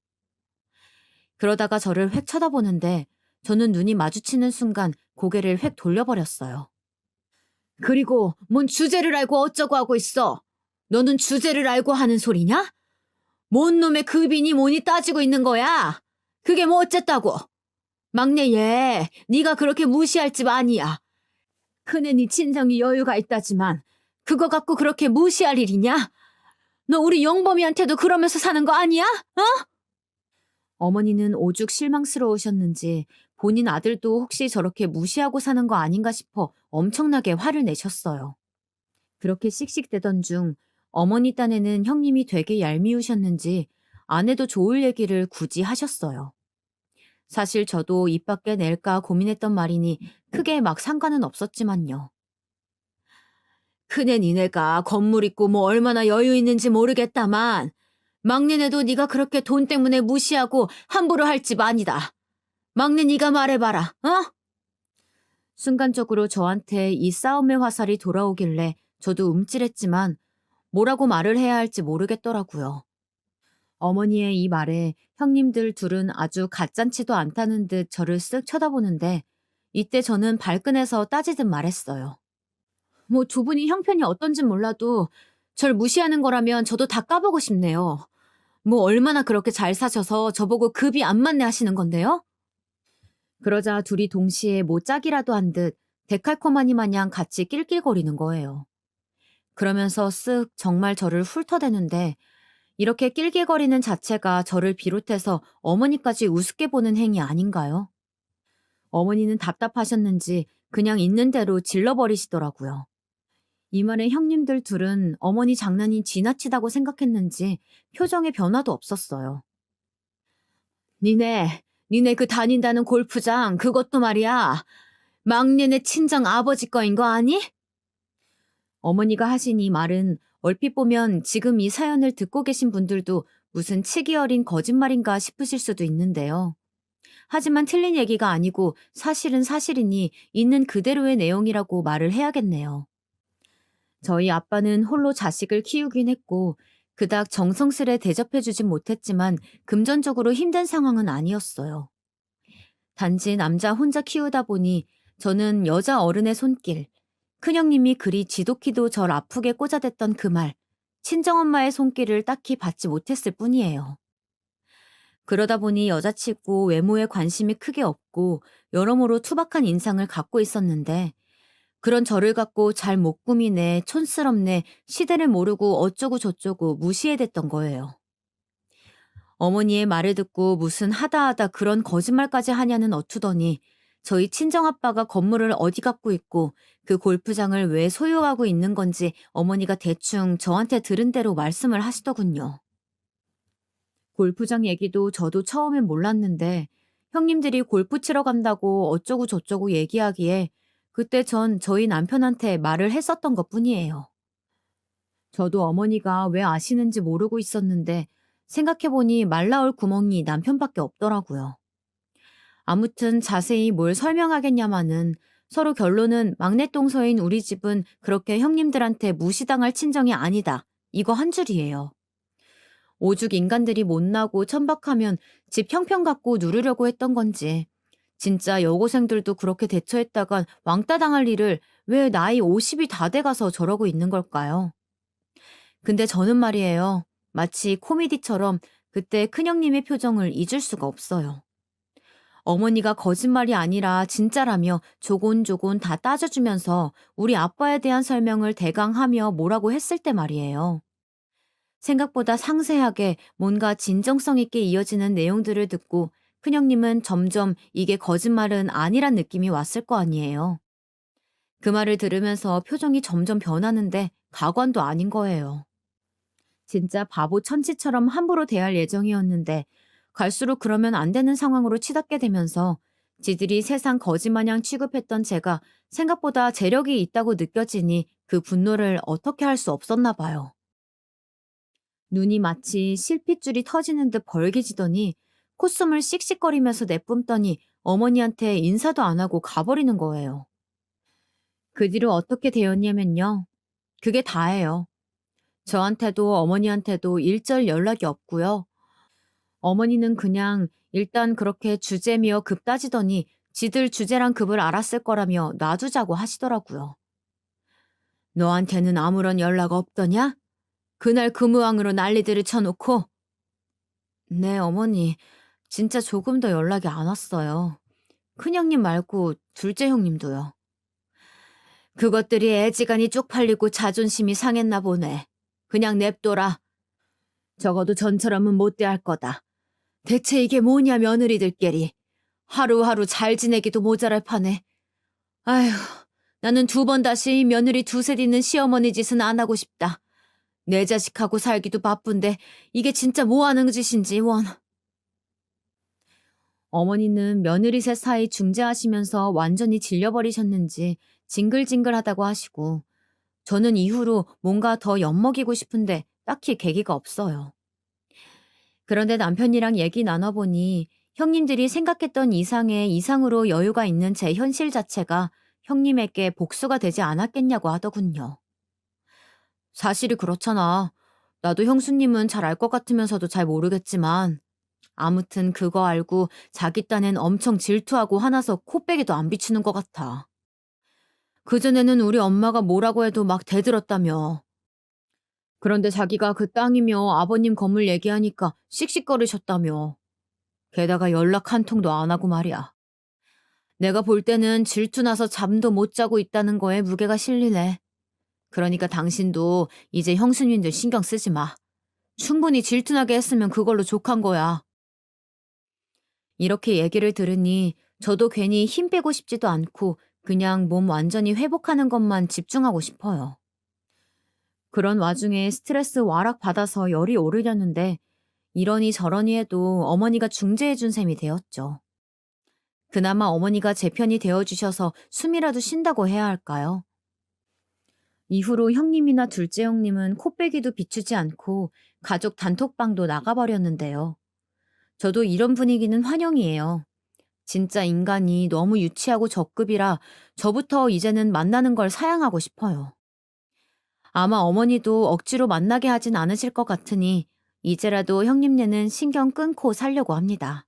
그러다가 저를 획 쳐다보는데 저는 눈이 마주치는 순간 고개를 획 돌려버렸어요. 그리고 뭔 주제를 알고 어쩌고 하고 있어? 너는 주제를 알고 하는 소리냐? 뭔 놈의 급이니 뭐니 따지고 있는 거야? 그게 뭐 어쨌다고? 막내 얘, 네가 그렇게 무시할 집 아니야. 큰애 네 친정이 여유가 있다지만 그거 갖고 그렇게 무시할 일이냐? 너 우리 영범이한테도 그러면서 사는 거 아니야? 어? 어머니는 오죽 실망스러우셨는지 본인 아들도 혹시 저렇게 무시하고 사는 거 아닌가 싶어 엄청나게 화를 내셨어요. 그렇게 씩씩대던 중 어머니 딴에는 형님이 되게 얄미우셨는지 안 해도 좋을 얘기를 굳이 하셨어요. 사실 저도 입 밖에 낼까 고민했던 말이니 크게 막 상관은 없었지만요. 큰애 니네가 건물 있고 뭐 얼마나 여유 있는지 모르겠다만 막내네도 네가 그렇게 돈 때문에 무시하고 함부로 할 집 아니다. 막내 네가 말해봐라. 어? 순간적으로 저한테 이 싸움의 화살이 돌아오길래 저도 움찔했지만 뭐라고 말을 해야 할지 모르겠더라고요. 어머니의 이 말에 형님들 둘은 아주 가짠치도 않다는 듯 저를 쓱 쳐다보는데 이때 저는 발끈해서 따지듯 말했어요. 뭐 두 분이 형편이 어떤진 몰라도 절 무시하는 거라면 저도 다 까보고 싶네요. 뭐 얼마나 그렇게 잘 사셔서 저보고 급이 안 맞네 하시는 건데요? 그러자 둘이 동시에 뭐 짝이라도 한 듯 데칼코마니 마냥 같이 낄낄거리는 거예요. 그러면서 쓱 정말 저를 훑어대는데 이렇게 낄낄거리는 자체가 저를 비롯해서 어머니까지 우습게 보는 행위 아닌가요? 어머니는 답답하셨는지 그냥 있는 대로 질러버리시더라고요. 이 말에 형님들 둘은 어머니 장난이 지나치다고 생각했는지 표정에 변화도 없었어요. 니네 그 다닌다는 골프장 그것도 말이야. 막내네 친정 아버지 거인 거 아니? 어머니가 하신 이 말은 얼핏 보면 지금 이 사연을 듣고 계신 분들도 무슨 치기 어린 거짓말인가 싶으실 수도 있는데요. 하지만 틀린 얘기가 아니고 사실은 사실이니 있는 그대로의 내용이라고 말을 해야겠네요. 저희 아빠는 홀로 자식을 키우긴 했고 그닥 정성스레 대접해주진 못했지만 금전적으로 힘든 상황은 아니었어요. 단지 남자 혼자 키우다 보니 저는 여자 어른의 손길, 큰형님이 그리 지독히도 절 아프게 꽂아댔던 그 말, 친정엄마의 손길을 딱히 받지 못했을 뿐이에요. 그러다 보니 여자치고 외모에 관심이 크게 없고 여러모로 투박한 인상을 갖고 있었는데 그런 저를 갖고 잘 못 꾸미네, 촌스럽네, 시대를 모르고 어쩌고 저쩌고 무시해댔던 거예요. 어머니의 말을 듣고 무슨 하다하다 그런 거짓말까지 하냐는 어투더니 저희 친정아빠가 건물을 어디 갖고 있고 그 골프장을 왜 소유하고 있는 건지 어머니가 대충 저한테 들은 대로 말씀을 하시더군요. 골프장 얘기도 저도 처음엔 몰랐는데 형님들이 골프 치러 간다고 어쩌고 저쩌고 얘기하기에 그때 전 저희 남편한테 말을 했었던 것뿐이에요. 저도 어머니가 왜 아시는지 모르고 있었는데 생각해보니 말 나올 구멍이 남편밖에 없더라고요. 아무튼 자세히 뭘 설명하겠냐마는 서로 결론은 막내 동서인 우리 집은 그렇게 형님들한테 무시당할 친정이 아니다. 이거 한 줄이에요. 오죽 인간들이 못나고 천박하면 집 형편 갖고 누르려고 했던 건지 진짜 여고생들도 그렇게 대처했다간 왕따 당할 일을 왜 나이 50이 다 돼가서 저러고 있는 걸까요? 근데 저는 말이에요. 마치 코미디처럼 그때 큰형님의 표정을 잊을 수가 없어요. 어머니가 거짓말이 아니라 진짜라며 조곤조곤 다 따져주면서 우리 아빠에 대한 설명을 대강 하며 뭐라고 했을 때 말이에요. 생각보다 상세하게 뭔가 진정성 있게 이어지는 내용들을 듣고 큰형님은 점점 이게 거짓말은 아니란 느낌이 왔을 거 아니에요. 그 말을 들으면서 표정이 점점 변하는데 가관도 아닌 거예요. 진짜 바보 천치처럼 함부로 대할 예정이었는데 갈수록 그러면 안 되는 상황으로 치닫게 되면서 지들이 세상 거지마냥 취급했던 제가 생각보다 재력이 있다고 느껴지니 그 분노를 어떻게 할 수 없었나 봐요. 눈이 마치 실핏줄이 터지는 듯 벌개지더니 콧숨을 씩씩거리면서 내뿜더니 어머니한테 인사도 안 하고 가버리는 거예요. 그 뒤로 어떻게 되었냐면요. 그게 다예요. 저한테도 어머니한테도 일절 연락이 없고요. 어머니는 그냥 일단 그렇게 주제며 급 따지더니 지들 주제랑 급을 알았을 거라며 놔두자고 하시더라고요. 너한테는 아무런 연락 없더냐? 그날 금우왕으로 난리들을 쳐놓고. 네, 어머니. 진짜 조금 더 연락이 안 왔어요. 큰형님 말고 둘째 형님도요. 그것들이 애지간히 쪽팔리고 자존심이 상했나 보네. 그냥 냅둬라. 적어도 전처럼은 못 대할 거다. 대체 이게 뭐냐 며느리들끼리. 하루하루 잘 지내기도 모자랄 판에. 아휴, 나는 두 번 다시 며느리 두셋 있는 시어머니 짓은 안 하고 싶다. 내 자식하고 살기도 바쁜데 이게 진짜 뭐 하는 짓인지 원. 어머니는 며느리 셋 사이 중재하시면서 완전히 질려버리셨는지 징글징글하다고 하시고 저는 이후로 뭔가 더 엿먹이고 싶은데 딱히 계기가 없어요. 그런데 남편이랑 얘기 나눠보니 형님들이 생각했던 이상의 이상으로 여유가 있는 제 현실 자체가 형님에게 복수가 되지 않았겠냐고 하더군요. 사실이 그렇잖아. 나도 형수님은 잘 알 것 같으면서도 잘 모르겠지만 아무튼 그거 알고 자기 딴엔 엄청 질투하고 화나서 코빼기도 안 비추는 것 같아. 그전에는 우리 엄마가 뭐라고 해도 막 대들었다며. 그런데 자기가 그 땅이며 아버님 건물 얘기하니까 씩씩거리셨다며. 게다가 연락 한 통도 안 하고 말이야. 내가 볼 때는 질투나서 잠도 못 자고 있다는 거에 무게가 실리네. 그러니까 당신도 이제 형수님들 신경 쓰지 마. 충분히 질투나게 했으면 그걸로 족한 거야. 이렇게 얘기를 들으니 저도 괜히 힘 빼고 싶지도 않고 그냥 몸 완전히 회복하는 것만 집중하고 싶어요. 그런 와중에 스트레스 와락 받아서 열이 오르려는데 이러니 저러니 해도 어머니가 중재해준 셈이 되었죠. 그나마 어머니가 제 편이 되어주셔서 숨이라도 쉰다고 해야 할까요? 이후로 형님이나 둘째 형님은 코빼기도 비추지 않고 가족 단톡방도 나가버렸는데요. 저도 이런 분위기는 환영이에요. 진짜 인간이 너무 유치하고 적급이라 저부터 이제는 만나는 걸 사양하고 싶어요. 아마 어머니도 억지로 만나게 하진 않으실 것 같으니 이제라도 형님네는 신경 끊고 살려고 합니다.